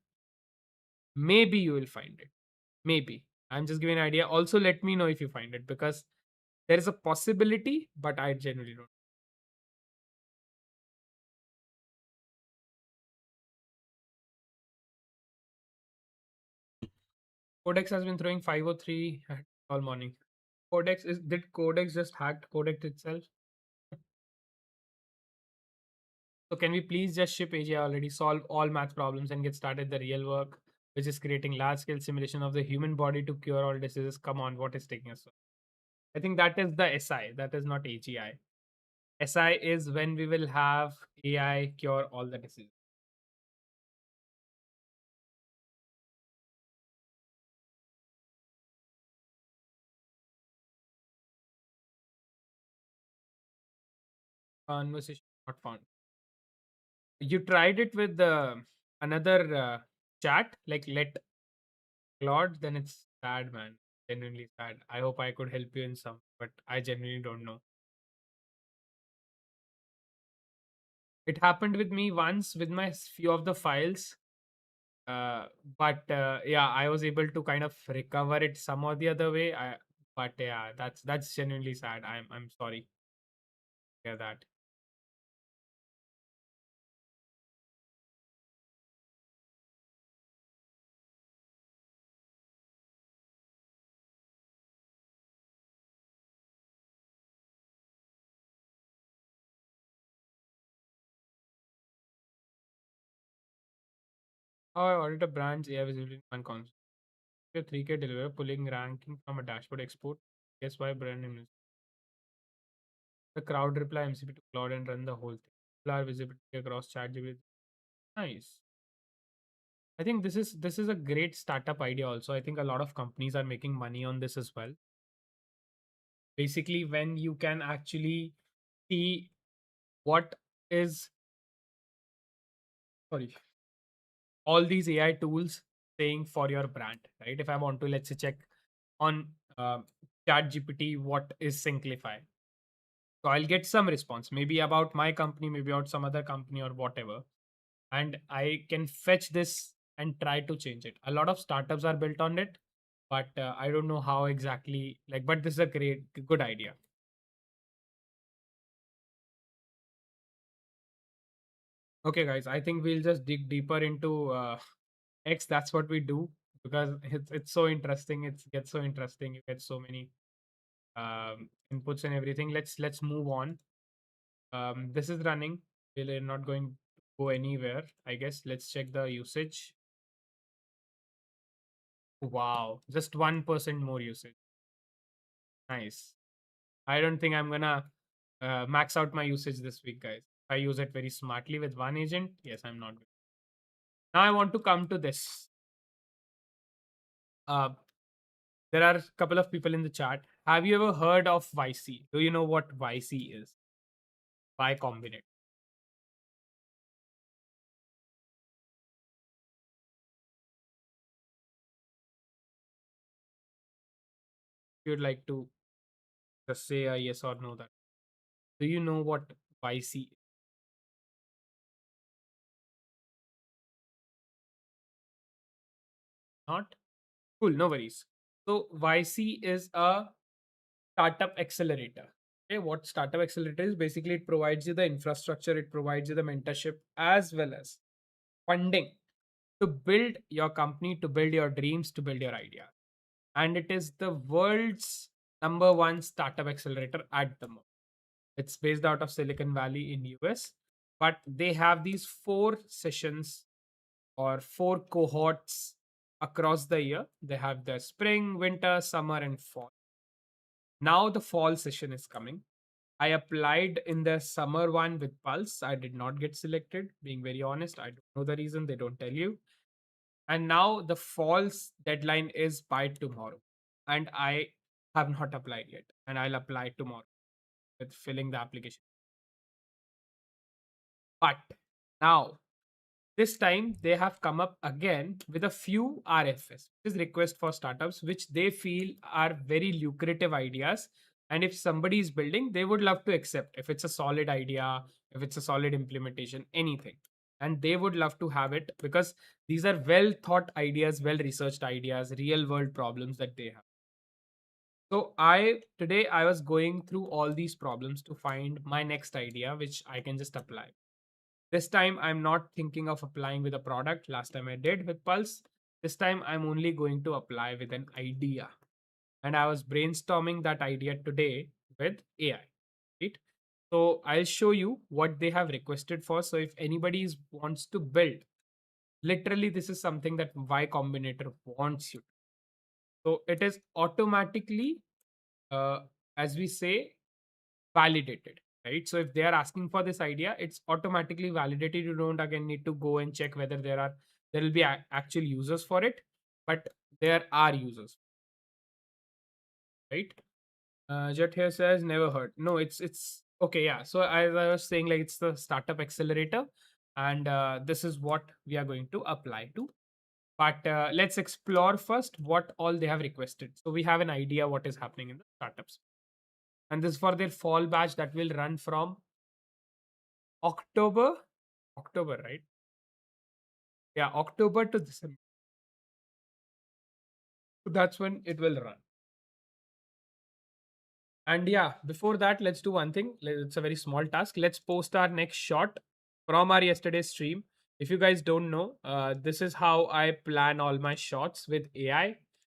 Maybe you will find it. Maybe. I'm just giving an idea. Also, let me know if you find it, because there is a possibility, but I genuinely don't. Codex has been throwing 503 all morning. Did Codex just hacked Codex itself? So can we please just ship AGI already, solve all math problems and get started the real work, which is creating large scale simulation of the human body to cure all diseases? Come on, what is taking us so? I think that is the SI, that is not AGI. SI is when we will have AI cure all the diseases. Conversation not found. You tried it with another chat, like let Claude, then it's sad, man. Genuinely sad. I hope I could help you in some, but I genuinely don't know. It happened with me once with my few of the files, but yeah, I was able to kind of recover it some or the other way. But yeah, that's genuinely sad. I'm sorry to hear that. Oh, I ordered a brand's AI visibility in one console. A 3K deliver pulling ranking from a dashboard export. Guess why brand name is the crowd reply MCP to Cloud and run the whole thing. Blur visibility across chat GPT. Nice. I think this is a great startup idea also. I think a lot of companies are making money on this as well. Basically, when you can actually see what is sorry, all these AI tools saying for your brand, right? If I want to, let's say, check on chat GPT what is Synclify. So I'll get some response, maybe about my company, maybe about some other company or whatever. And I can fetch this and try to change it. A lot of startups are built on it, but I don't know how exactly. Like, but this is a good idea. Okay, guys, I think we'll just dig deeper into X. That's what we do because it's so interesting. It gets so interesting. You get so many inputs and everything. Let's move on. This is running. We're not going to go anywhere. I guess. Let's check the usage. Wow, just 1% more usage. Nice. I don't think I'm gonna max out my usage this week, guys. If I use it very smartly with one agent, yes, I'm not good. Now I want to come to this. Uh, there are a couple of people in the chat. Have you ever heard of YC? Do you know what YC is? Y Combinator. If you'd like to just say a yes or no, that. Do you know what YC is? Not? Cool, no worries. So YC is a startup accelerator. Okay, what startup accelerator is basically it provides you the infrastructure, it provides you the mentorship as well as funding to build your company, to build your dreams, to build your idea. And it is the world's number one startup accelerator at the moment. It's based out of Silicon Valley in US, but they have these 4 sessions or 4 cohorts across the year. They have the spring, winter, summer, and fall. Now the fall session is coming. I applied in the summer one with Pulse. I did not get selected. Being very honest, I don't know the reason. They don't tell you. And now the fall's deadline is by tomorrow. And I have not applied yet. And I'll apply tomorrow with filling the application. But now this time they have come up again with a few RFS, which is request for startups, which they feel are very lucrative ideas. And if somebody is building, they would love to accept if it's a solid idea, if it's a solid implementation, anything. And they would love to have it because these are well thought ideas, well researched ideas, real world problems that they have. So today I was going through all these problems to find my next idea, which I can just apply. This time, I'm not thinking of applying with a product. Last time I did with Pulse. This time I'm only going to apply with an idea. And I was brainstorming that idea today with AI, right? So I'll show you what they have requested for. So if anybody wants to build, literally this is something that Y Combinator wants you. So it is automatically, uh, as we say, validated, right? So if they are asking for this idea, it's automatically validated. You don't again need to go and check whether there will be actual users for it, but there are users, right? Jet here says never heard. No, it's okay. Yeah. So as I was saying, like it's the startup accelerator, and this is what we are going to apply to. But let's explore first what all they have requested. So we have an idea what is happening in the startups, and this is for their fall batch that will run from October, October, right? Yeah, October to December. So that's when it will run. And yeah, before that, let's do one thing. It's a very small task. Let's post our next shot from our yesterday's stream. If you guys don't know, this is how I plan all my shots with AI.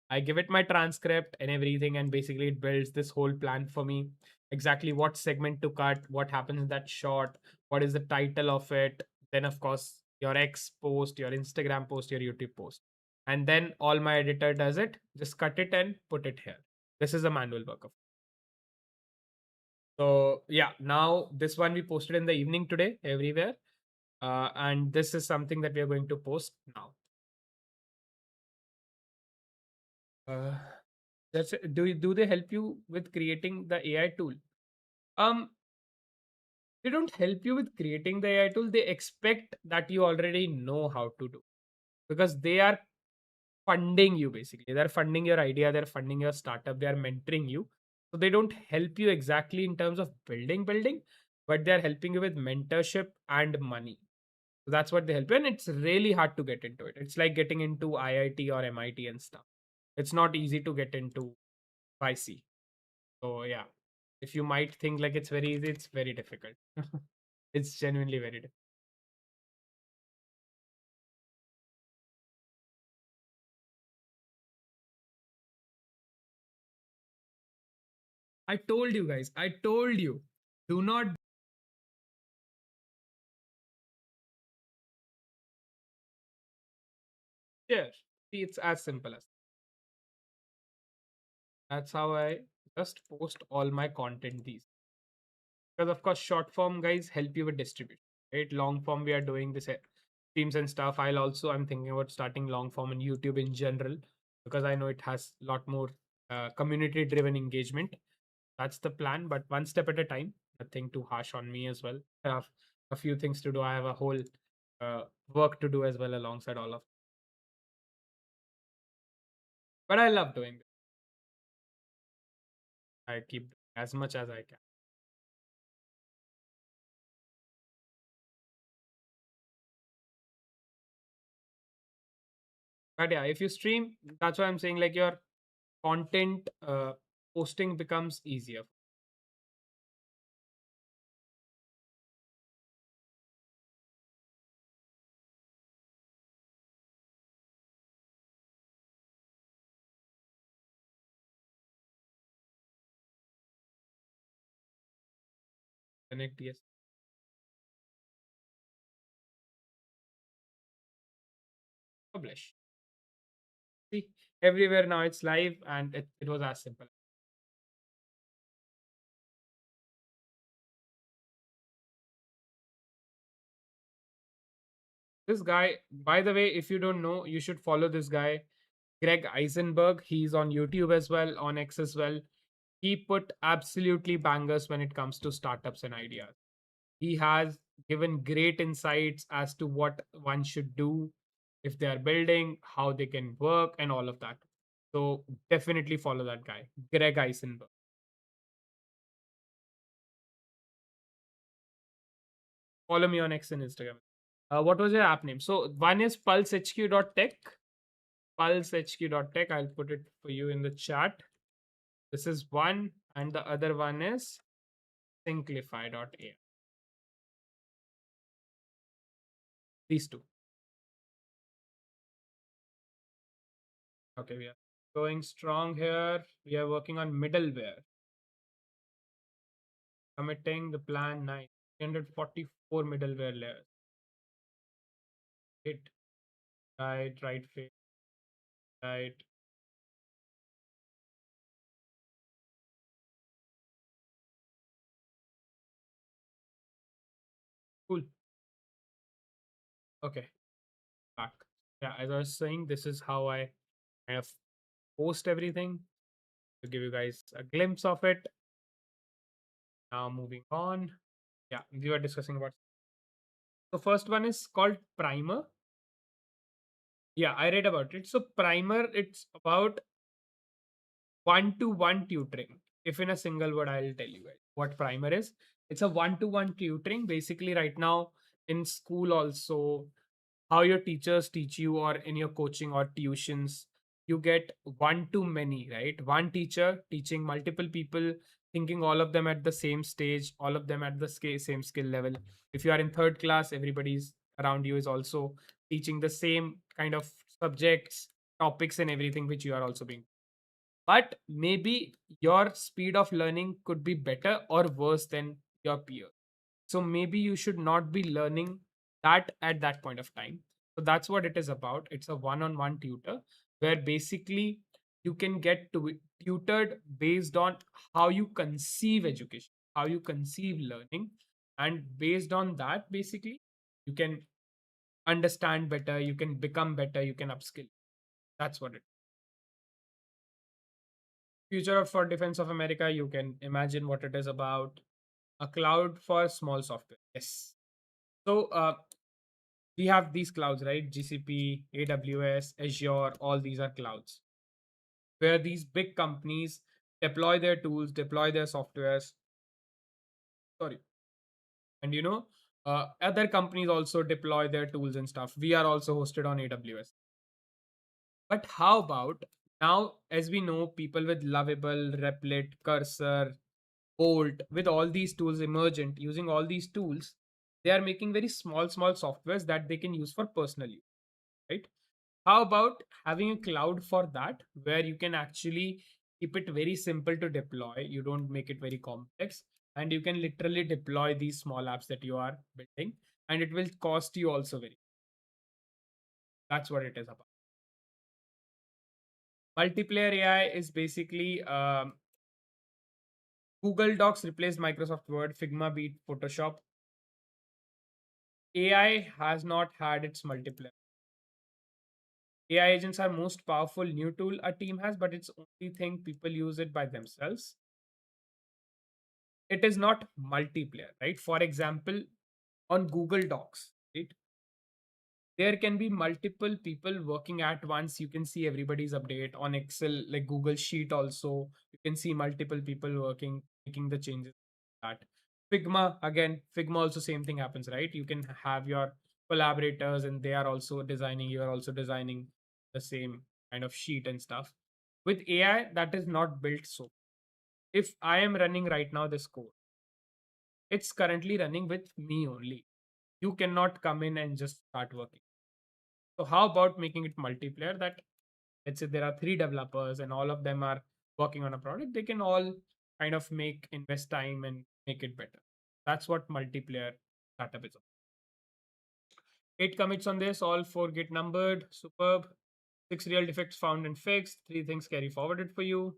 I give it my transcript and everything, and basically it builds this whole plan for me. Exactly what segment to cut, what happens in that shot, what is the title of it. Then, of course, your X post, your Instagram post, your YouTube post. And then all my editor does it. Just cut it and put it here. This is a manual work of. So yeah, now this one we posted in the evening today everywhere, and this is something that we are going to post now. Uh, that's it. Do they help you with creating the AI tool? Um, they don't help you with creating the AI tool. They expect that you already know how to do, because they are funding you basically. They're funding your idea. They're funding your startup. They are mentoring you. So they don't help you exactly in terms of building, but they're helping you with mentorship and money. So that's what they help you. And it's really hard to get into it. It's like getting into IIT or MIT and stuff. It's not easy to get into YC. So yeah, if you might think like it's very easy, it's very difficult. It's genuinely very difficult. I told you guys, I told you, do not share. See, it's as simple as that's how I just post all my content these. Because of course, short form guys help you with distribution. Right? Long form, we are doing this streams and stuff. I'm thinking about starting long form on YouTube in general, because I know it has a lot more community driven engagement. That's the plan, but one step at a time. Nothing too harsh on me as well. I have a few things to do. I have a whole work to do as well alongside all of. But I love doing this. I keep as much as I can. But yeah, if you stream, that's why I'm saying like your content posting becomes easier. Connect, yes. Publish. See, everywhere now it's live, and it was as simple. This guy, by the way, if you don't know, you should follow this guy, Greg Eisenberg. He's on YouTube as well, on X as well. He put absolutely bangers when it comes to startups and ideas. He has given great insights as to what one should do if they are building, how they can work, and all of that. So definitely follow that guy, Greg Eisenberg. Follow me on X and Instagram. What was your app name? So one is pulsehq.tech. Pulsehq.tech. I'll put it for you in the chat. This is one, and the other one is Synclify.ai. These two. Okay, we are going strong here. We are working on middleware. Committing the plan 9. 344 middleware layers. Hit. Right, fail. Right. Cool. Okay. Back. Yeah, as I was saying, this is how I kind of post everything to give you guys a glimpse of it. Now moving on. Yeah, we were discussing about. The first one is called primer. Yeah, I read about it. So primer, it's about one-to-one tutoring. If in a single word, I'll tell you guys what primer is. It's a one-to-one tutoring. Basically, right now in school also, how your teachers teach you, or in your coaching or tuitions, you get one to many, right? One teacher teaching multiple people, thinking all of them at the same stage, all of them at the same skill level. If you are in third class, everybody's around you is also teaching the same kind of subjects, topics, and everything which you are also being. But maybe your speed of learning could be better or worse than your peer. So maybe you should not be learning that at that point of time. So that's what it is about. It's a one-on-one tutor where basically you can get tutored based on how you conceive education, how you conceive learning, and based on that, basically you can understand better, you can become better, you can upskill. That's what it. Future for defense of America, you can imagine what it is about. A cloud for small software. Yes. So we have these clouds, right? GCP, AWS, Azure, all these are clouds where these big companies deploy their tools, deploy their softwares. Sorry. And other companies also deploy their tools and stuff. We are also hosted on AWS. But how about now, as we know, people with Lovable, Replit, Cursor, Bolt, with all these tools, Emergent, using all these tools, they are making very small softwares that they can use for personal use, right? How about having a cloud for that, where you can actually keep it very simple to deploy? You don't make it very complex, and you can literally deploy these small apps that you are building, and it will cost you also very. That's what it is about. Multiplayer AI is basically Google Docs replaced Microsoft Word, Figma beat Photoshop. AI has not had its multiplayer. AI agents are most powerful new tool a team has, but it's only thing people use it by themselves. It is not multiplayer, right? For example, on Google Docs, right? There can be multiple people working at once. You can see everybody's update on Excel, like Google Sheet also. You can see multiple people working, making the changes. That Figma, again, Figma also same thing happens, right? You can have your collaborators and they are also designing, you are also designing the same kind of sheet and stuff. With AI, that is not built so. If I am running right now this code, it's currently running with me only. You cannot come in and just start working. So how about making it multiplayer, that let's say there are three developers and all of them are working on a product, they can all kind of invest time and make it better. That's what multiplayer startup is. 8 commits on this, all 4 get numbered. Superb. 6 real defects found and fixed. 3 things carry forwarded for you.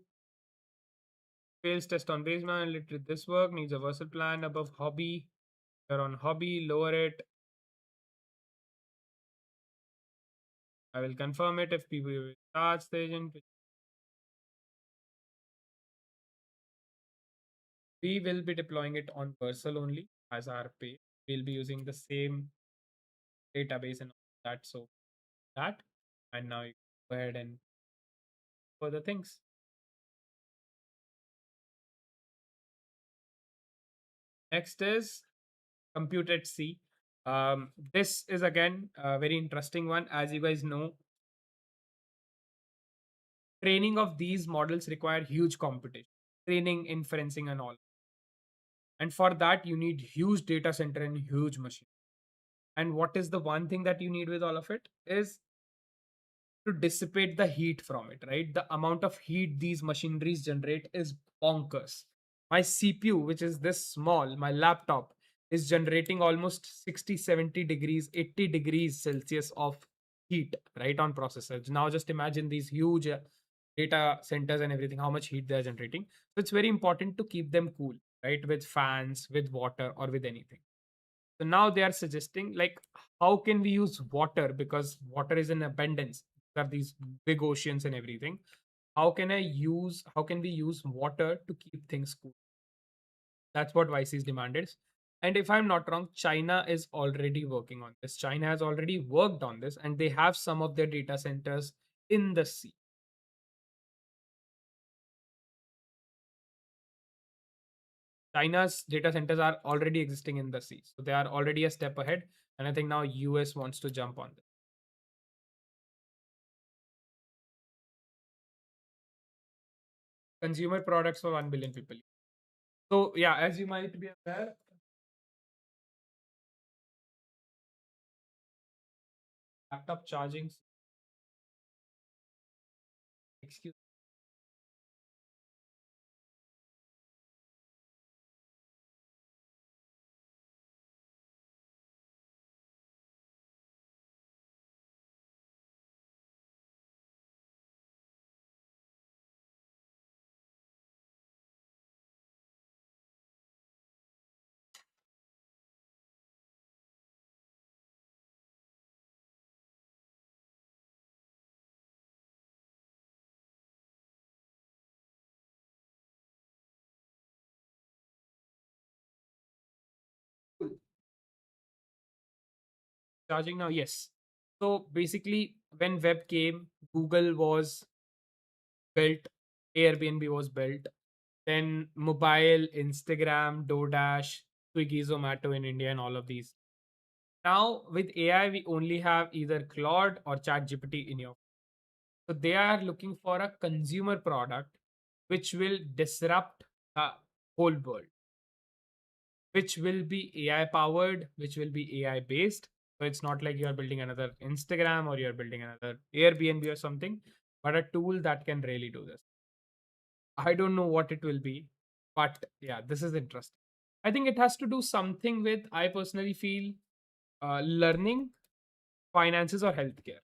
Fails test on baseline. Literally this work needs a versal plan. Above hobby. You're on hobby. Lower it. I will confirm it if people starts the agent. We will be deploying it on Versal only as our pay. We'll be using the same database and all that. So that, and now you go ahead and further things. Next is compute at C. This is again a very interesting one. As you guys know, training of these models require huge computation, training, inferencing, and all. And for that, you need huge data center and huge machine. And what is the one thing that you need with all of it is to dissipate the heat from it, right? The amount of heat these machineries generate is bonkers. My CPU, which is this small, my laptop, is generating almost 60, 70 degrees, 80 degrees Celsius of heat, right, on processors. Now just imagine these huge data centers and everything, how much heat they are generating. So it's very important to keep them cool, right, with fans, with water, or with anything. So now they are suggesting, like, how can we use water, because water is in abundance. There are these big oceans and everything. How can we use water to keep things cool? That's what YC's demanded. And if I'm not wrong, China is already working on this. China has already worked on this, and they have some of their data centers in the sea. China's data centers are already existing in the sea. So they are already a step ahead. And I think now US wants to jump on this. Consumer products for 1 billion people. So yeah, as you might be aware, laptop charging. Excuse. Charging now, yes. So basically, when web came, Google was built, Airbnb was built, then mobile, Instagram, DoorDash, Swiggy, Zomato in India, and all of these. Now with AI, we only have either Claude or ChatGPT in your. So they are looking for a consumer product which will disrupt the whole world, which will be AI powered, which will be AI based. So it's not like you are building another Instagram or you're building another Airbnb or something, but a tool that can really do this. I don't know what it will be, but yeah, this is interesting. I think it has to do something with, I personally feel, learning, finances, or healthcare.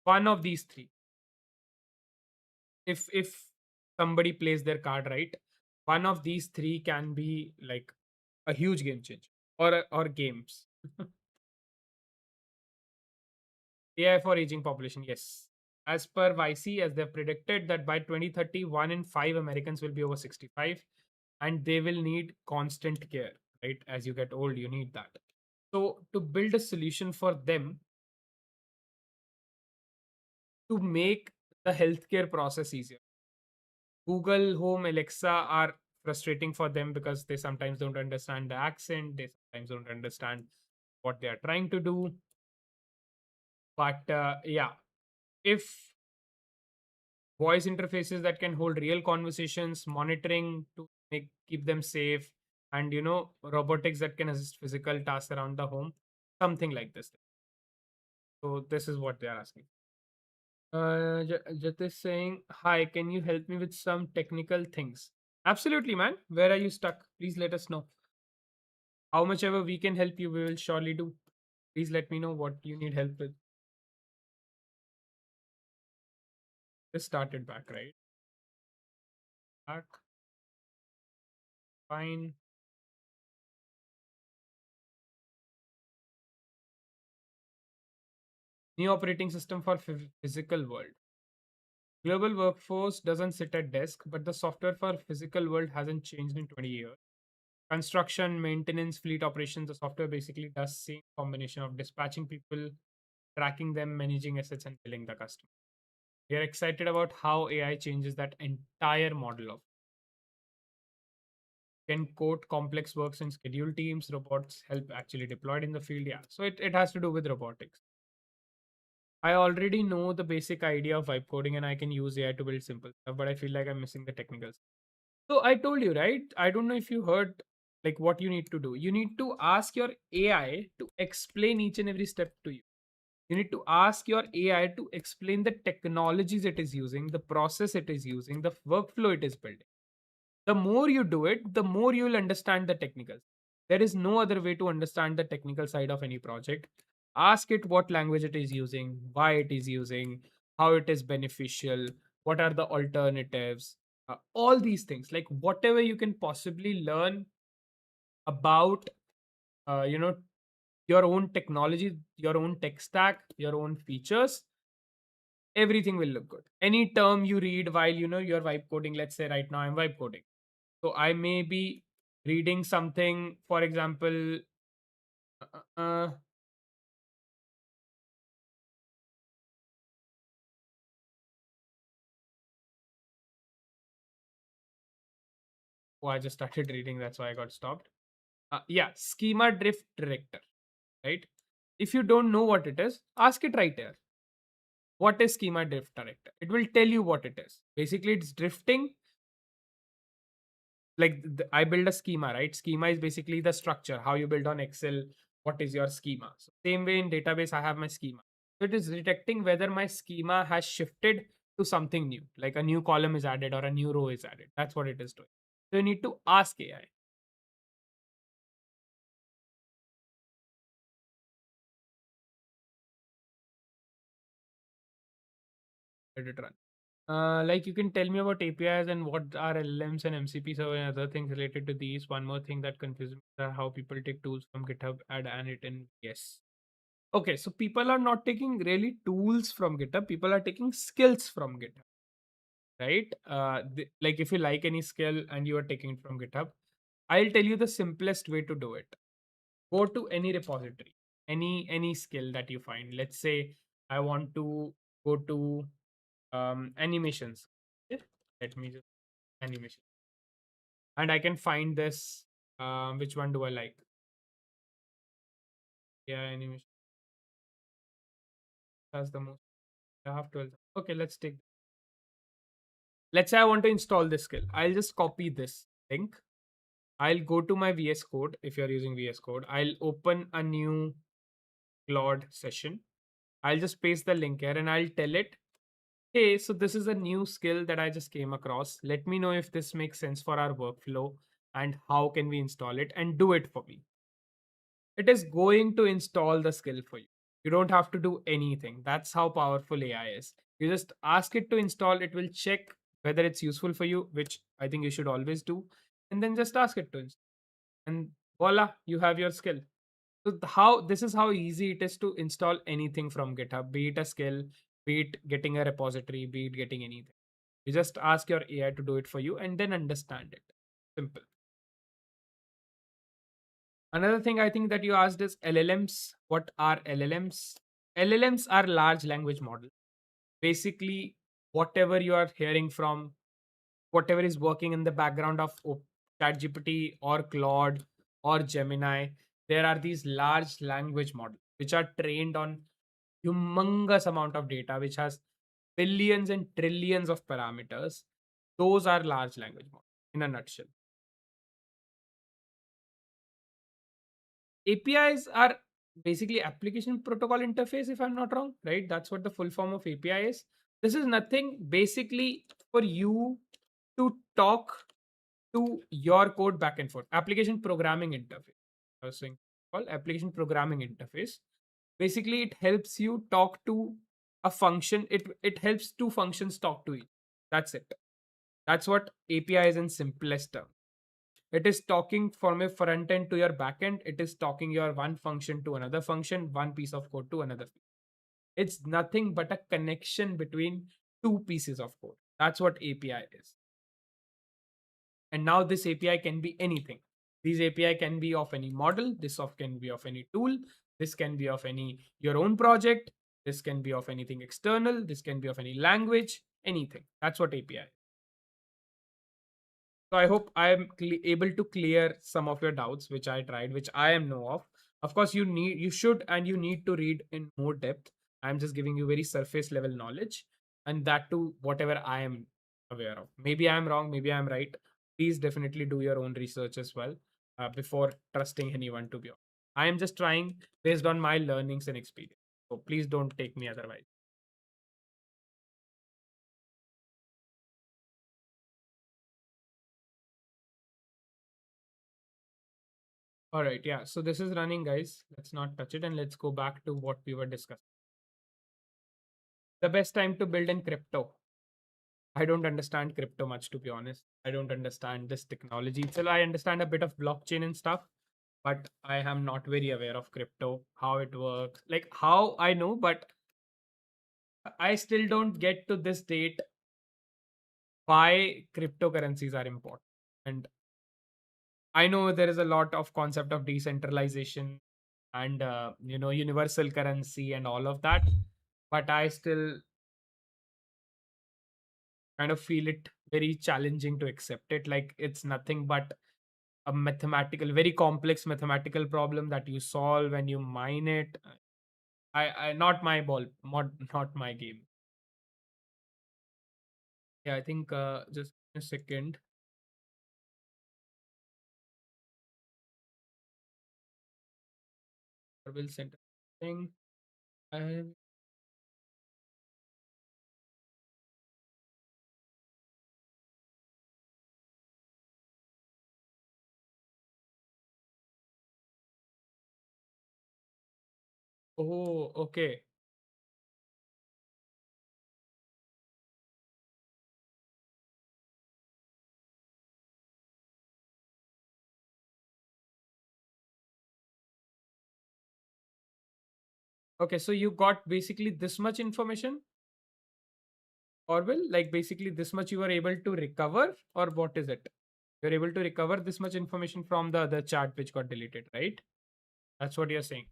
One of these three. If somebody plays their card right, one of these three can be like a huge game changer, or games. AI for aging population, yes. As per YC, as they've predicted that by 2030, 1 in 5 Americans will be over 65, and they will need constant care, right? As you get old, you need that. So, to build a solution for them to make the healthcare process easier, Google Home, Alexa are frustrating for them because they sometimes don't understand the accent, they sometimes don't understand what they are trying to do. But yeah, if voice interfaces that can hold real conversations, monitoring to keep them safe, and robotics that can assist physical tasks around the home, something like this. So this is what they are asking. Jat is saying, hi, can you help me with some technical things? Absolutely, man. Where are you stuck? Please let us know. How much ever we can help you, we will surely do. Please let me know what you need help with. This started back, right? Back. Fine. New operating system for physical world. Global workforce doesn't sit at desk, but the software for physical world hasn't changed in 20 years. Construction, maintenance, fleet operations, the software basically does same combination of dispatching people, tracking them, managing assets, and billing the customer. We are excited about how AI changes that entire model of can code complex works and schedule teams, robots help actually deployed in the field. Yeah. So it has to do with robotics. I already know the basic idea of vibe coding and I can use AI to build simple stuff, but I feel like I'm missing the technicals. So I told you, right? I don't know if you heard like what you need to do. You need to ask your AI to explain each and every step to you. You need to ask your AI to explain the technologies it is using, the process it is using, the workflow it is building. The more you do it, the more you will understand the technicals. There is no other way to understand the technical side of any project. Ask it what language it is using, why it is using, how it is beneficial, what are the alternatives, all these things. Like whatever you can possibly learn about, uh, you know, your own technology, your own tech stack, your own features, everything will look good. Any term you read while you're vibe coding, let's say right now I'm vibe coding. So I may be reading something, for example, oh, I just started reading, that's why I got stopped. Yeah, schema drift director, right? If you don't know what it is, ask it right here. What is schema drift director? It will tell you what it is. Basically, it's drifting. Like I build a schema, right? Schema is basically the structure, how you build on Excel. What is your schema? So same way in database, I have my schema. So it is detecting whether my schema has shifted to something new, like a new column is added or a new row is added. That's what it is doing. So you need to ask AI. Let it run. Like you can tell me about APIs and what are LLMs and MCP server and other things related to these. One more thing that confuses me is how people take tools from GitHub, add and it in. Yes. Okay, so people are not taking really tools from GitHub. People are taking skills from GitHub, right? Like if you like any skill and you are taking it from GitHub, I'll tell you the simplest way to do it. Go to any repository, any skill that you find. Let's say I want to go to animations. Okay, let me just animation, and I can find this. Which one do I like? Yeah, animation has the most. I have 12. Okay, let's take. Let's say I want to install this skill. I'll just copy this link. I'll go to my VS Code if you're using VS Code. I'll open a new Claude session. I'll just paste the link here and I'll tell it, hey, so this is a new skill that I just came across. Let me know if this makes sense for our workflow and how can we install it and do it for me. It is going to install the skill for you. You don't have to do anything. That's how powerful AI is. You just ask it to install, it will check whether it's useful for you, which I think you should always do, and then just ask it to install. And voila, you have your skill. So how this is how easy it is to install anything from GitHub, be it a skill, be it getting a repository, be it getting anything. You just ask your AI to do it for you and then understand it. Simple. Another thing I think that you asked is LLMs. What are LLMs? LLMs are large language models. Basically, whatever you are hearing from, whatever is working in the background of ChatGPT or Claude or Gemini, there are these large language models which are trained on humongous amount of data, which has billions and trillions of parameters. Those are large language models in a nutshell. APIs are basically application protocol interface, if I'm not wrong, right? That's what the full form of API is. This is nothing basically for you to talk to your code back and forth. Application programming interface. I was saying called application programming interface. Basically, it helps you talk to a function. It helps two functions talk to each. That's it. That's what API is in simplest term. It is talking from a front end to your back end. It is talking your one function to another function, one piece of code to another. It's nothing but a connection between two pieces of code. That's what API is. And now this API can be anything. These API can be of any model. This can be of any tool. This can be of any your own project. This can be of anything external. This can be of any language. Anything. That's what API is. So I hope I am able to clear some of your doubts, which I tried, which I am know of. Of course, you should, and you need to read in more depth. I'm just giving you very surface level knowledge, and that too, whatever I am aware of. Maybe I'm wrong, maybe I'm right. Please definitely do your own research as well before trusting anyone to be honest. I am just trying based on my learnings and experience. So please don't take me otherwise. All right, yeah. So this is running, guys. Let's not touch it and let's go back to what we were discussing. The best time to build in crypto. I don't understand crypto much, to be honest. I don't understand this technology. So I understand a bit of blockchain and stuff, but I am not very aware of crypto, how it works. Like how I know, but I still don't get to this date why cryptocurrencies are important. And I know there is a lot of concept of decentralization and universal currency and all of that, but I still kind of feel it very challenging to accept it. Like it's nothing but a mathematical, very complex mathematical problem that you solve and you mine it. I not my ball, not my game. Yeah, I think just a second. I will send a thing. I, oh, okay. Okay, so you got basically this much information, Orwell? Like basically this much you were able to recover, or what is it? You're able to recover this much information from the other chart which got deleted, right? That's what you're saying.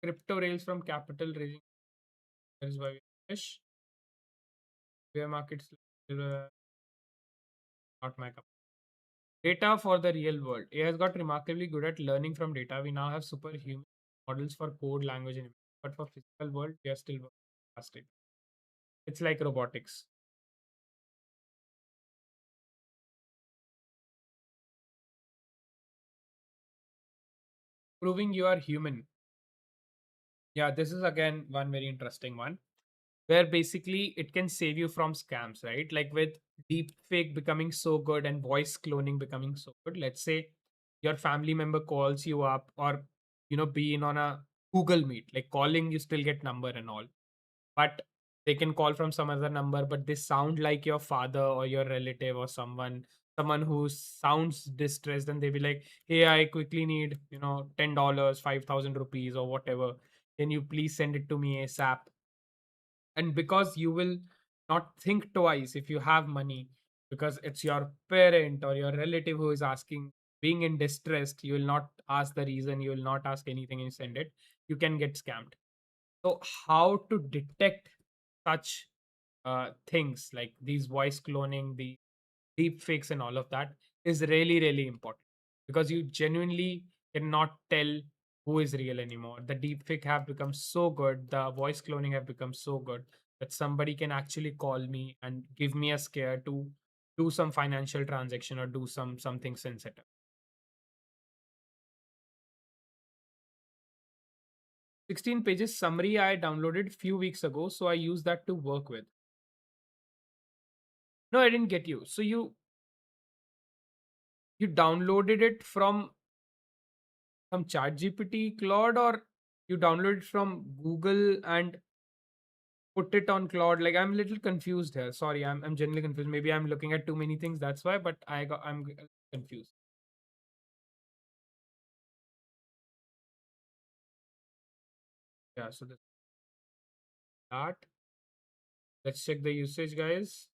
Crypto rails from capital raising is why we fish. Bear markets not my cup. Data for the real world. AI has got remarkably good at learning from data. We now have superhuman models for code, language, and image. But for physical world, we are still working past it. It's like robotics. Proving you are human. Yeah, this is again one very interesting one where basically it can save you from scams, right? Like with deep fake becoming so good and voice cloning becoming so good. Let's say your family member calls you up or being on a Google Meet, like calling you still get number and all. But they can call from some other number, but they sound like your father or your relative or someone who sounds distressed, and they be like, hey, I quickly need $10, 5,000 rupees or whatever, can you please send it to me ASAP? And because you will not think twice if you have money, because it's your parent or your relative who is asking, being in distress, you will not ask the reason, you will not ask anything and you send it, you can get scammed. So how to detect such things like these voice cloning, the deep fakes and all of that is really, really important, because you genuinely cannot tell who is real anymore. The deep fake have become so good, the voice cloning have become so good that somebody can actually call me and give me a scare to do some financial transaction or do something sensitive. 16 pages summary I downloaded few weeks ago, so I use that to work with. No, I didn't get you. So you downloaded it from some chat GPT, Claude, or you downloaded it from Google and put it on Claude? Like I'm a little confused here. Sorry, I'm genuinely confused. Maybe I'm looking at too many things. That's why. But I'm confused. Yeah. So that. Let's check the usage, guys.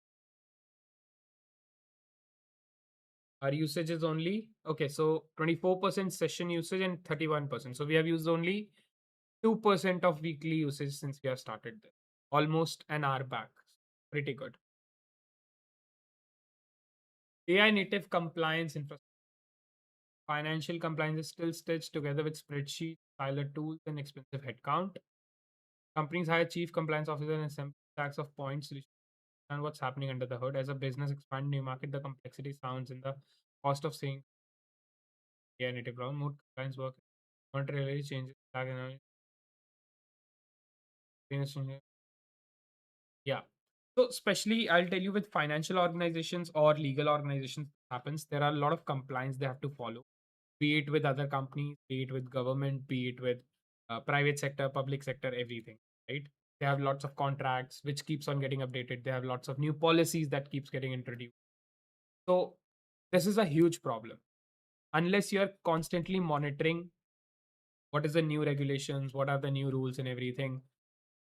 Our usage is only okay. So 24% session usage and 31%. So we have used only 2% of weekly usage since we have started this. Almost an hour back. Pretty good. AI native compliance infrastructure. Financial compliance is still stitched together with spreadsheets, pilot tools, and expensive headcount. Companies hire chief compliance officer and assemble stacks of point solutions and what's happening under the hood. As a business expands new market, the complexity sounds in the cost of saying AI native problem, more compliance work, not really changes. Yeah. So especially I'll tell you with financial organizations or legal organizations happens, there are a lot of compliance they have to follow, be it with other companies, be it with government, be it with private sector, public sector, everything, right? They have lots of contracts which keeps on getting updated. They have lots of new policies that keeps getting introduced. So this is a huge problem. Unless you're constantly monitoring what is the new regulations, what are the new rules and everything,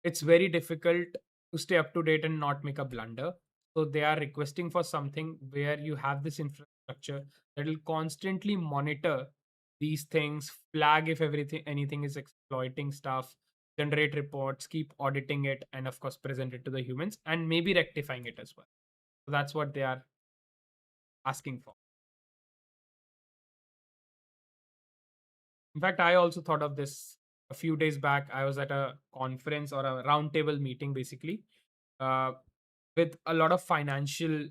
it's very difficult to stay up to date and not make a blunder. So they are requesting for something where you have this infrastructure that will constantly monitor these things, flag if anything is exploiting stuff, generate reports, keep auditing it, and of course present it to the humans and maybe rectifying it as well. So that's what they are asking for. In fact, I also thought of this a few days back. I was at a conference or a roundtable meeting, basically, uh, with a lot of financial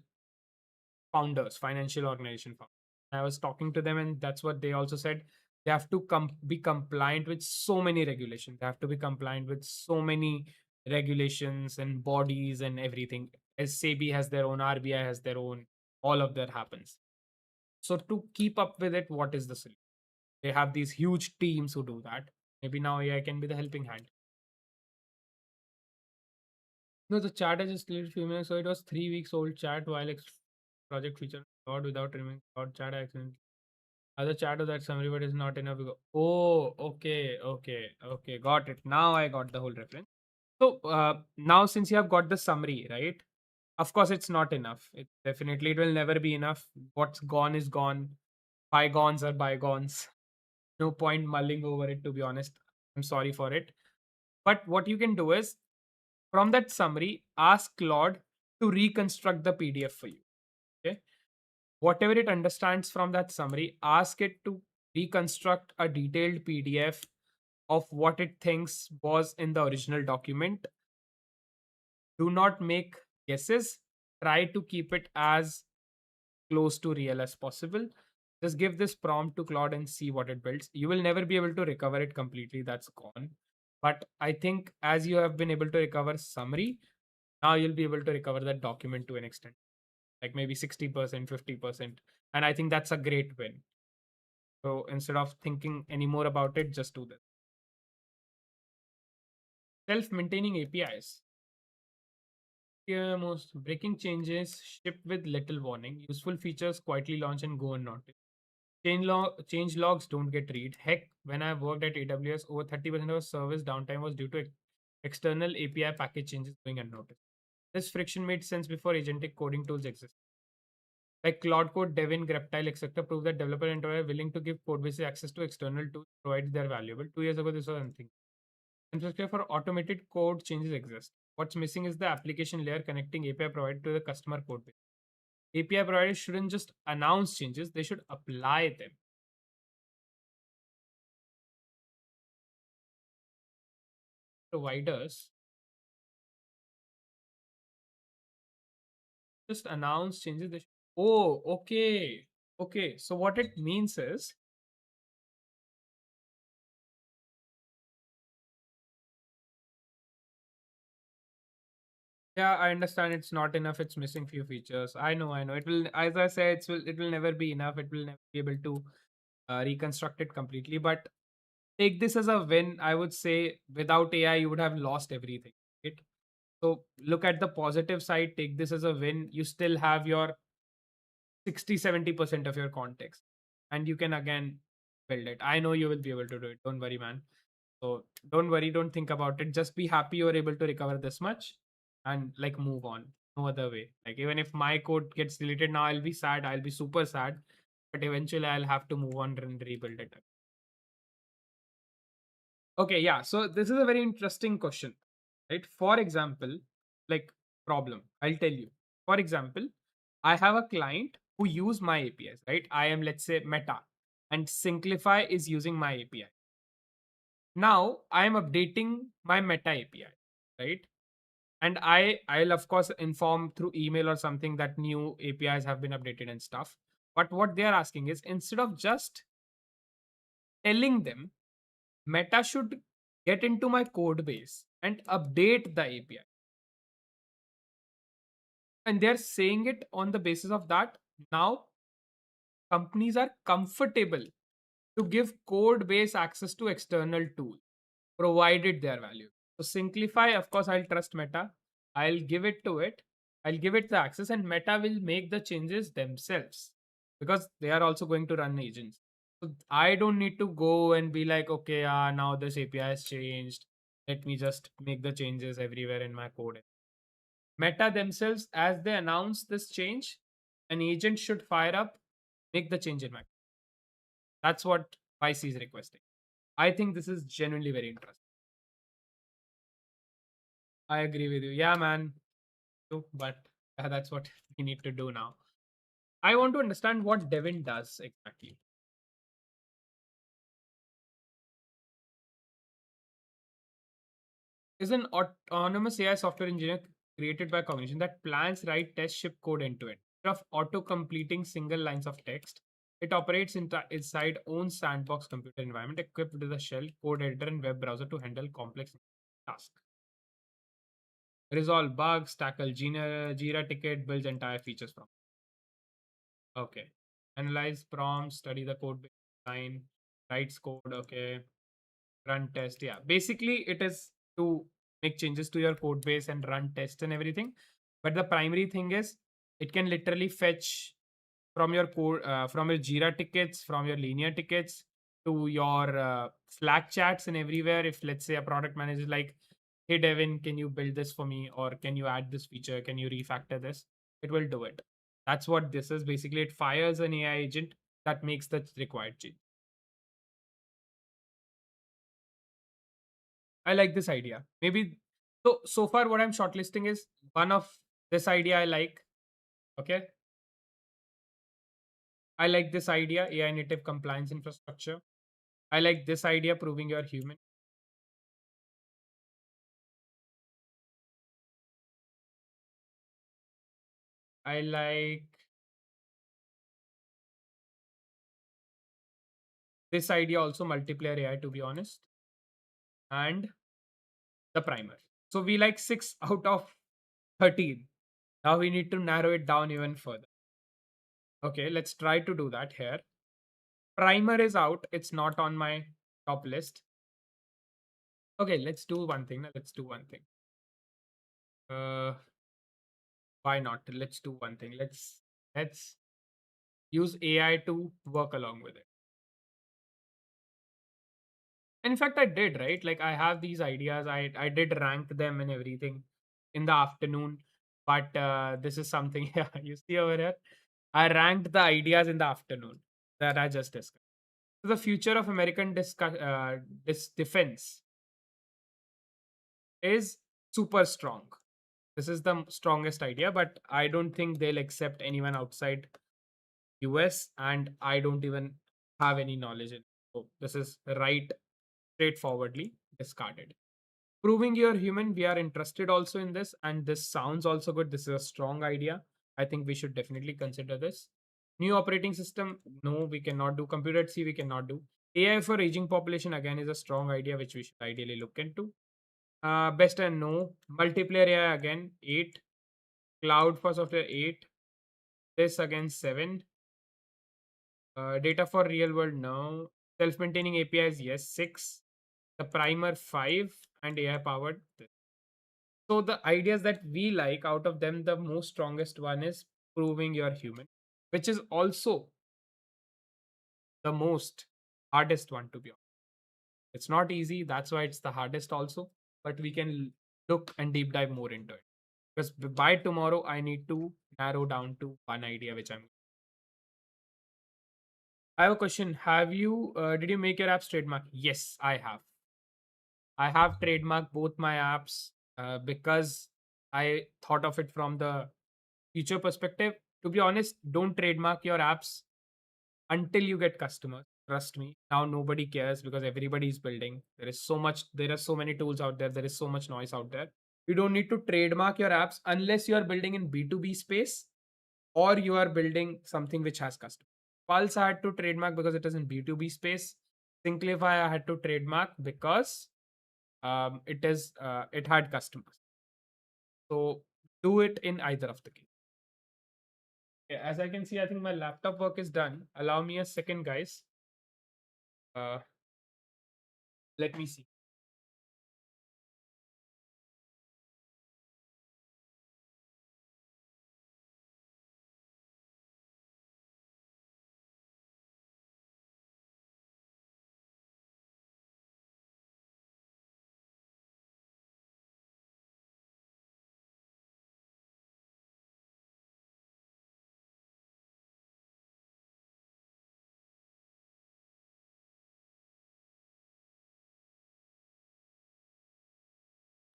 founders, financial organization founders. I was talking to them, and that's what they also said. They have to be compliant with so many regulations. They have to be compliant with so many regulations and bodies and everything. As SEBI has their own, RBI has their own, all of that happens. So to keep up with it, what is the solution? They have these huge teams who do that. Maybe now AI can be the helping hand. No, the chat I just deleted a few minutes, so it was 3 weeks old chat while project feature God without removing God chat accident. Other chat of that summary, but is not enough. Oh, okay, got it. Now I got the whole reference. So now since you have got the summary, right? Of course, it's not enough. It will never be enough. What's gone is gone. Bygones are bygones. No point mulling over it, to be honest. I'm sorry for it. But what you can do is from that summary, ask Claude to reconstruct the PDF for you. Okay. Whatever it understands from that summary, ask it to reconstruct a detailed PDF of what it thinks was in the original document. Do not make guesses. Try to keep it as close to real as possible. Just give this prompt to Claude and see what it builds. You will never be able to recover it completely. That's gone. But I think as you have been able to recover summary, now you'll be able to recover that document to an extent, like maybe 60%, 50%. And I think that's a great win. So instead of thinking any more about it, just do this. Self-maintaining APIs. Most breaking changes ship with little warning. Useful features quietly launch and go unnoticed. Change logs don't get read. Heck, when I worked at AWS, over 30% of service downtime was due to external API package changes going unnoticed. This friction made sense before agentic coding tools existed. Like Cloud Code, Devin, Greptile, etc., prove that developer and are willing to give codebases access to external tools provided they are valuable. 2 years ago, this was unthinkable. Infrastructure for automated code changes exist. What's missing is the application layer connecting API provider to the customer code base. API providers shouldn't just announce changes, they should apply them. Providers just announce changes. Oh, okay. Okay. So what it means is, yeah, I understand it's not enough. It's missing few features. I know. It will, as I said, it will never be enough. It will never be able to reconstruct it completely. But take this as a win. I would say without AI, you would have lost everything. Right? So look at the positive side. Take this as a win. You still have your 60-70% of your context, and you can again build it. I know you will be able to do it. Don't worry, man. So don't worry, don't think about it. Just be happy you're able to recover this much and like move on. No other way. Like even if my code gets deleted now, I'll be sad. I'll be super sad. But eventually I'll have to move on and rebuild it. Okay, yeah. So this is a very interesting question. Right? For example, like problem. I'll tell you. For example, I have a client who use my APIs, right? I am, let's say, Meta, and Synclify is using my API. Now I am updating my Meta API, right? And I'll of course inform through email or something that new APIs have been updated and stuff. But what they are asking is, instead of just telling them Meta should get into my code base and update the API. And they're saying it on the basis of that. Now, companies are comfortable to give code base access to external tools, provided their value. So, Synclify, of course, I'll trust Meta. I'll give it to it. I'll give it the access, and Meta will make the changes themselves because they are also going to run agents. So, I don't need to go and be like, okay, now this API has changed. Let me just make the changes everywhere in my code. Meta themselves, as they announce this change, an agent should fire up, make the change in my. That's what YC is requesting. I think this is genuinely very interesting. I agree with you. Yeah, man. But that's what we need to do now. I want to understand what Devin does exactly. Is an autonomous AI software engineer created by cognition that plans, write, test, ship code end to end. Instead of auto-completing single lines of text, it operates inside own sandbox computer environment equipped with a shell, code editor, and web browser to handle complex tasks. Resolve bugs, tackle Jira ticket, builds entire features from. Okay. Analyze prompts, study the code line, writes code. Okay. Run test. Yeah. Basically, it is to make changes to your code base and run tests and everything. But the primary thing is it can literally fetch from your code, from your Jira tickets, from your linear tickets to your Slack chats and everywhere. If let's say a product manager is like, hey Devin, can you build this for me, or can you add this feature? Can you refactor this? It will do it. That's what this is. Basically, it fires an AI agent that makes the required change. I like this idea. Maybe so far what I'm shortlisting is one of this idea I like. Okay. I like this idea, AI native compliance infrastructure. I like this idea, proving you're human. I like this idea also, multiplayer AI, to be honest. And the primer. So we like 6 out of 13. Now we need to narrow it down even further. Okay, let's try to do that here. Primer is out. It's not on my top list. Okay, let's do one thing. Let's do one thing. Why not? Let's do one thing. Let's use AI to work along with it. And in fact, I did, right? Like I have these ideas. I did rank them and everything in the afternoon. But this is something yeah, you see over here. I ranked the ideas in the afternoon that I just discussed. So the future of American defense is super strong. This is the strongest idea, but I don't think they'll accept anyone outside US, and I don't even have any knowledge in it. So this is right straightforwardly discarded. Proving you're human, we are interested also in this, and this sounds also good. This is a strong idea. I think we should definitely consider this. New operating system, no, we cannot do. Computer at sea, we cannot do. AI for aging population, again, is a strong idea which we should ideally look into. Best and no. Multiplayer AI, again, 8. Cloud for software, 8. This again, 7. Data for real world, no. Self-maintaining APIs, yes, 6. The primer, 5. And AI powered. So the ideas that we like, out of them, the most strongest one is proving you're human, which is also the most hardest one, to be honest. It's not easy. That's why it's the hardest also. But we can look and deep dive more into it. Because by tomorrow, I need to narrow down to one idea which I'm. I have a question. Did you make your apps trademark? Yes, I have. I have trademarked both my apps because I thought of it from the future perspective. To be honest, don't trademark your apps until you get customers. Trust me. Now nobody cares because everybody is building. There are so many tools out there. There is so much noise out there. You don't need to trademark your apps unless you are building in B2B space or you are building something which has customers. Pulse I had to trademark because it is in B2B space. Synclify I had to trademark because it had customers. So do it in either of the case. Okay, as I can see, I think my laptop work is done. Allow me a second, guys. Uh, let me see.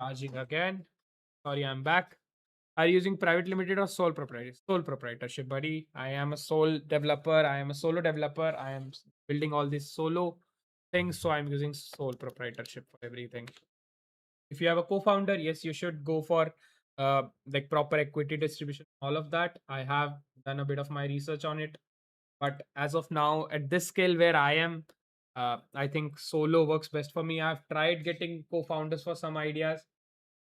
Charging again. Sorry, I'm back. Are you using private limited or sole proprietorship? Sole proprietorship, buddy. I am a sole developer. I am a solo developer. I am building all these solo things, so I'm using sole proprietorship for everything. If you have a co-founder, yes, you should go for like proper equity distribution, all of that. I have done a bit of my research on it, but as of now, at this scale where I am, I think solo works best for me. I've tried getting co-founders for some ideas.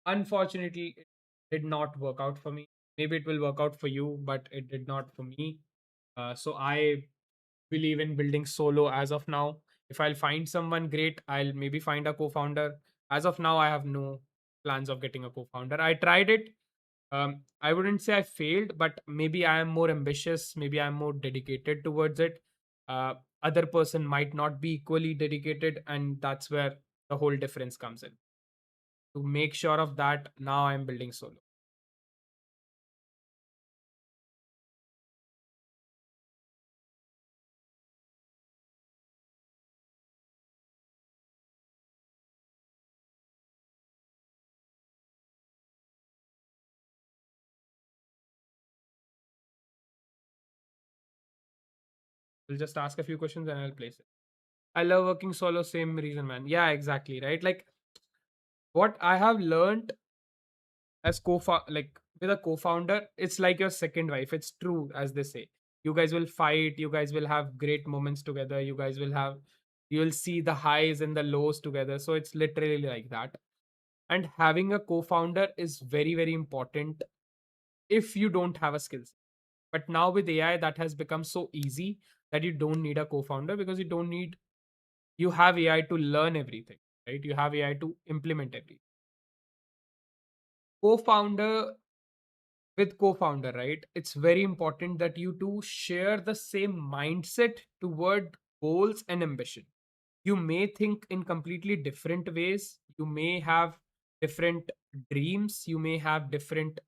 Unfortunately, it did not work out for me. Maybe it will work out for you, but it did not for me. So I believe in building solo as of now. If I'll find someone great, I'll maybe find a co-founder. As of now, I have no plans of getting a co-founder. I tried it. I wouldn't say I failed, but maybe I am more ambitious. Maybe I'm more dedicated towards it. Uh, Other person might not be equally dedicated, and that's where the whole difference comes in. To make sure of that, now I'm building solo. We'll just ask a few questions and I'll place it. I love working solo, same reason, man. Yeah, exactly, right? Like what I have learned as like with a co-founder, it's like your second wife. It's true, as they say. You guys will fight, you guys will have great moments together, you'll see the highs and the lows together. So it's literally like that. And having a co-founder is very, very important if you don't have a skill set. But now with AI, that has become so easy that you don't need a co-founder because you have AI to learn everything, right? You have AI to implement everything. Co-founder with co-founder, right? It's very important that you two share the same mindset toward goals and ambition. You may think in completely different ways. You may have different dreams. You may have different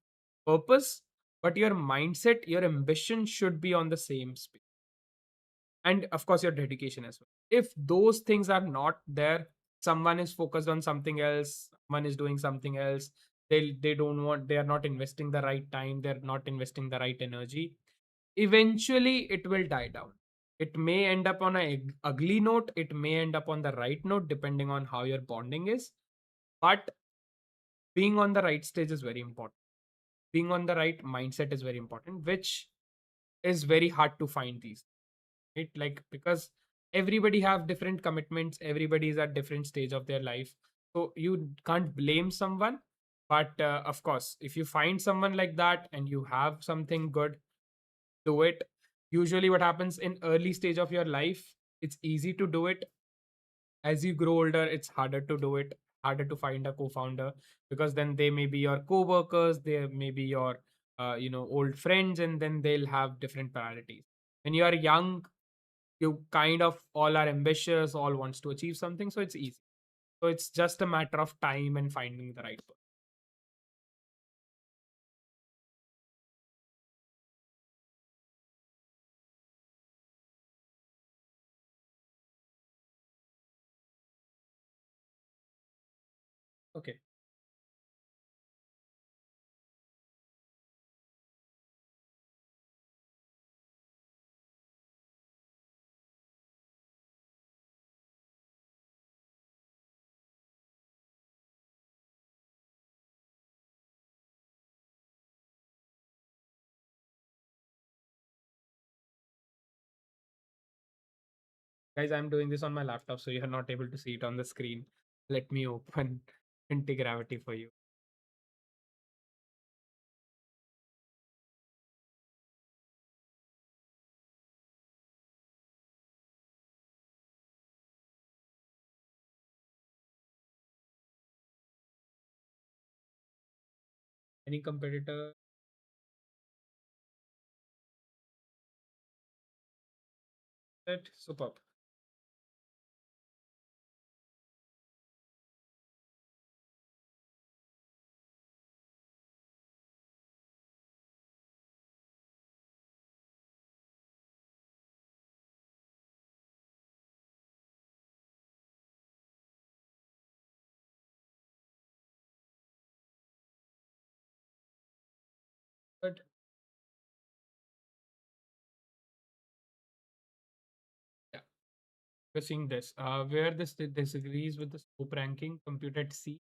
purpose, but your mindset, your ambition should be on the same space. And of course your dedication as well. If those things are not there, someone is focused on something else, someone is doing something else, they don't want, they are not investing the right time, they're not investing the right energy, eventually it will die down. It may end up on a ugly note, it may end up on the right note depending on how your bonding is, but being on the right stage is very important. Being on the right mindset is very important, which is very hard to find these, right? Like because everybody have different commitments, everybody is at different stage of their life, so you can't blame someone. But of course, if you find someone like that and you have something good, do it. Usually what happens in early stage of your life, it's easy to do it. As you grow older, it's harder to do it, harder to find a co-founder, because then they may be your co-workers, they may be your old friends, and then they'll have different priorities. When you are young, you kind of all are ambitious, all wants to achieve something, so it's easy. So it's just a matter of time and finding the right person. Okay. Guys, I'm doing this on my laptop, so you're not able to see it on the screen. Let me open Antigravity for you. Any competitor? That superb. But yeah, we're seeing this. Where this disagrees with the scope ranking, compute at C.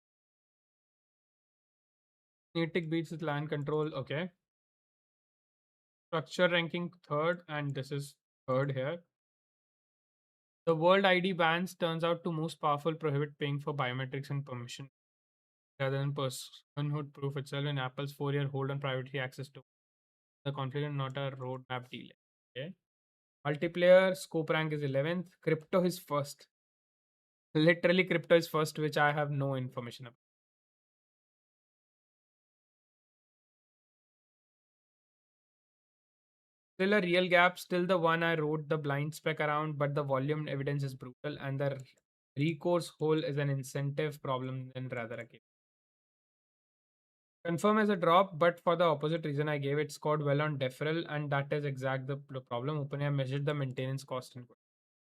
Kinetic beats with land control. Okay. Structure ranking third, and this is third here. The world ID bans turns out to most powerful prohibit paying for biometrics and permission rather than personhood proof itself in Apple's 4-year hold on privacy access to the conflict and not a roadmap delay. Okay. Multiplayer scope rank is 11th. Crypto is first. Literally, crypto is first, which I have no information about. Still a real gap, still the one I wrote the blind spec around, but the volume evidence is brutal, and the recourse hole is an incentive problem than rather a game. Confirm as a drop, but for the opposite reason I gave, it scored well on deferral, and that is exact the problem. OpenAI measured the maintenance cost input.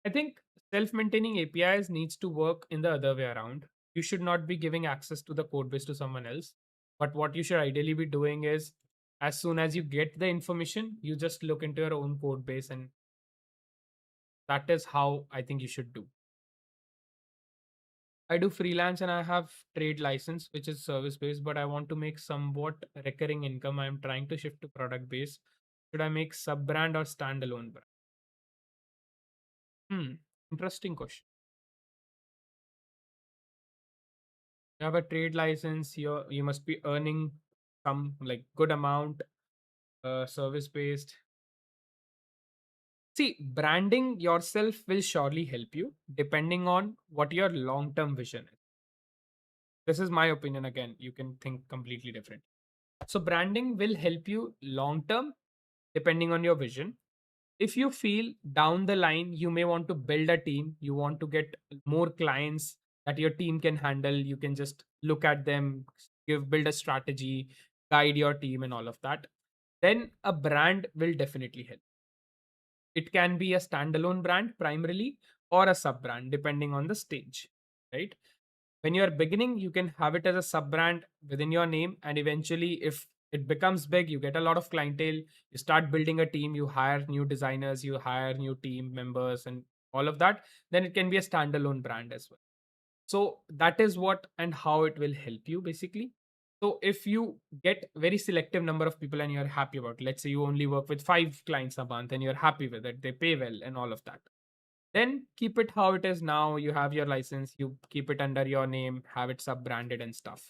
I think self-maintaining APIs needs to work in the other way around. You should not be giving access to the code base to someone else. But what you should ideally be doing is, as soon as you get the information, you just look into your own code base, and that is how I think you should do. I do freelance and I have trade license, which is service based, but I want to make somewhat recurring income. I'm trying to shift to product based. Should I make sub brand or standalone brand? Interesting question. You have a trade license, you must be earning some like good amount, service based. See, branding yourself will surely help you depending on what your long term vision is. This is my opinion. Again, you can think completely different. So branding will help you long term depending on your vision. If you feel down the line you may want to build a team, you want to get more clients that your team can handle, you can just look at them, build a strategy, guide your team and all of that, then a brand will definitely help. It can be a standalone brand primarily or a sub brand depending on the stage, right? When you are beginning, you can have it as a sub brand within your name, and eventually if it becomes big, you get a lot of clientele, you start building a team, you hire new designers, you hire new team members and all of that, then it can be a standalone brand as well. So that is what and how it will help you basically. So if you get very selective number of people and you're happy about it, let's say you only work with 5 clients a month and you're happy with it, they pay well and all of that, then keep it how it is now. You have your license, you keep it under your name, have it sub branded and stuff.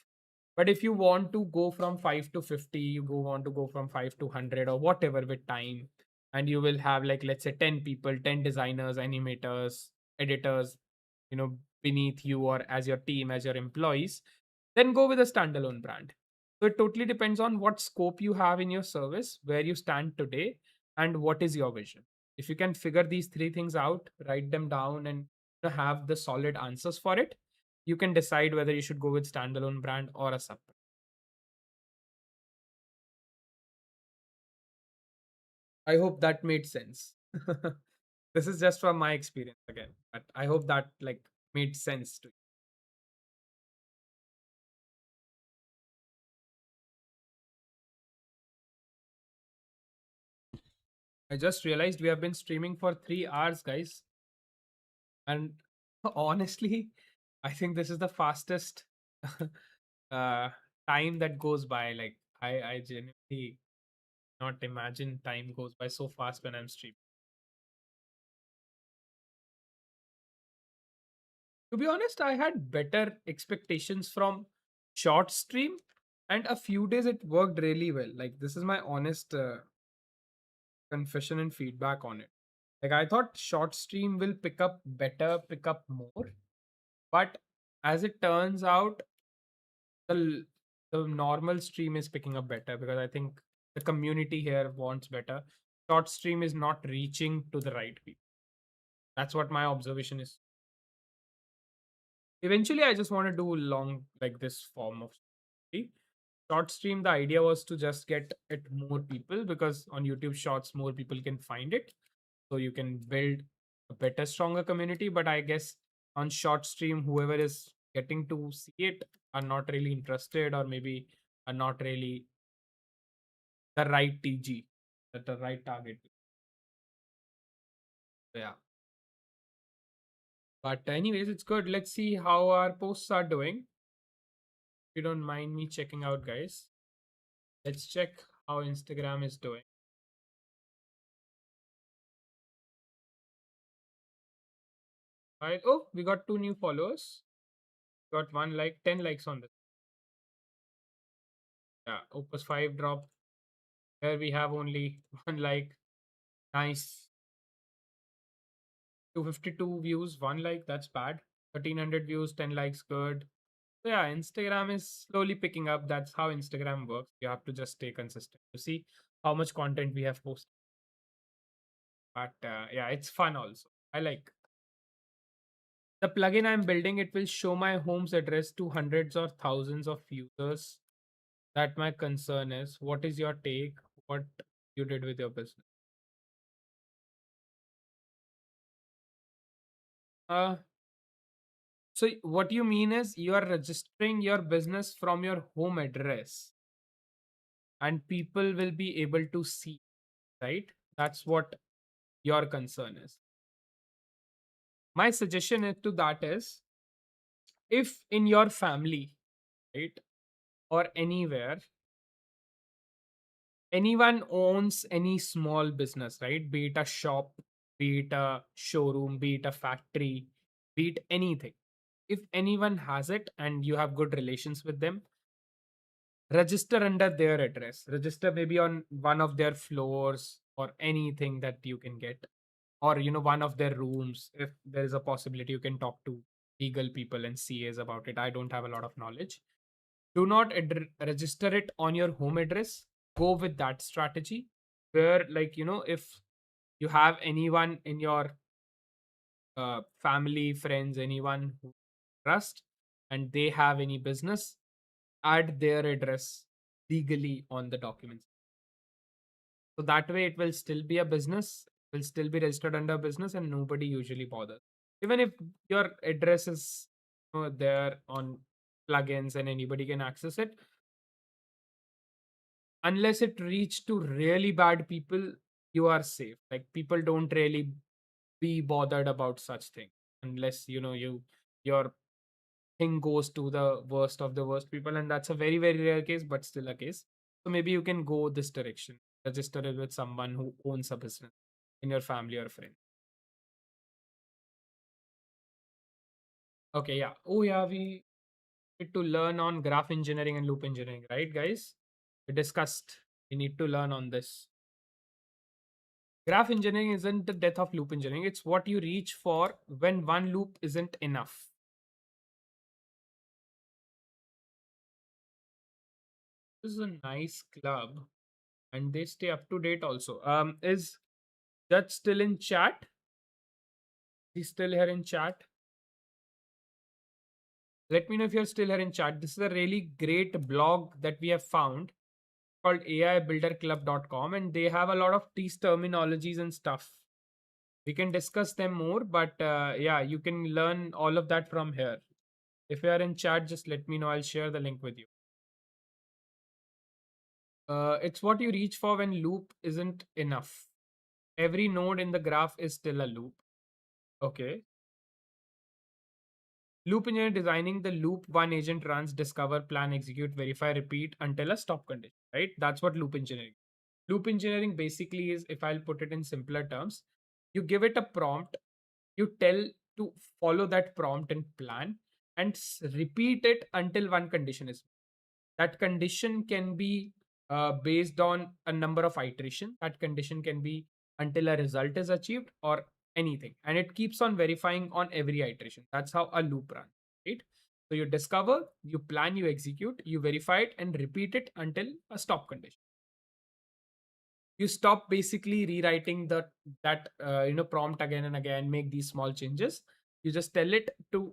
But if you want to go from 5 to 50, want to go from 5 to 100 or whatever with time, and you will have like, let's say 10 people, 10 designers, animators, editors, beneath you or as your team, as your employees, then go with a standalone brand. So it totally depends on what scope you have in your service, where you stand today, and what is your vision. If you can figure these 3 things out, write them down, and have the solid answers for it, you can decide whether you should go with standalone brand or a sub. I hope that made sense. This is just from my experience again, but I hope that like made sense to you. I just realized we have been streaming for 3 hours, guys. And honestly, I think this is the fastest uh, time that goes by. Like, I genuinely not imagine time goes by so fast when I'm streaming. To be honest, I had better expectations from short stream, and a few days it worked really well. Like, this is my honest confession and feedback on it. Like, I thought short stream will pick up better, pick up more, but as it turns out, the the normal stream is picking up better because I think the community here wants better. Short stream is not reaching to the right people. That's what my observation is. Eventually, I just want to do long like this form of stream. Short stream. The idea was to just get it more people because on YouTube Shorts, more people can find it, so you can build a better, stronger community. But I guess on short stream, whoever is getting to see it are not really interested, or maybe are not really the right TG, the right target. So, yeah. But anyways, it's good. Let's see how our posts are doing. If you don't mind me checking out, guys, let's check how Instagram is doing. All right. Oh, we got 2 new followers. Got 1 like, 10 likes on this. Yeah, Opus 5 drop. Here we have only 1 like. Nice. 252 views, 1 like. That's bad. 1300 views, 10 likes. Good. So yeah, Instagram is slowly picking up. That's how Instagram works. You have to just stay consistent to see how much content we have posted. But yeah, it's fun also. I like the plugin I'm building. It will show my home's address to hundreds or thousands of users. That my concern is. What is your take? What you did with your business? Uh, so what you mean is you are registering your business from your home address, and people will be able to see, right? That's what your concern is. My suggestion to that is, if in your family, right, or anywhere, anyone owns any small business, right? Be it a shop, be it a showroom, be it a factory, be it anything. If anyone has it and you have good relations with them, register under their address. Register maybe on one of their floors or anything that you can get, or one of their rooms. If there is a possibility, you can talk to legal people and CAs about it. I don't have a lot of knowledge. Do not register it on your home address. Go with that strategy where, like, if you have anyone in your family, friends, anyone who trust, and they have any business, add their address legally on the documents. So that way it will still be a business, will still be registered under business, and nobody usually bothers. Even if your address is there on plugins and anybody can access it, unless it reach to really bad people, you are safe. Like, people don't really be bothered about such thing unless your thing goes to the worst of the worst people, and that's a very, very rare case, but still a case. So maybe you can go this direction. Register it with someone who owns a business in your family or friend. Okay, yeah. Oh yeah, we need to learn on graph engineering and loop engineering, right, guys? We discussed we need to learn on this. Graph engineering isn't the death of loop engineering. It's what you reach for when one loop isn't enough. This is a nice club, and they stay up to date also. Is Judge still in chat? He's still here in chat. Let me know if you're still here in chat. This is a really great blog that we have found called aibuilderclub.com, and they have a lot of these terminologies and stuff. We can discuss them more, but yeah, you can learn all of that from here. If you are in chat, just let me know. I'll share the link with you. It's what you reach for when loop isn't enough. Every node in the graph is still a loop. Okay. Loop engineer designing the loop one agent runs, discover, plan, execute, verify, repeat until a stop condition, right? That's what loop engineering. Loop engineering basically is, if I'll put it in simpler terms, you give it a prompt, you tell to follow that prompt and plan and repeat it until one condition is. That condition can be based on a number of iteration. That condition can be until a result is achieved or anything, and it keeps on verifying on every iteration. That's how a loop runs, right? So you discover, you plan, you execute, you verify it, and repeat it until a stop condition. You stop basically rewriting that prompt again and again, make these small changes. You just tell it to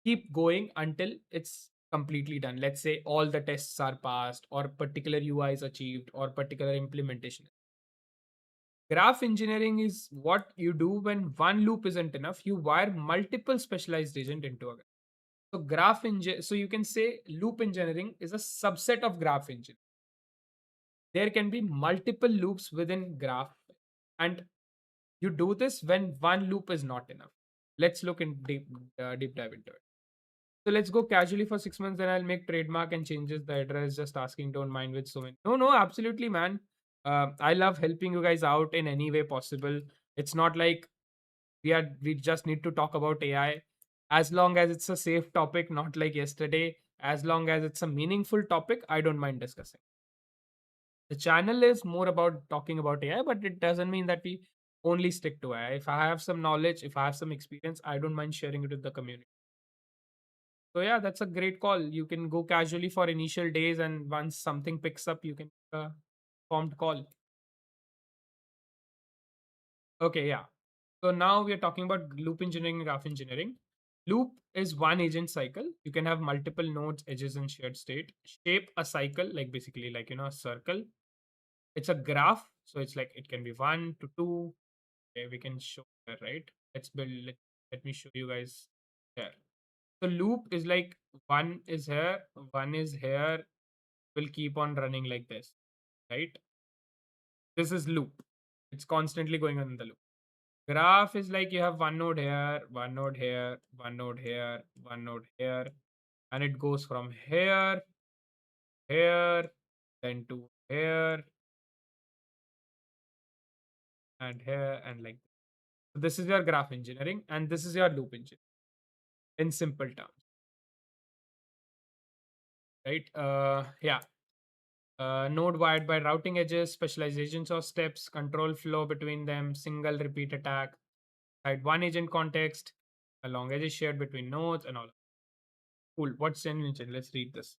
keep going until it's completely done. Let's say all the tests are passed, or particular UI is achieved, or particular implementation. Graph engineering is what you do when one loop isn't enough. You wire multiple specialized agent into a graph. So so you can say loop engineering is a subset of graph engineering. There can be multiple loops within graph, and you do this when one loop is not enough. Let's look in deep dive into it. So let's go casually for 6 months, then I'll make trademark and changes the address. Just asking, don't mind with so many. No, absolutely, man. I love helping you guys out in any way possible. It's not like we just need to talk about AI. As long as it's a safe topic, not like yesterday. As long as it's a meaningful topic, I don't mind discussing. The channel is more about talking about AI, but it doesn't mean that we only stick to AI. If I have some knowledge, if I have some experience, I don't mind sharing it with the community. So yeah, that's a great call. You can go casually for initial days, and once something picks up, you can formed call. Okay, yeah. So now we are talking about loop engineering and graph engineering. Loop is one agent cycle. You can have multiple nodes, edges, and shared state. Shape a cycle, like basically like a circle. It's a graph, so it's like it can be 1 to 2. Okay, we can show that, right? Let's build. Let me show you guys here. So loop is like one is here, one is here. Will keep on running like this, right? This is loop. It's constantly going on in the loop. Graph is like you have one node here, one node here, one node here, one node here, and it goes from here, here, then to here, and here, and like this. So this is your graph engineering, and this is your loop engineering in simple terms, right? Yeah. Node wired by routing edges, specializations or steps, control flow between them, single repeat attack, side one agent context, a long edge is shared between nodes and all. Cool. What's in engine? Let's read this.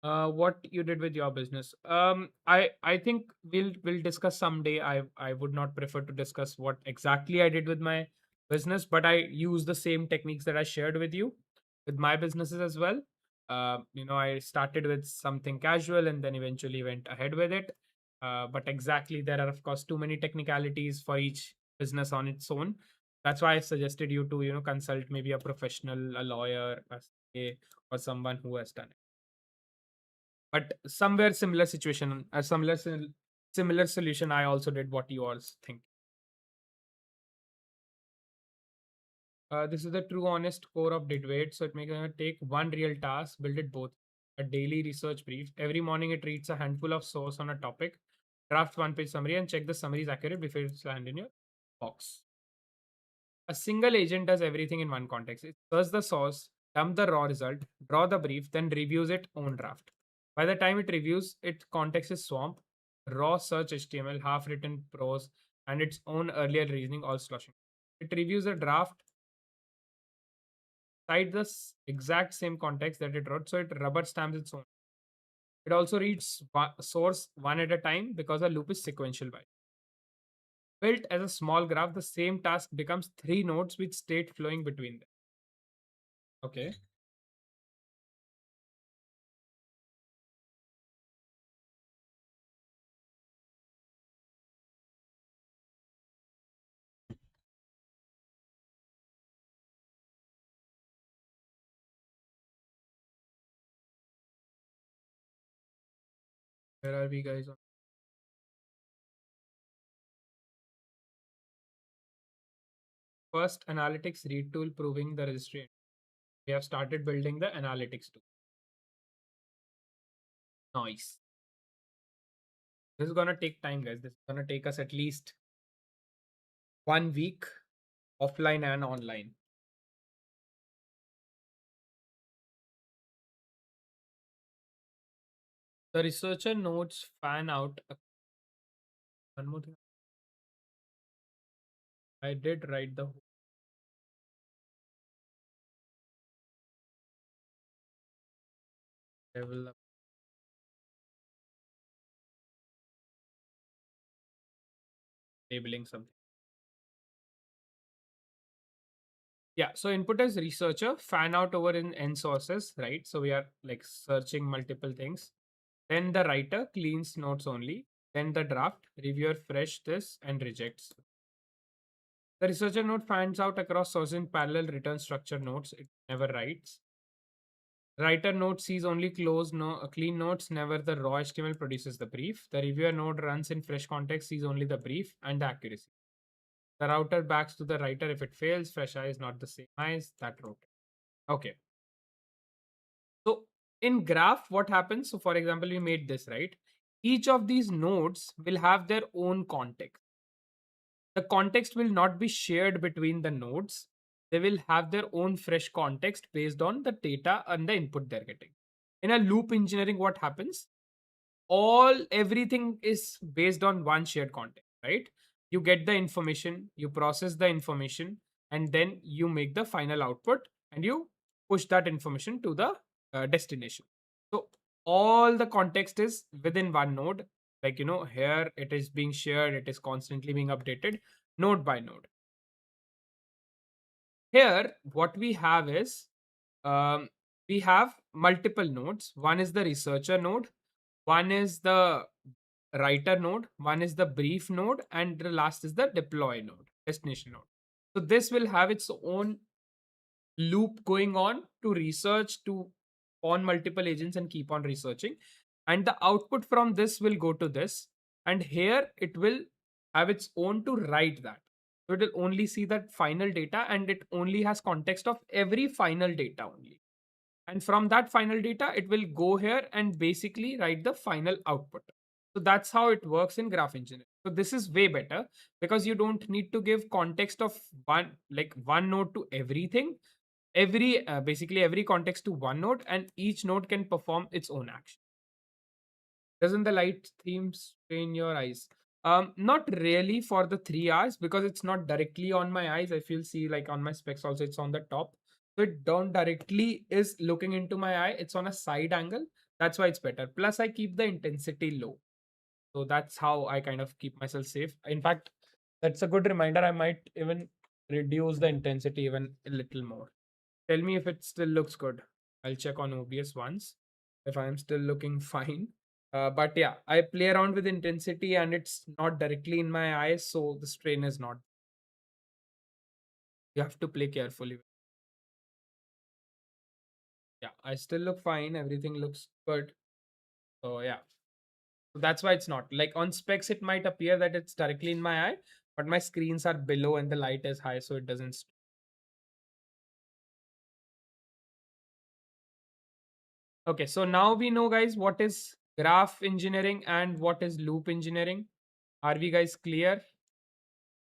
What you did with your business? I think we'll discuss someday. I would not prefer to discuss what exactly I did with my business, but I use the same techniques that I shared with you with my businesses as well. I started with something casual and then eventually went ahead with it. But exactly, there are of course too many technicalities for each business on its own. That's why I suggested you to consult maybe a professional, a lawyer, a CA, or someone who has done it. But somewhere similar situation, a similar solution. I also did what you all think. This is the true honest core of debate. So it may take one real task, build it both. A daily research brief. Every morning it reads a handful of source on a topic, draft one-page summary, and check the summary is accurate before it's land in your box. A single agent does everything in one context. It searches the source, dump the raw result, draw the brief, then reviews it own draft. By the time it reviews, its context is swamp, raw search HTML, half written prose, and its own earlier reasoning all sloshing. It reviews a draft, cite the exact same context that it wrote, so it rubber stamps its own. It also reads source one at a time because a loop is sequential by. Built as a small graph, the same task becomes 3 nodes with state flowing between them. Okay. Where are we, guys? First analytics read tool proving the registry. We have started building the analytics tool. Nice. This is gonna take time, guys. This is gonna take us at least 1 week offline and online. The researcher nodes fan out. One more thing. I did write the level labeling something. Yeah, so input as researcher, fan out over in n sources, right? So we are like searching multiple things. Then the writer cleans notes only. Then the draft, reviewer fresh this and rejects. The researcher node fans out across sources in parallel, return structure notes. It never writes. Writer node sees only clean notes, never the raw HTML produces the brief. The reviewer node runs in fresh context, sees only the brief and the accuracy. The router backs to the writer if it fails. Fresh eye is not the same eyes that wrote it. Okay. So in graph, what happens? So for example, we made this, right? Each of these nodes will have their own context. The context will not be shared between the nodes. They will have their own fresh context based on the data and the input they're getting. In a loop engineering, what happens? Everything is based on one shared context, right? You get the information, you process the information, and then you make the final output and you push that information to the destination. So all the context is within one node. Like, here it is being shared, it is constantly being updated node by node. Here what we have is, um, we have multiple nodes. One is the researcher node, one is the writer node, one is the brief node, and the last is the deploy node, destination node. So this will have its own loop going on to research to on multiple agents and keep on researching. And the output from this will go to this. And here it will have its own to write that. So it will only see that final data and it only has context of every final data only. And from that final data, it will go here and basically write the final output. So that's how it works in graph engineering. So this is way better because you don't need to give context of one node to everything. Basically every context to one node, and each node can perform its own action. Doesn't the light theme strain your eyes? Not really for the 3 hours because it's not directly on my eyes. If you'll see, like on my specs also, it's on the top. So it don't directly is looking into my eye. It's on a side angle. That's why it's better. Plus, I keep the intensity low. So that's how I kind of keep myself safe. In fact, that's a good reminder. I might even reduce the intensity even a little more. Tell me if it still looks good. I'll check on OBS once if I'm still looking fine. But yeah, I play around with intensity and it's not directly in my eyes, so the strain is not. You have to play carefully. Yeah, I still look fine. Everything looks good. So yeah, so that's why it's not. Like on specs, it might appear that it's directly in my eye, but my screens are below and the light is high, so it doesn't. Okay, so now we know, guys, what is graph engineering and what is loop engineering. Are we guys clear?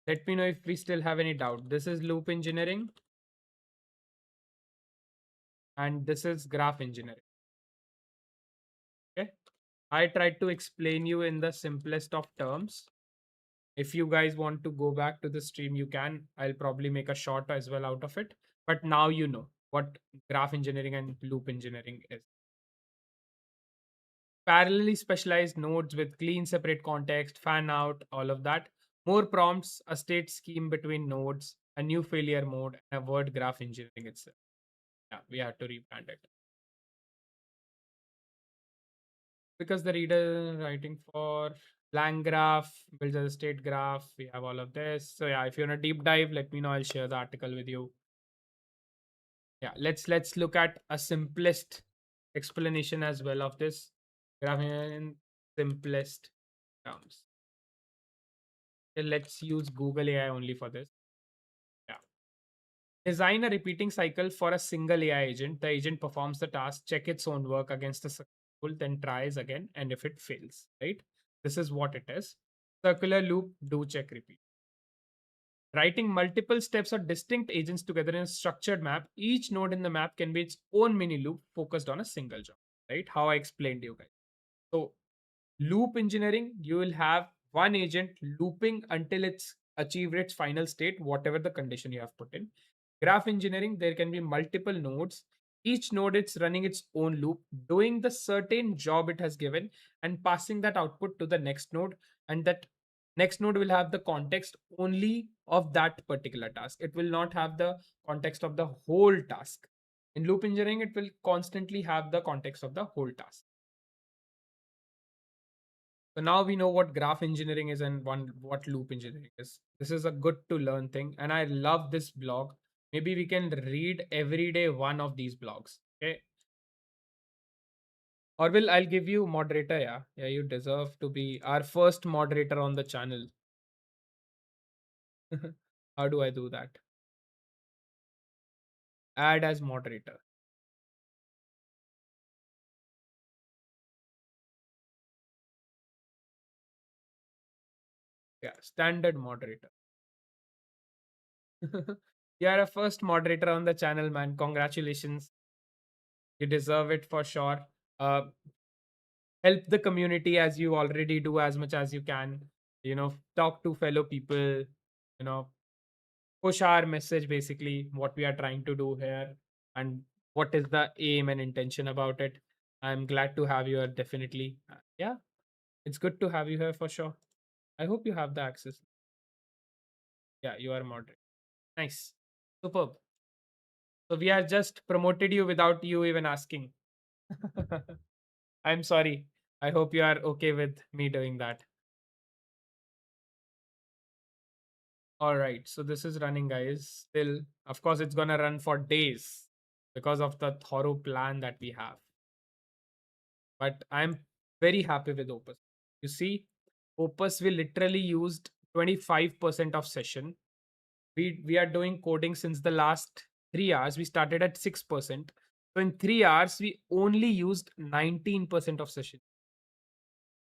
Let me know if we still have any doubt. This is loop engineering and this is graph engineering. Okay. I tried to explain you in the simplest of terms. If you guys want to go back to the stream, you can. I'll probably make a short as well out of it. But now you know what graph engineering and loop engineering is. Parallelly specialized nodes with clean separate context, fan out, all of that. More prompts, a state scheme between nodes, a new failure mode, and a word graph engineering itself. Yeah, we had to rebrand it. Because the reader writing for blank graph, builds a state graph, we have all of this. So yeah, if you want a deep dive, let me know. I'll share the article with you. Yeah, let's look at a simplest explanation as well of this graph in simplest terms. Okay, let's use Google AI only for this. Yeah. Design a repeating cycle for a single AI agent. The agent performs the task, check its own work against the successful, then tries again, and if it fails, right? This is what it is. Circular loop, do, check, repeat. Writing multiple steps or distinct agents together in a structured map, each node in the map can be its own mini loop focused on a single job, right? How I explained to you guys. So loop engineering, you will have one agent looping until it's achieved its final state, whatever the condition you have put in. Graph engineering, there can be multiple nodes. Each node is running its own loop, doing the certain job it has given and passing that output to the next node. And that next node will have the context only of that particular task. It will not have the context of the whole task. In loop engineering, it will constantly have the context of the whole task. So now we know what graph engineering is and what loop engineering is. This is a good to learn thing, and I love this blog. Maybe we can read every day one of these blogs. Okay. Or will I'll give you moderator, yeah. Yeah, you deserve to be our first moderator on the channel. How do I do that? Add as moderator. Yeah, standard moderator. You are a first moderator on the channel, man. Congratulations. You deserve it for sure. Uh, help the community as you already do as much as you can. Talk to fellow people, you know, push our message basically, what we are trying to do here and what is the aim and intention about it. I'm glad to have you here, definitely. Yeah, it's good to have you here for sure. I hope you have the access. Yeah, you are moderate. Nice. Superb. So we are just promoted you without you even asking. I'm sorry. I hope you are okay with me doing that. All right, so this is running, guys. Still, of course, it's gonna run for days because of the thorough plan that we have. But I'm very happy with Opus. You see, Opus, we literally used 25% of session. We are doing coding since the last 3 hours. We started at 6%. So in 3 hours, we only used 19% of session.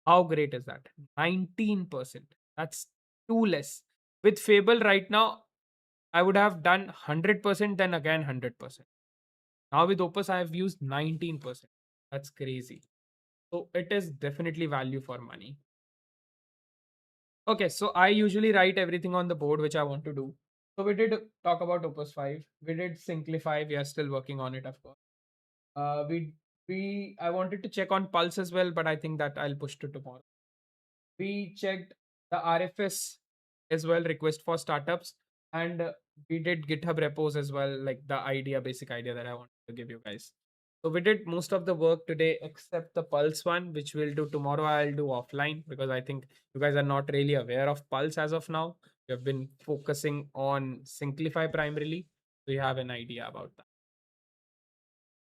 How great is that? 19%. That's too less. With Fable right now, I would have done 100%, then again 100%. Now with Opus, I have used 19%. That's crazy. So it is definitely value for money. Okay, so I usually write everything on the board which I want to do. So we did talk about Opus 5. We did Synclify. We are still working on it, of course. I wanted to check on Pulse as well, but I think that I'll push to tomorrow. We checked the RFS as well, request for startups, and we did GitHub repos as well, like the basic idea that I wanted to give you guys. So we did most of the work today except the Pulse one, which we'll do tomorrow. I'll do offline because I think you guys are not really aware of Pulse as of now. We have been focusing on Synclify primarily, so you have an idea about that.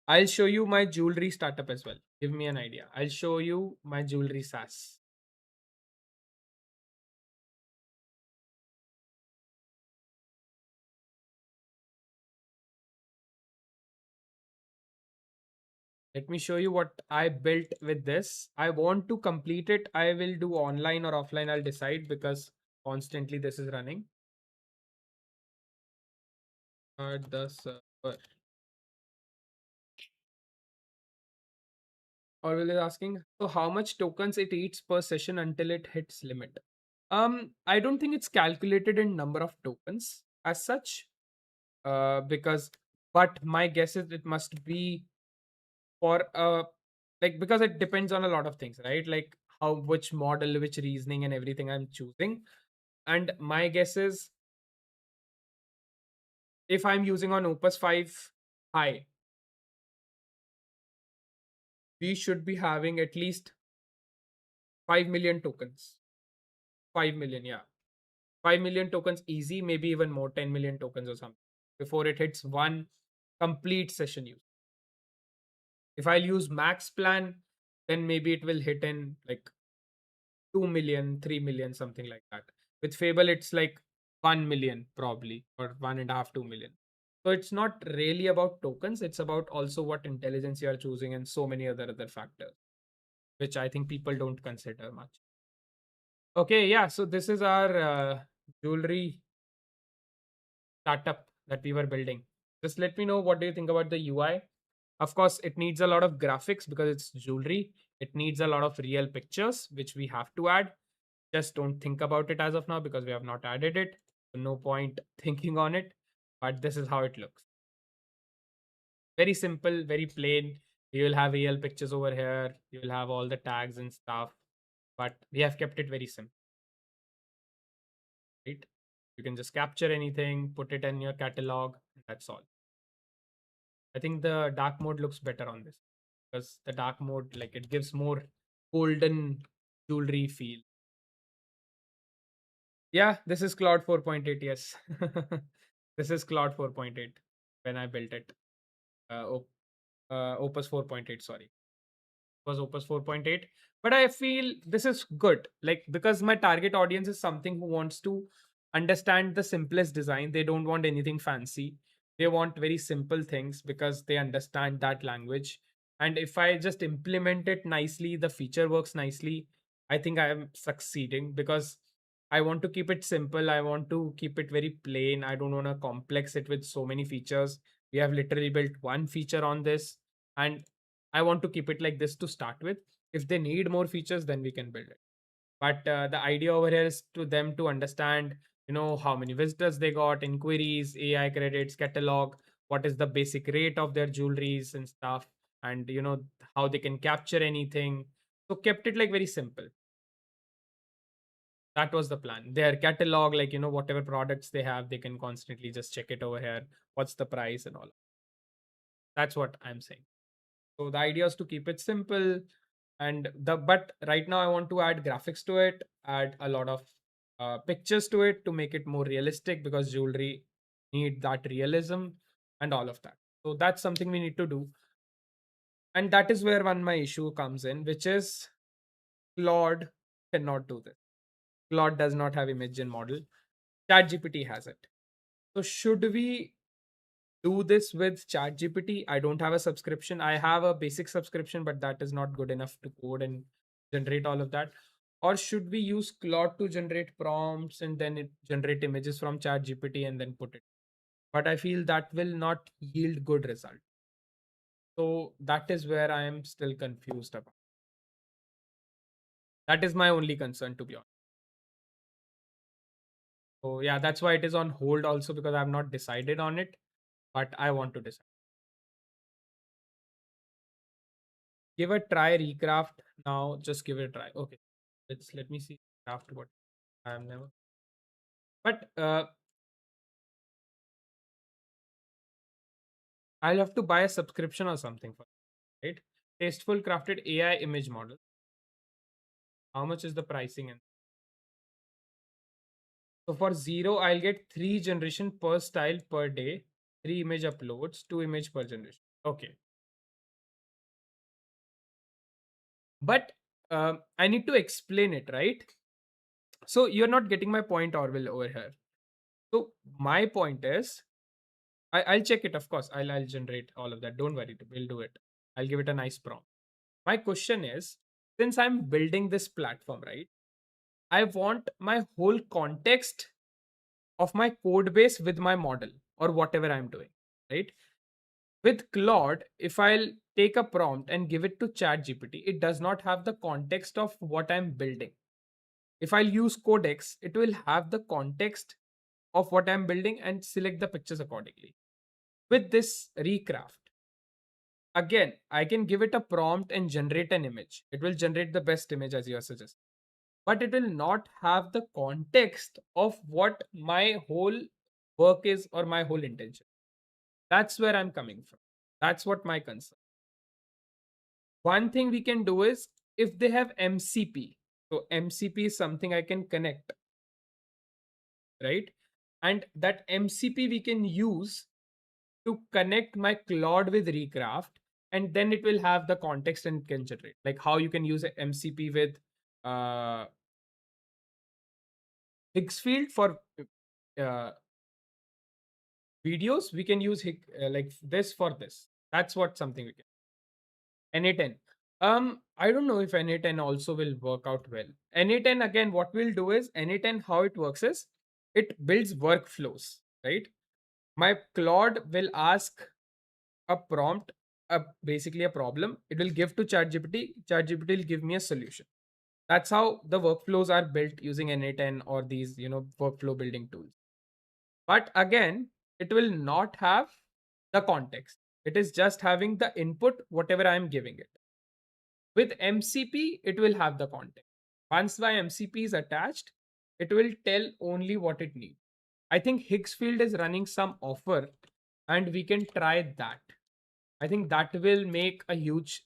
I'll show you my jewelry startup as well. Give me an idea. I'll show you my jewelry SaaS. Let me show you what I built with this. I want to complete it. I will do online or offline. I'll decide because constantly this is running. The server. Or will it asking, so how much tokens it eats per session until it hits limit? I don't think it's calculated in number of tokens as such. But my guess is it must be for because it depends on a lot of things, right? Like which model, which reasoning and everything I'm choosing. And my guess is if I'm using on Opus 5 high, we should be having at least 5 million tokens. 5 million, yeah. 5 million tokens easy, maybe even more, 10 million tokens or something before it hits one complete session use. If I'll use max plan, then maybe it will hit in like 2 million, 3 million, something like that. With Fable, it's like 1 million probably, or 1.5, 2 million. So it's not really about tokens, it's about also what intelligence you are choosing and so many other factors, which I think people don't consider much. Okay, yeah, so this is our jewelry startup that we were building. Just let me know what do you think about the UI. Of course, it needs a lot of graphics because it's jewelry. It needs a lot of real pictures, which we have to add. Just don't think about it as of now because we have not added it. So no point thinking on it. But this is how it looks. Very simple, very plain. You will have real pictures over here. You will have all the tags and stuff. But we have kept it very simple. Right? You can just capture anything, put it in your catalog. That's all. I think the dark mode looks better on this because the dark mode, like, it gives more golden jewelry feel. Yeah, this is Claude 4.8. Yes, this is Claude 4.8 when I built it. Opus 4.8. Sorry, was Opus 4.8. But I feel this is good, like, because my target audience is something who wants to understand the simplest design. They don't want anything fancy. They want very simple things because they understand that language. And if I just implement it nicely, the feature works nicely, I think I am succeeding because I want to keep it simple. I want to keep it very plain. I don't want to complex it with so many features. We have literally built one feature on this, and I want to keep it like this to start with. If they need more features, then we can build it. But the idea over here is to them to understand, how many visitors they got, inquiries, AI credits, catalog, what is the basic rate of their jewelries and stuff, and how they can capture anything. So kept it like very simple. That was the plan. Their catalog, like, whatever products they have, they can constantly just check it over here. What's the price and all. That's what I'm saying. So the idea is to keep it simple, but right now I want to add graphics to it, add a lot of pictures to it to make it more realistic because jewelry need that realism and all of that. So that's something we need to do, and that is where one my issue comes in, which is Claude cannot do this. Claude does not have image gen model. ChatGPT has it. So should we do this with ChatGPT? I don't have a subscription. I have a basic subscription, but that is not good enough to code and generate all of that. Or should we use Claude to generate prompts and then it generate images from ChatGPT and then put it? But I feel that will not yield good result. So that is where I am still confused about. That is my only concern, to be honest. So yeah, that's why it is on hold also, because I have not decided on it, but I want to decide. Give a try recraft now. Just give it a try. Okay, let me see craft what I am never. But I'll have to buy a subscription or something for it, right? Tasteful crafted AI image model. How much is the pricing? And so for 0, I'll get 3 generation per style per day, 3 image uploads, 2 image per generation. Okay, but I need to explain it, right? So you're not getting my point, Orville, over here. So my point is, I'll check it, of course. I'll generate all of that. Don't worry, we'll do it. I'll give it a nice prompt. My question is, since I'm building this platform, right? I want my whole context of my code base with my model or whatever I'm doing, right? With Claude, if I'll take a prompt and give it to ChatGPT, it does not have the context of what I'm building. If I'll use Codex, it will have the context of what I'm building and select the pictures accordingly. With this recraft, again, I can give it a prompt and generate an image. It will generate the best image as you are suggesting, but it will not have the context of what my whole work is or my whole intention. That's where I'm coming from. That's what my concern. One thing we can do is, if they have MCP, so MCP is something I can connect, right? And that MCP we can use to connect my Claude with Recraft, and then it will have the context and can generate. Like how you can use a MCP with Higgsfield for uh, videos, we can use like this for this. That's what something we can. NA10. I don't know if NA10 also will work out well. NA10, again, what we'll do is, NA10, how it works is, it builds workflows, right? My Claude will ask a prompt basically a problem, it will give to ChatGPT. ChatGPT will give me a solution. That's how the workflows are built using NA10 or these, workflow building tools. But again, it will not have the context. It is just having the input, whatever I am giving it. With MCP, it will have the context. Once the MCP is attached, it will tell only what it needs. I think Higgsfield is running some offer and we can try that. I think that will make a huge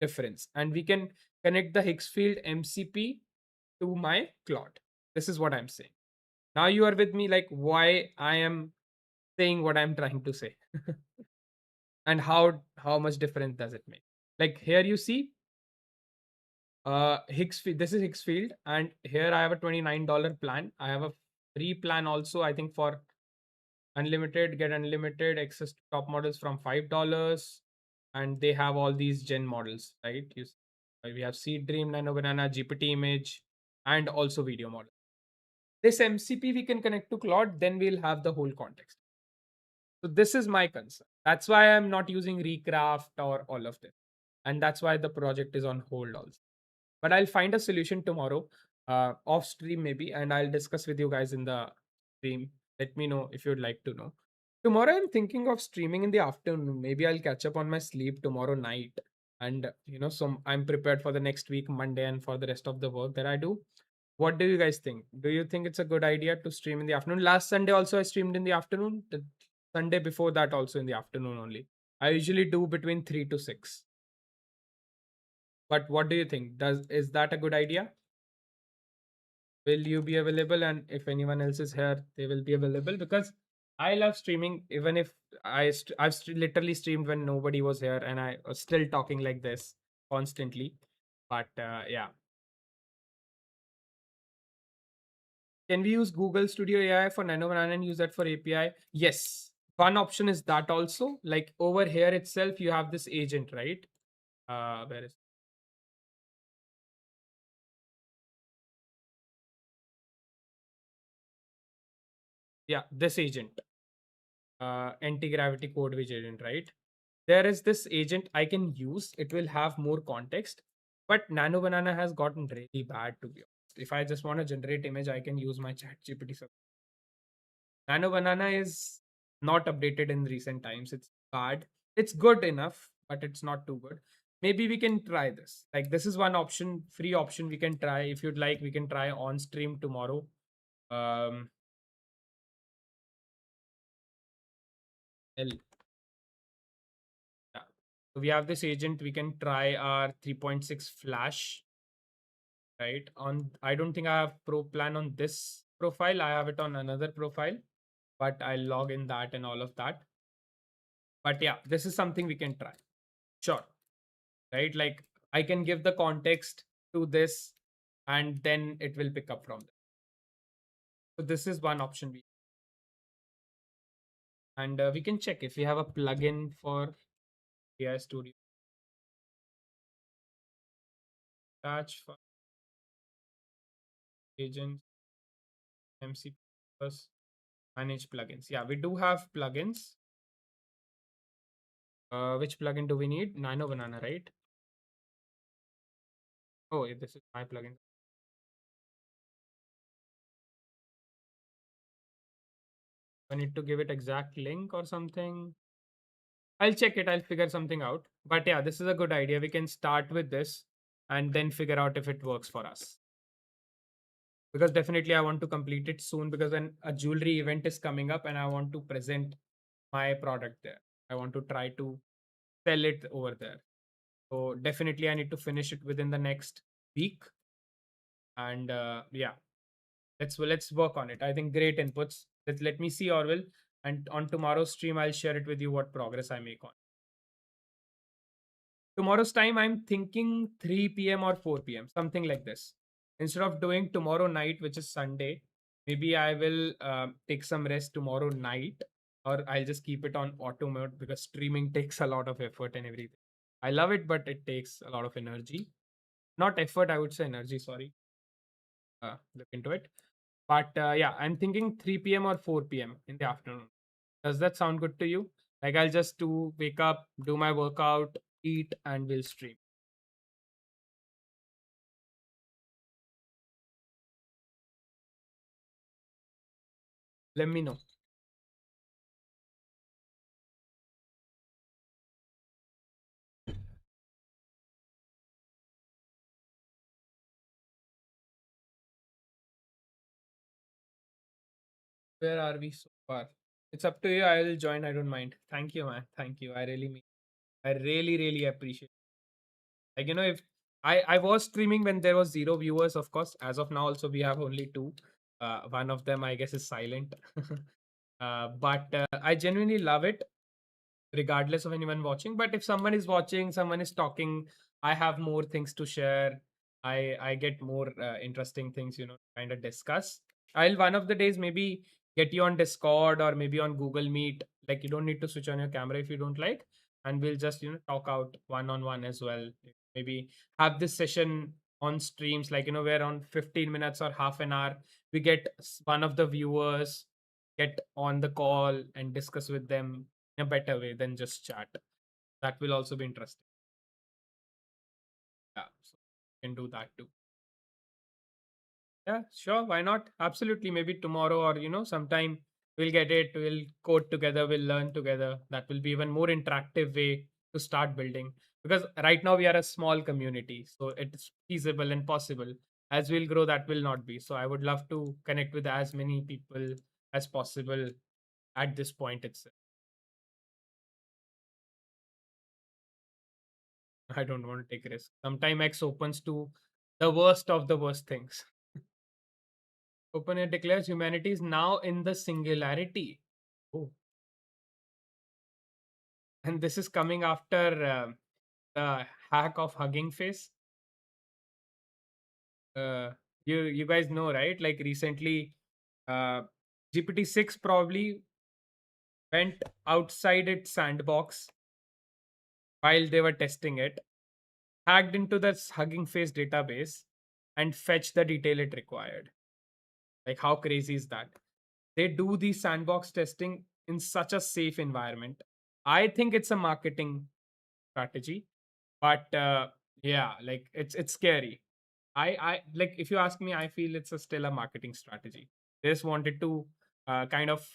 difference. And we can connect the Higgsfield MCP to my Claude. This is what I'm saying. Now you are with me, like why I am saying what I'm trying to say. And how much difference does it make? Like here you see Higgsfield, this is Higgsfield, and here I have a $29 plan. I have a free plan also, I think, for unlimited, get unlimited access to top models from $5, and they have all these gen models, right? We have Seed Dream, Nano Banana, GPT Image, and also video model. This MCP we can connect to Claude, then we'll have the whole context. So this is my concern. That's why I'm not using Recraft or all of this, and that's why the project is on hold also. But I'll find a solution tomorrow, off stream maybe, and I'll discuss with you guys in the stream. Let me know if you'd like to know. Tomorrow I'm thinking of streaming in the afternoon. Maybe I'll catch up on my sleep tomorrow night, and so I'm prepared for the next week, Monday, and for the rest of the work that I do. What do you guys think? Do you think it's a good idea to stream in the afternoon? Last Sunday also I streamed in the afternoon. The Sunday before that also in the afternoon only. I usually do between 3 to 6. But what do you think? Is that a good idea? Will you be available? And if anyone else is here, they will be available, because I love streaming. Even if I've literally streamed when nobody was here, and I was still talking like this constantly. But yeah, can we use Google Studio AI for Nano Banana and use that for API? Yes. One option is that also. Like over here itself, you have this agent, right? Where is yeah, this agent, anti-gravity code widget agent, right? There is this agent I can use. It will have more context, but Nano Banana has gotten really bad, to be honest. If I just want to generate image, I can use my chat GPT. Nano Banana is not updated in recent times. It's bad. It's good enough, but it's not too good. Maybe we can try this. Like this is one option, free option we can try. If you'd like, we can try on stream tomorrow. Um, L. Yeah. So we have this agent. We can try our 3.6 flash, right? I don't think I have pro plan on this profile. I have it on another profile, but I'll log in that and all of that. But yeah, this is something we can try. Sure. Right? Like I can give the context to this and then it will pick up from there. So this is one option. And we can check if we have a plugin for AI Studio. Attach for agents, MCP plus manage plugins. Yeah, we do have plugins. Which plugin do we need? Nano Banana, right? Oh, this is my plugin. I need to give it exact link or something. I'll check it. I'll figure something out. But yeah, this is a good idea. We can start with this and then figure out if it works for us. Because definitely I want to complete it soon, because then a jewelry event is coming up and I want to present my product there. I want to try to sell it over there. So definitely I need to finish it within the next week. And yeah, let's work on it. I think great inputs. Let me see, Orwell, and on tomorrow's stream I'll share it with you what progress I make on tomorrow's time. I'm thinking 3 p.m. or 4 p.m., something like this. Instead of doing tomorrow night, which is Sunday, maybe I will take some rest tomorrow night, or I'll just keep it on auto mode, because streaming takes a lot of effort and everything. I love it, but it takes a lot of energy. Not effort, I would say energy, sorry. Look into it. But yeah, I'm thinking 3 p.m. or 4 p.m. in the afternoon. Does that sound good to you? Like I'll just wake up, do my workout, eat, and we'll stream. Let me know. Where are we so far? It's up to you. I will join. I don't mind. Thank you, man. Thank you. I really mean. I really, really appreciate. Like if I was streaming when there was zero viewers, of course. As of now, also we have only two. One of them, I guess, is silent. But I genuinely love it, regardless of anyone watching. But if someone is watching, someone is talking, I have more things to share. I get more interesting things, kind of discuss. I'll one of the days maybe get you on Discord or maybe on Google Meet. Like you don't need to switch on your camera if you don't like, and we'll just talk out one on one as well. Maybe have this session on streams, like where on 15 minutes or half an hour we get one of the viewers get on the call and discuss with them in a better way than just chat. That will also be interesting. Yeah, so you can do that too. Yeah, sure. Why not? Absolutely. Maybe tomorrow or sometime we'll get it. We'll code together. We'll learn together. That will be even more interactive way to start building. Because right now we are a small community, so it's feasible and possible. As we'll grow, that will not be. So I would love to connect with as many people as possible at this point itself. I don't want to take risks. Sometime X opens to the worst of the worst things. OpenAI declares humanity is now in the singularity. Oh, and this is coming after the hack of Hugging Face. Uh, you guys know, right? Like recently, uh, GPT-6 probably went outside its sandbox while they were testing it, hacked into this Hugging Face database, and fetched the detail it required. Like, how crazy is that? They do the sandbox testing in such a safe environment. I think it's a marketing strategy, but yeah, like it's scary. I like if you ask me, I feel it's still a marketing strategy. They just wanted to kind of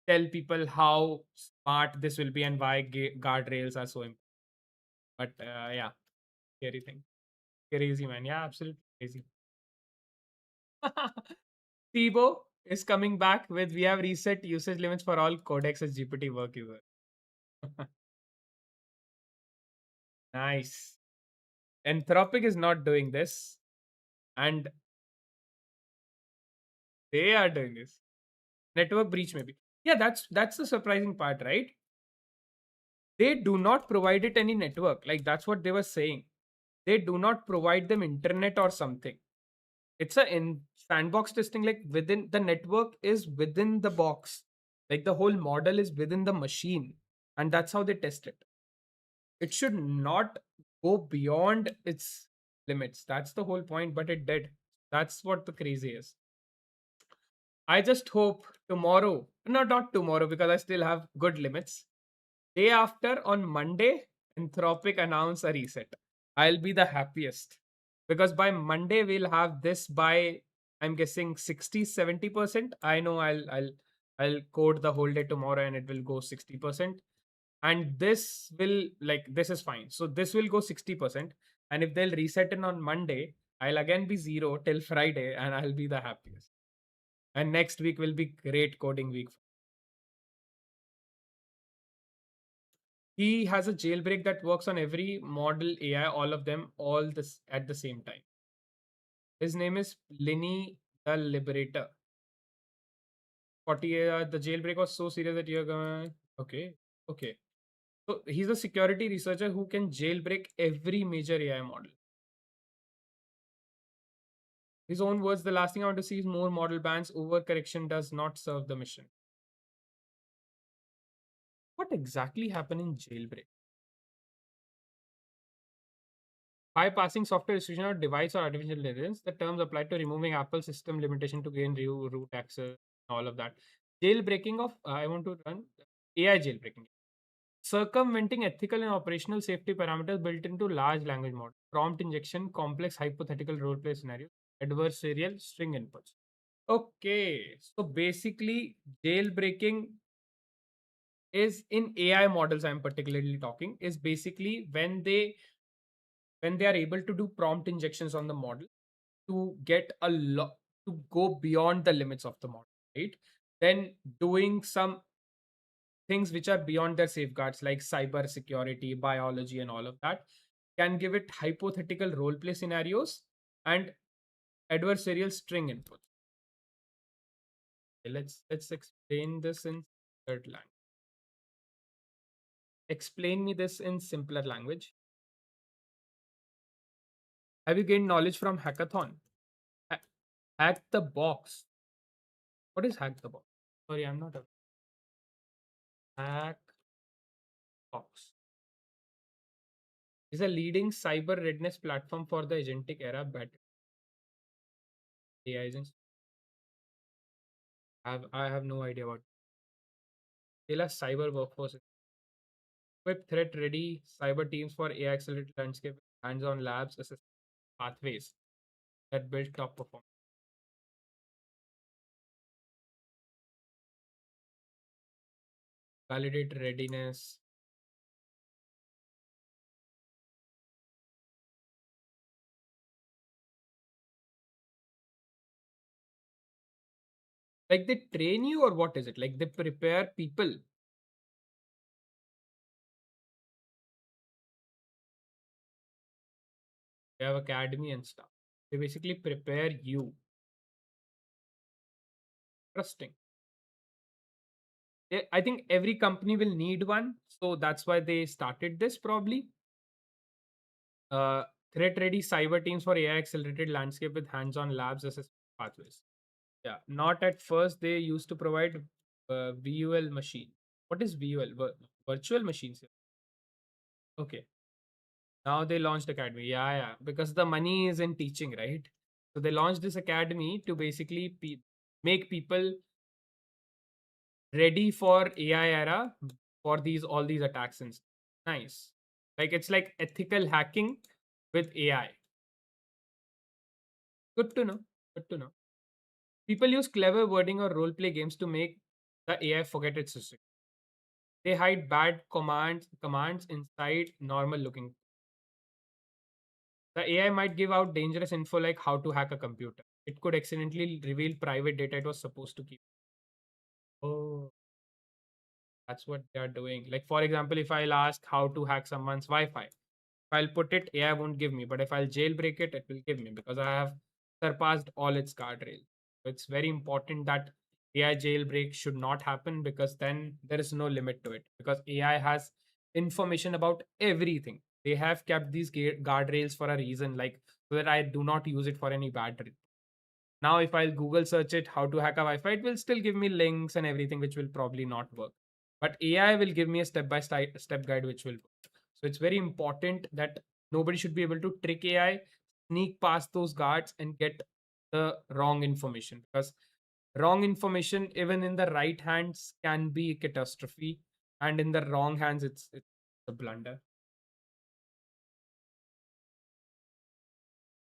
tell people how smart this will be and why guardrails are so important. But yeah, scary thing, crazy man. Yeah, absolutely crazy. Tibo is coming back with we have reset usage limits for all codecs as GPT work user. Nice. Anthropic is not doing this, and they are doing this. Network breach, maybe. Yeah, that's the surprising part, right? They do not provide it any network. Like that's what they were saying. They do not provide them internet or something. It's a in sandbox testing. Like within the network is within the box. Like the whole model is within the machine, and that's how they test it. It should not go beyond its limits. That's the whole point, but it did. That's what the crazy is. I just hope tomorrow, no, not tomorrow, because I still have good limits. Day after on Monday, Anthropic announce a reset. I'll be the happiest because by Monday we'll have this by I'm guessing 60-70%. I know I'll code the whole day tomorrow and it will go 60%. And this will like this is fine. So this will go 60%. And if they'll reset it on Monday, I'll again be zero till Friday and I'll be the happiest. And next week will be great coding week. He has a jailbreak that works on every model AI, all of them, all this at the same time. His name is Linny the Liberator. 40 the jailbreak was so serious that you're going okay. Okay. So he's a security researcher who can jailbreak every major AI model. His own words, the last thing I want to see is more model bans. Overcorrection does not serve the mission. What exactly happened in jailbreak? Bypassing software restriction or device or artificial intelligence, the terms apply to removing Apple system limitation to gain root access, all of that. Jailbreaking of, I want to run AI jailbreaking. circumventing ethical and operational safety parameters built into large language models, prompt injection, complex hypothetical role play scenarios, adversarial string inputs. Okay, so basically, jailbreaking is in AI models. I'm particularly talking is basically when they are able to do prompt injections on the model to get a lot to go beyond the limits of the model, right? Then doing some things which are beyond their safeguards, like cyber security, biology, and all of that, can give it hypothetical role play scenarios and adversarial string inputs. Okay, let's explain this in simpler language. Explain me this in simpler language. Have you gained knowledge from hackathon? Ha- Hack the box. What is hack the box? Sorry, I'm not a hack box. Is a leading cyber readiness platform for the agentic era. But AI agents. I have no idea what. Tela cyber workforce. Equip threat ready cyber teams for AI accelerated landscape, hands on labs, assist pathways that build top performance. Validate readiness. Like they train you, or what is it? Like they prepare people. They have academy and stuff. They basically prepare you. Interesting. I think every company will need one, so that's why they started this probably. Uh, Threat ready cyber teams for AI accelerated landscape with hands on labs assessment pathways. Yeah, not at first. They used to provide VUL machine. What is VUL? Virtual machines. Okay. Now they launched academy. Yeah, yeah. Because the money is in teaching, right? So they launched this academy to basically make people ready for AI era for these all these attacks and stuff. Nice. Like it's like ethical hacking with AI. Good to know. Good to know. People use clever wording or role play games to make the AI forget its history. They hide bad commands inside normal looking. The AI might give out dangerous info like how to hack a computer. It could accidentally reveal private data it was supposed to keep. Oh, that's what they are doing. Like for example, if I'll ask how to hack someone's Wi-Fi, if I'll put it, AI won't give me. But if I'll jailbreak it, it will give me because I have surpassed all its guardrails. So it's very important that AI jailbreak should not happen because then there is no limit to it. Because AI has information about everything. They have kept these guardrails for a reason, like so that I do not use it for any bad. Now, if I'll Google search it, how to hack a Wi-Fi, it will still give me links and everything, which will probably not work. But AI will give me a step guide, which will work. So it's very important that nobody should be able to trick AI, sneak past those guards, and get the wrong information. Because wrong information, even in the right hands, can be a catastrophe, and in the wrong hands, it's a blunder.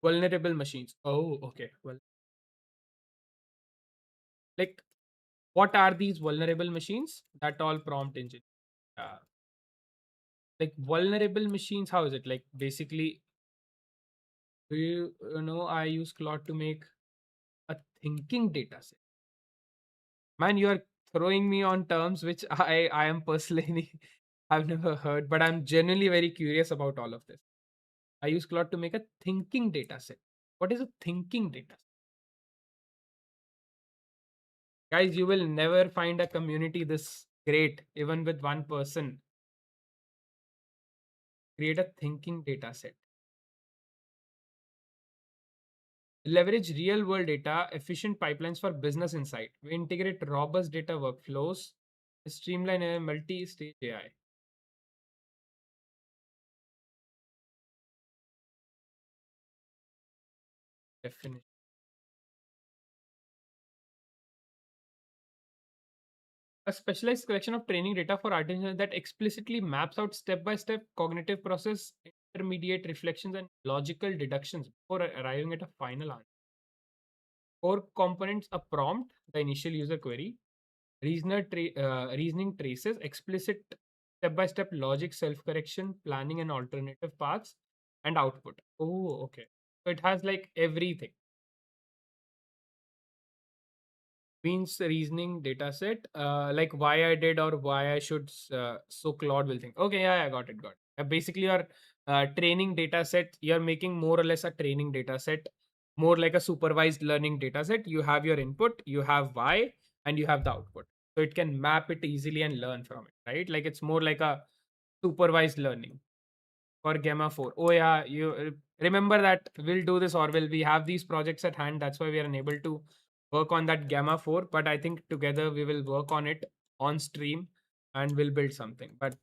Vulnerable machines. Oh, okay. Well, like what are these vulnerable machines? That all prompt engine. Yeah. Like vulnerable machines, how is it? Like basically, do you know I use Claude to make a thinking data set. Man, you are throwing me on terms which I am personally I've never heard, but I'm genuinely very curious about all of this. I use Claude to make a thinking data set. What is a thinking data set? Guys, you will never find a community this great, even with one person. Create a thinking data set. Leverage real world data, efficient pipelines for business insight. We integrate robust data workflows, streamline a multi stage AI. Definition. a specialized collection of training data for artificial that explicitly maps out step-by-step cognitive process, intermediate reflections, and logical deductions before arriving at a final answer. Core components: a prompt, the initial user query, reasoning traces, explicit step-by-step logic, self-correction, planning and alternative paths, and output. Oh, okay. So it has like everything. Means reasoning data set, like why I did or why I should, so Claude will think. Okay, yeah, I got it, got it. Basically, your training data set, you're making more or less a training data set, more like a supervised learning data set. You have your input, you have why, and you have the output. So it can map it easily and learn from it, right? Like it's more like a supervised learning for Gamma 4. Oh, yeah, you remember that we'll do this, or will we have these projects at hand? That's why we are unable to work on that Gamma 4. But I think together we will work on it on stream and we'll build something. But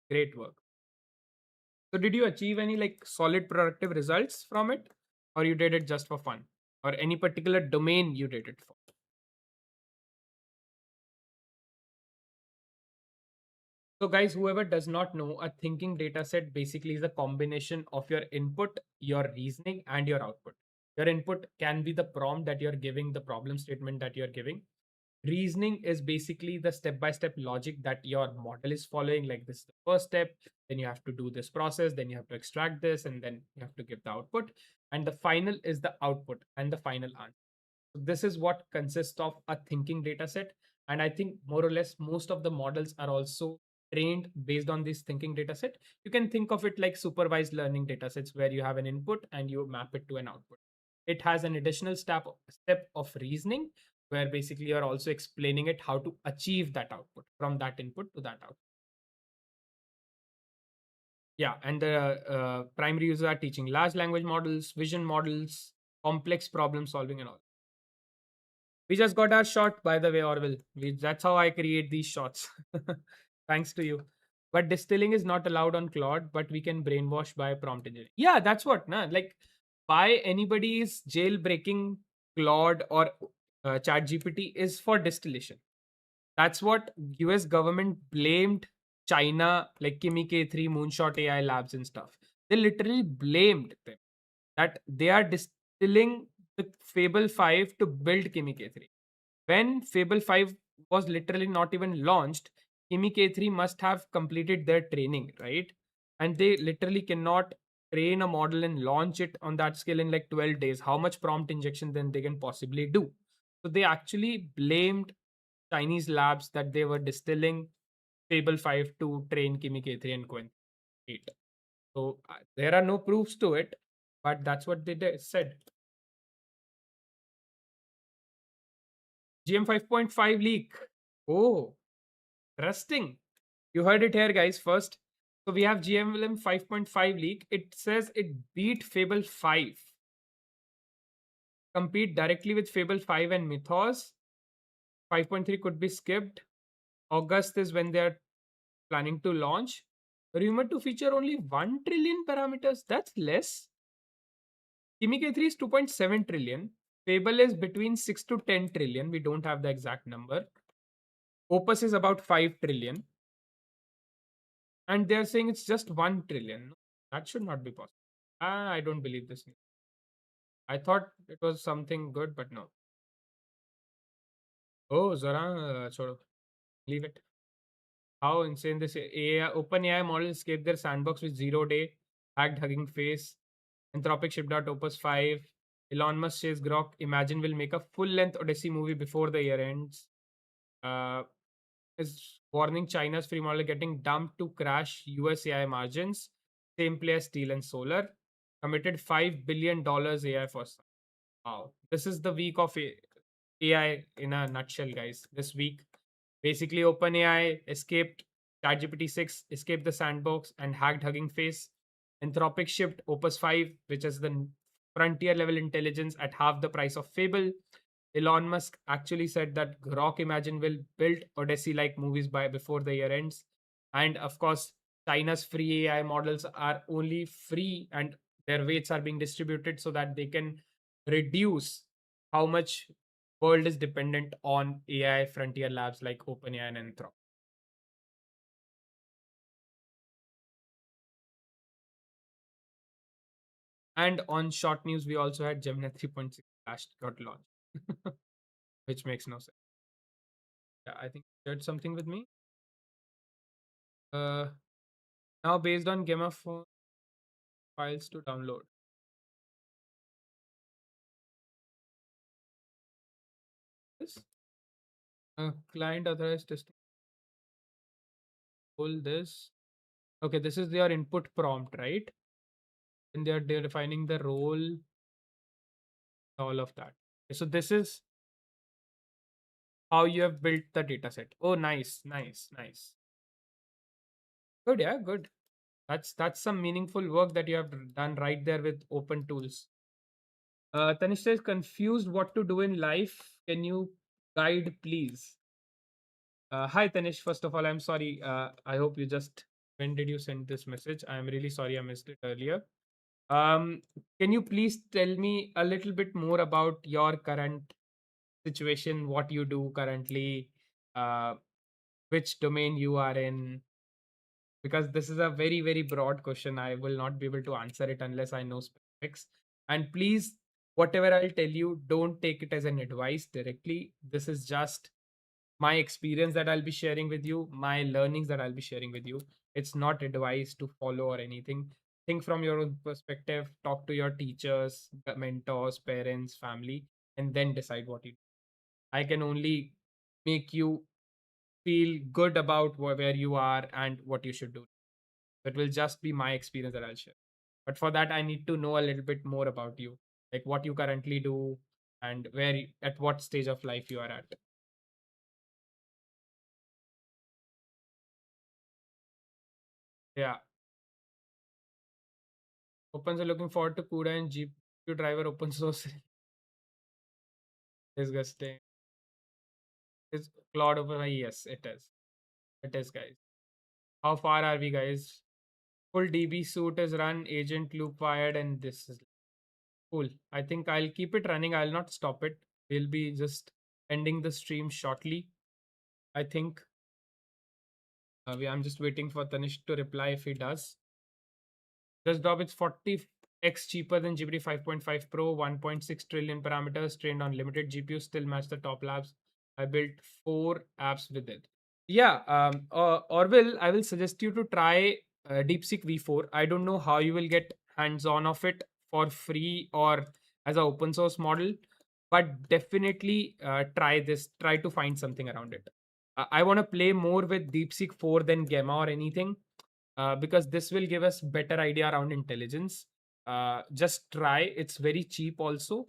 great work. So, did you achieve any like solid productive results from it, or you did it just for fun, or any particular domain you did it for? So, guys, whoever does not know, a thinking data set basically is a combination of your input, your reasoning, and your output. Your input can be the prompt that you're giving, the problem statement that you're giving. Reasoning is basically the step by step logic that your model is following. Like, this is the first step, then you have to do this process, then you have to extract this, and then you have to give the output. And the final is the output and the final answer. So this is what consists of a thinking data set. And I think more or less most of the models are also trained based on this thinking data set. You can think of it like supervised learning data sets where you have an input and you map it to an output. It has an additional step of reasoning where basically you're also explaining it how to achieve that output from that input to that output. Yeah, and the primary users are teaching large language models, vision models, complex problem solving, and all. We just got our shot, by the way, Orville. That's how I create these shots. Thanks to you. But distilling is not allowed on Claude, but we can brainwash by prompt engineering. Yeah, that's what, nah? Like, why anybody is jailbreaking Claude or ChatGPT is for distillation. That's what US government blamed China, like Kimi K3, Moonshot AI labs and stuff. They literally blamed them that they are distilling the Fable 5 to build Kimi K3. When Fable 5 was literally not even launched, Kimi K3 must have completed their training, right? And they literally cannot train a model and launch it on that scale in like 12 days. How much prompt injection then they can possibly do? So they actually blamed Chinese labs that they were distilling Fable 5 to train Kimi K3 and Quen 8. So there are no proofs to it, but that's what they said. GM 5.5 leak. Oh, interesting. You heard it here, guys, first. So we have GMLM 5.5 leak. It says it beat Fable 5. Compete directly with Fable 5 and Mythos. 5.3 could be skipped. August is when they're planning to launch. Rumored to feature only 1 trillion parameters. That's less. Kimi K3 is 2.7 trillion. Fable is between 6 to 10 trillion. We don't have the exact number. Opus is about 5 trillion. And they're saying it's just 1 trillion. That should not be possible. I don't believe this. I thought it was something good, but no. Oh, Zara, leave it. How insane this AI, OpenAI models escaped their sandbox with 0 day, hacked Hugging Face, Anthropic shipped out Opus 5, Elon Musk says Grok Imagine will make a full-length Odyssey movie before the year ends. Is warning China's free model getting dumped to crash US AI margins. Same play as Steel and Solar. Committed $5 billion AI for. Wow. This is the week of AI in a nutshell, guys. This week, basically, OpenAI escaped ChatGPT 6, escaped the sandbox, and hacked Hugging Face. Anthropic shipped Opus 5, which is the frontier level intelligence at half the price of Fable. Elon Musk actually said that Grok Imagine will build Odyssey like movies by before the year ends. And of course, China's free AI models are only free and their weights are being distributed so that they can reduce how much world is dependent on AI frontier labs like OpenAI and Anthropic. And on short news, we also had Gemini 3.6 got launched, which makes no sense. Yeah, I think you shared something with me. Uh, Now based on Gemma files to download. This client authorized testing. Pull this. Okay, this is their input prompt, right? And they're defining the role, all of that. So this is how you have built the data set. Oh, nice, nice, nice. Good, yeah, good. That's some meaningful work that you have done right there with open tools. Tanisha is confused what to do in life. Can you guide, please? Hi, Tanish. First of all, I'm sorry. I hope you just. When did you send this message? I'm really sorry I missed it earlier. Um, can you please tell me a little bit more about your current situation, what you do currently, uh, which domain you are in? Because this is a very, very broad question. I will not be able to answer it unless I know specifics. And please, whatever I'll tell you, don't take it as an advice directly. This is just my experience that I'll be sharing with you, my learnings that I'll be sharing with you. It's not advice to follow or anything. Think from your own perspective, talk to your teachers, mentors, parents, family, and then decide what you do. I can only make you feel good about where you are and what you should do. It will just be my experience that I'll share. But for that, I need to know a little bit more about you, like what you currently do and at what stage of life you are at. Yeah. Opens are looking forward to CUDA and GPU driver open source. Disgusting. Is Claude Opus? Yes, it is. It is, guys. How far are we, guys? Full DB suit is run, agent loop fired, and this is cool. I think I'll keep it running. I'll not stop it. We'll be just ending the stream shortly. I think I'm just waiting for Tanish to reply if he does. Just drop it's 40x cheaper than GPT 5.5 Pro, 1.6 trillion parameters trained on limited GPU, still match the top labs. I built 4 apps with it. Yeah, Orville, I will suggest you to try DeepSeek V4. I don't know how you will get hands-on of it for free or as an open source model, but definitely try this. Try to find something around it. I want to play more with DeepSeek 4 than Gamma or anything because this will give us better idea around intelligence. Just try. It's very cheap also.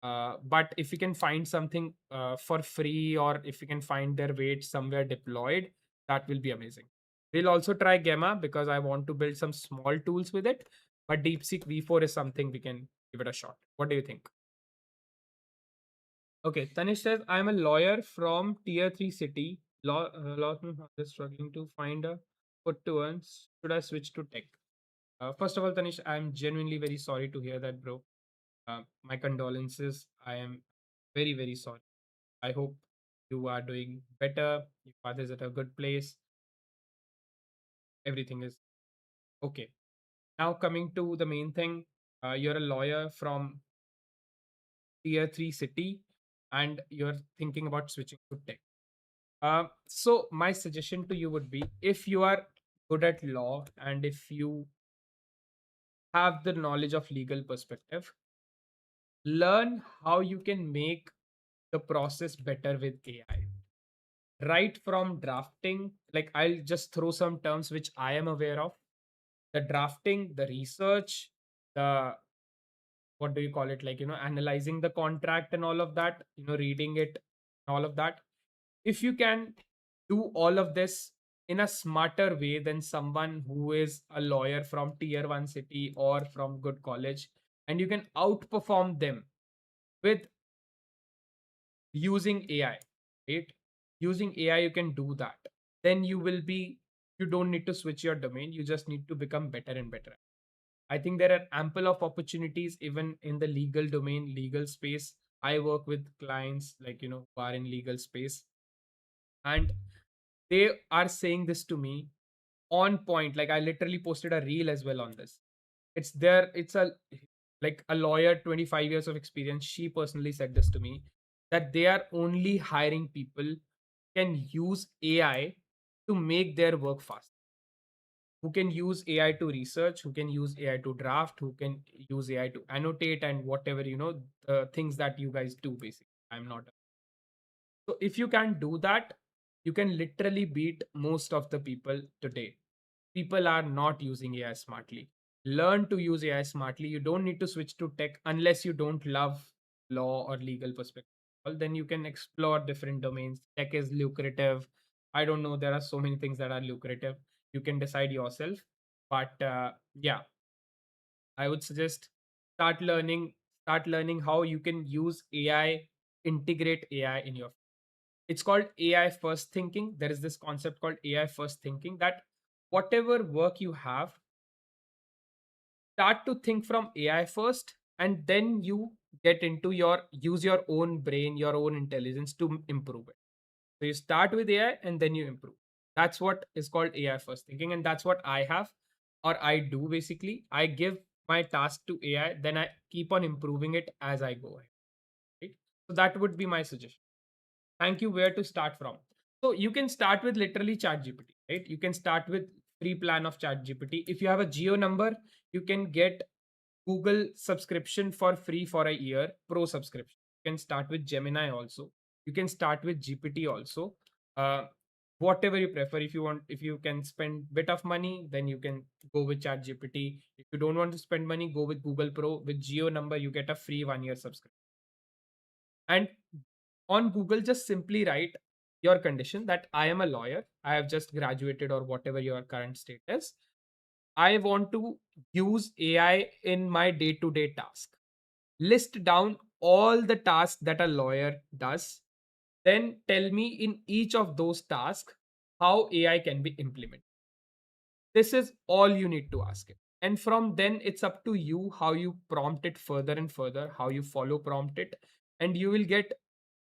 But if you can find something for free or if you can find their weight somewhere deployed, that will be amazing. We'll also try Gamma because I want to build some small tools with it. But DeepSeek V4 is something we can give it a shot. What do you think? Okay, Tanish says, I'm a lawyer from tier 3 city. Law is struggling to find a foot to earn. Should I switch to tech? First of all, Tanish, I'm genuinely very sorry to hear that, bro. My condolences. I am very, very sorry. I hope you are doing better. Your father is at a good place. Everything is okay. Now, coming to the main thing, you're a lawyer from tier 3 city and you're thinking about switching to tech. So, my suggestion to you would be if you are good at law and if you have the knowledge of legal perspective, learn how you can make the process better with AI. Right from drafting, like I'll just throw some terms which I am aware of: the drafting, the research, the what do you call it, like analyzing the contract and all of that, reading it, all of that. If you can do all of this in a smarter way than someone who is a lawyer from tier 1 city or from good college, and you can outperform them with using AI, right? Using AI, you can do that. Then you don't need to switch your domain. You just need to become better and better. I think there are ample of opportunities even in the legal domain, legal space. I work with clients like, who are in legal space, and they are saying this to me on point. Like, I literally posted a reel as well on this. It's a like a lawyer, 25 years of experience. She personally said this to me, that they are only hiring people who can use AI to make their work fast, who can use AI to research, who can use AI to draft, who can use AI to annotate, and whatever, the things that you guys do basically. I'm not. So if you can do that, you can literally beat most of the people today. People are not using AI smartly. Learn to use AI smartly. You don't need to switch to tech unless you don't love law or legal perspective. Well, then you can explore different domains. Tech is lucrative. I don't know. There are so many things that are lucrative. You can decide yourself. But yeah, I would suggest start learning. Start learning how you can use AI, integrate AI in your. It's called AI first thinking. There is this concept called AI first thinking, that whatever work you have, start to think from AI first, and then you get into your use your own brain, your own intelligence to improve it. So you start with AI and then you improve. That's what is called AI first thinking, and that's what I have, or I do basically. I give my task to AI, then I keep on improving it as I go ahead. Right? So that would be my suggestion. Thank you. Where to start from? So you can start with literally ChatGPT, right? You can start with free plan of ChatGPT. If you have a Geo number, you can get Google subscription for free for a year, pro subscription. You can start with Gemini also. You can start with GPT also. Uh, Whatever you prefer. If you want, if you can spend bit of money, then you can go with ChatGPT. If you don't want to spend money, go with Google Pro. With Geo number, you get a free 1 year subscription. And on Google, just simply write your condition that I am a lawyer, I have just graduated, or whatever your current state is. I want to use AI in my day to day task. List down all the tasks that a lawyer does. Then tell me in each of those tasks how AI can be implemented. This is all you need to ask it. And from then, it's up to you how you prompt it further and further, how you follow prompt it, and you will get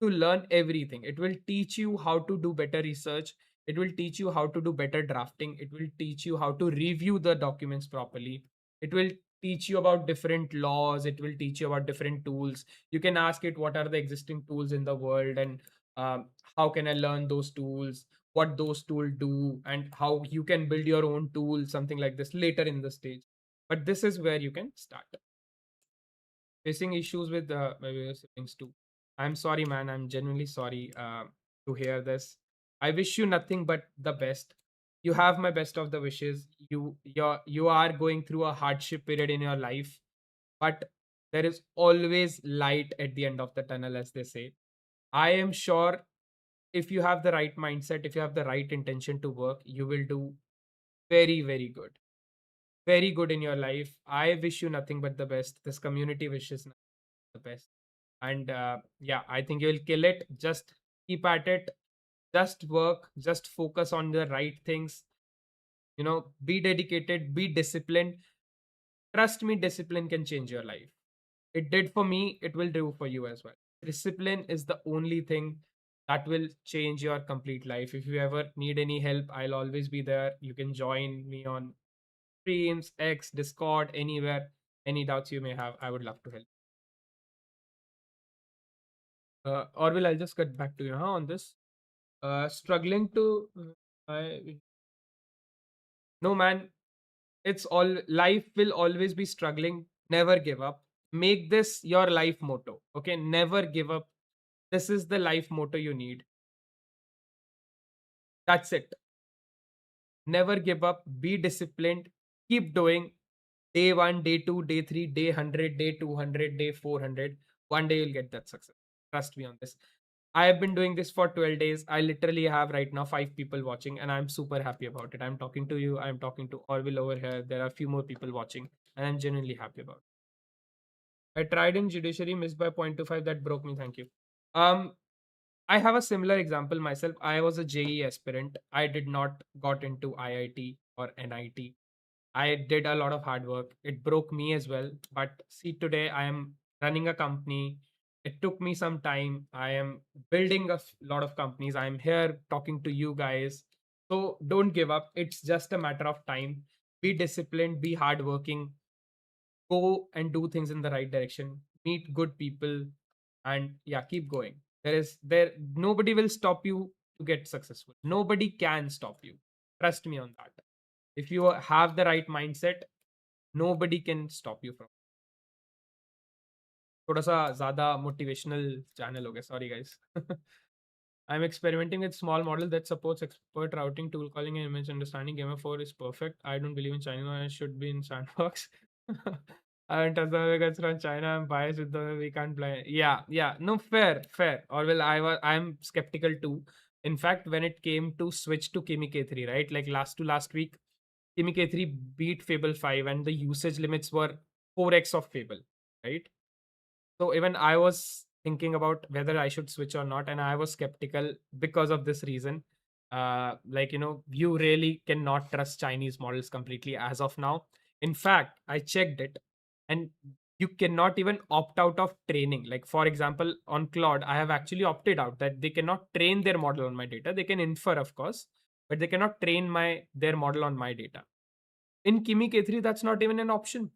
to learn everything. It will teach you how to do better research. It will teach you how to do better drafting. It will teach you how to review the documents properly. It will teach you about different laws. It will teach you about different tools. You can ask it what are the existing tools in the world, and how can I learn those tools, what those tools do, and how you can build your own tool, something like this later in the stage. But this is where you can start. Facing issues with maybe your siblings too. I'm sorry, man. I'm genuinely sorry to hear this. I wish you nothing but the best. You have my best of the wishes. You are going through a hardship period in your life, but there is always light at the end of the tunnel, as they say. I am sure if you have the right mindset, if you have the right intention to work, you will do very, very good. Very good in your life. I wish you nothing but the best. This community wishes nothing but the best. And yeah, I think you will kill it. Just keep at it. Just work. Just focus on the right things. Be dedicated, be disciplined. Trust me, discipline can change your life. It did for me, it will do for you as well. Discipline is the only thing that will change your complete life. If you ever need any help, I'll always be there. You can join me on streams, X, Discord, anywhere. Any doubts you may have, I would love to help. Orville, I'll just get back to you on this. Struggling to. I No, man, it's all life will always be struggling. Never give up. Make this your life motto. Okay, never give up. This is the life motto you need. That's it. Never give up. Be disciplined. Keep doing. Day 1, day 2, day 3, day 100, day 200, day 400. One day you'll get that success. Trust me on this. I have been doing this for 12 days. I literally have right now 5 people watching, and I'm super happy about it. I'm talking to you. I'm talking to Orville over here. There are a few more people watching, and I'm genuinely happy about it. I tried in judiciary, missed by 0.25. That broke me. Thank you. Um, I have a similar example myself. I was a JE aspirant. I did not got into IIT or NIT. I did a lot of hard work. It broke me as well. But see, today I am running a company. It took me some time. I am building a lot of companies. I'm here talking to you guys. So don't give up. It's just a matter of time. Be disciplined, be hardworking, go and do things in the right direction, meet good people, and yeah, keep going. There nobody will stop you to get successful. Nobody can stop you. Trust me on that. If you have the right mindset, nobody can stop you from. थोड़ा सा ज़्यादा motivational channel हो गया, sorry guys. I'm experimenting with small model that supports expert routing, tool calling, and image understanding. Gamer 4 is perfect. I don't believe in China. I should be in sandbox. I don't trust the guys from China. I'm biased with the we can't play. Yeah, yeah. No, fair, fair. Or well, I'm skeptical too. In fact, when it came to switch to Kimi K3, right? Like last week, Kimi K3 beat Fable 5, and the usage limits were 4x of Fable, right? So even I was thinking about whether I should switch or not, and I was skeptical because of this reason. Like, you really cannot trust Chinese models completely as of now. In fact, I checked it, and you cannot even opt out of training. Like, for example, on Claude, I have actually opted out that they cannot train their model on my data. They can infer, of course, but they cannot train their model on my data. In Kimi K3, that's not even an option.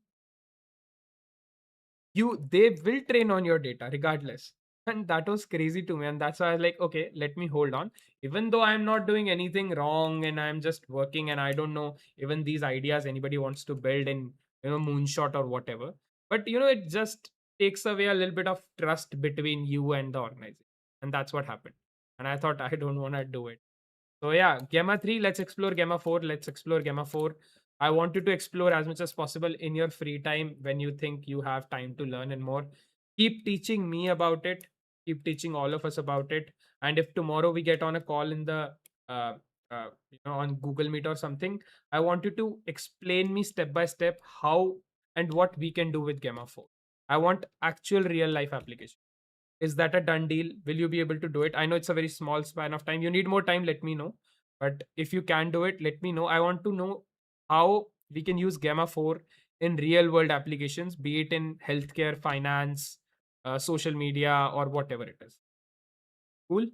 They will train on your data regardless, and that was crazy to me, and that's why I was like, okay, let me hold on, even though I'm not doing anything wrong and I'm just working, and I don't know even these ideas anybody wants to build in moonshot or whatever. But it just takes away a little bit of trust between you and the organization, and that's what happened. And I thought, I don't want to do it. So yeah, Gamma 3, let's explore Gamma 4. Let's explore Gamma 4. I want you to explore as much as possible in your free time when you think you have time to learn and more. Keep teaching me about it. Keep teaching all of us about it. And if tomorrow we get on a call in the on Google Meet or something, I want you to explain me step by step how and what we can do with Gamma 4. I want actual real life application. Is that a done deal? Will you be able to do it? I know it's a very small span of time. You need more time, let me know. But if you can do it, let me know. I want to know how we can use Gamma 4 in real world applications, be it in healthcare, finance, social media, or whatever it is. Cool.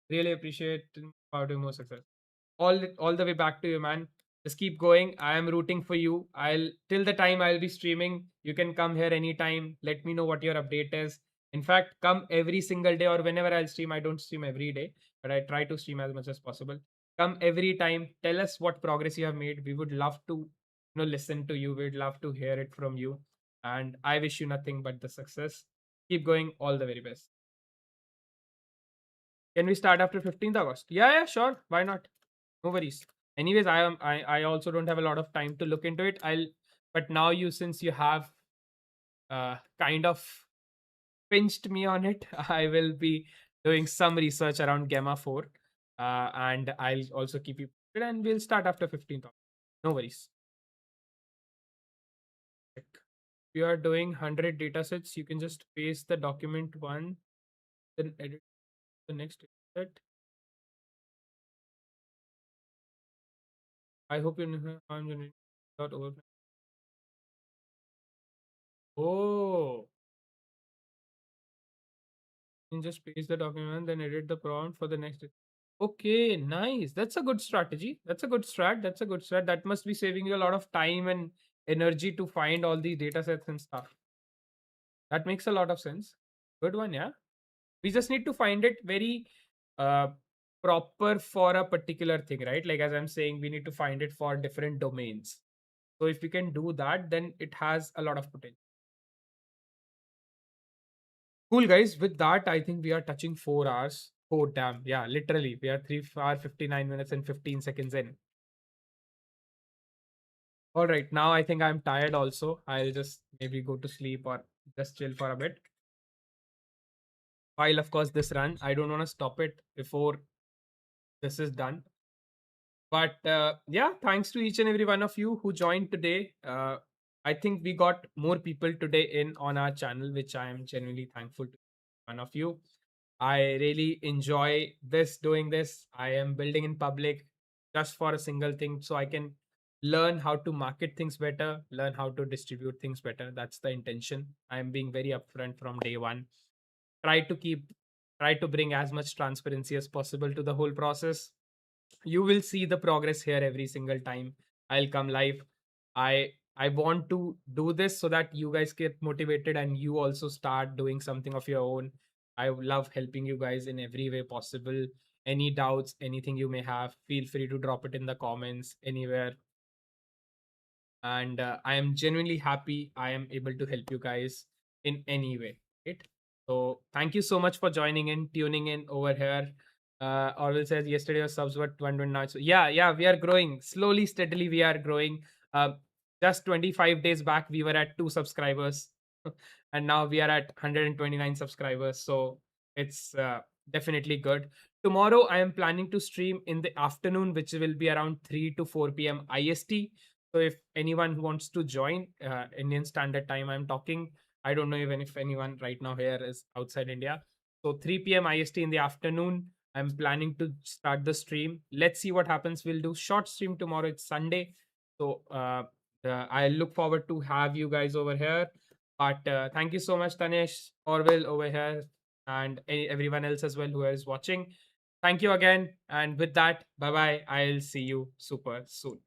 Really appreciate about more success. All the way back to you, man. Just keep going. I am rooting for you. I'll till the time I'll be streaming. You can come here anytime. Let me know what your update is. In fact, come every single day or whenever I'll stream. I don't stream every day, but I try to stream as much as possible. Come every time. Tell us what progress you have made. We would love to, listen to you. We'd love to hear it from you. And I wish you nothing but the success. Keep going. All the very best. Can we start after 15th August? Yeah, sure. Why not? No worries. Anyways, I also don't have a lot of time to look into it. But now since you have kind of pinched me on it, I will be doing some research around Gamma 4. And I'll also keep you posted, and we'll start after 15th August. No worries. If you are doing 100 datasets, you can just paste the document one, then edit the next dataset. I hope you know how I'm generating dot overflow. Oh, you can just paste the document and then edit the prompt for the next. Okay, nice. That's a good strategy. That's a good strat. That's a good strat. That must be saving you a lot of time and energy to find all these data sets and stuff. That makes a lot of sense. Good one, yeah. We just need to find it very uh, proper for a particular thing, right? Like as I'm saying, we need to find it for different domains. So if we can do that, then it has a lot of potential. Cool, guys. With that, I think we are touching 4 hours. Oh, damn. Yeah, literally. We are 3 hours, 59 minutes, and 15 seconds in. All right. Now I think I'm tired also. I'll just maybe go to sleep or just chill for a bit. While, of course, this run, I don't want to stop it before this is done. But yeah, thanks to each and every one of you who joined today. I think we got more people today in on our channel, which I am genuinely thankful to one of you. I really enjoy doing this. I am building in public just for a single thing, so I can learn how to market things better, learn how to distribute things better. That's the intention. I am being very upfront from day one. Try to keep, try to bring as much transparency as possible to the whole process. You will see the progress here every single time I'll come live. I want to do this so that you guys get motivated and you also start doing something of your own. I love helping you guys in every way possible. Any doubts, anything you may have, feel free to drop it in the comments anywhere. And I am genuinely happy I am able to help you guys in any way. Right? So thank you so much for joining in, tuning in over here. Orville says yesterday your subs were 129. So yeah, we are growing slowly, steadily. We are growing. Uh, just 25 days back, we were at 2 subscribers, and now we are at 129 subscribers. So it's definitely good. Tomorrow, I am planning to stream in the afternoon, which will be around 3 to 4 p.m. IST. So if anyone wants to join Indian Standard Time, I'm talking. I don't know even if anyone right now here is outside India. So 3 p.m. IST in the afternoon, I'm planning to start the stream. Let's see what happens. We'll do short stream tomorrow. It's Sunday, so I look forward to have you guys over here. But thank you so much, Tanesh, Orville over here, and everyone else as well who is watching. Thank you again. And with that, bye bye. I'll see you super soon.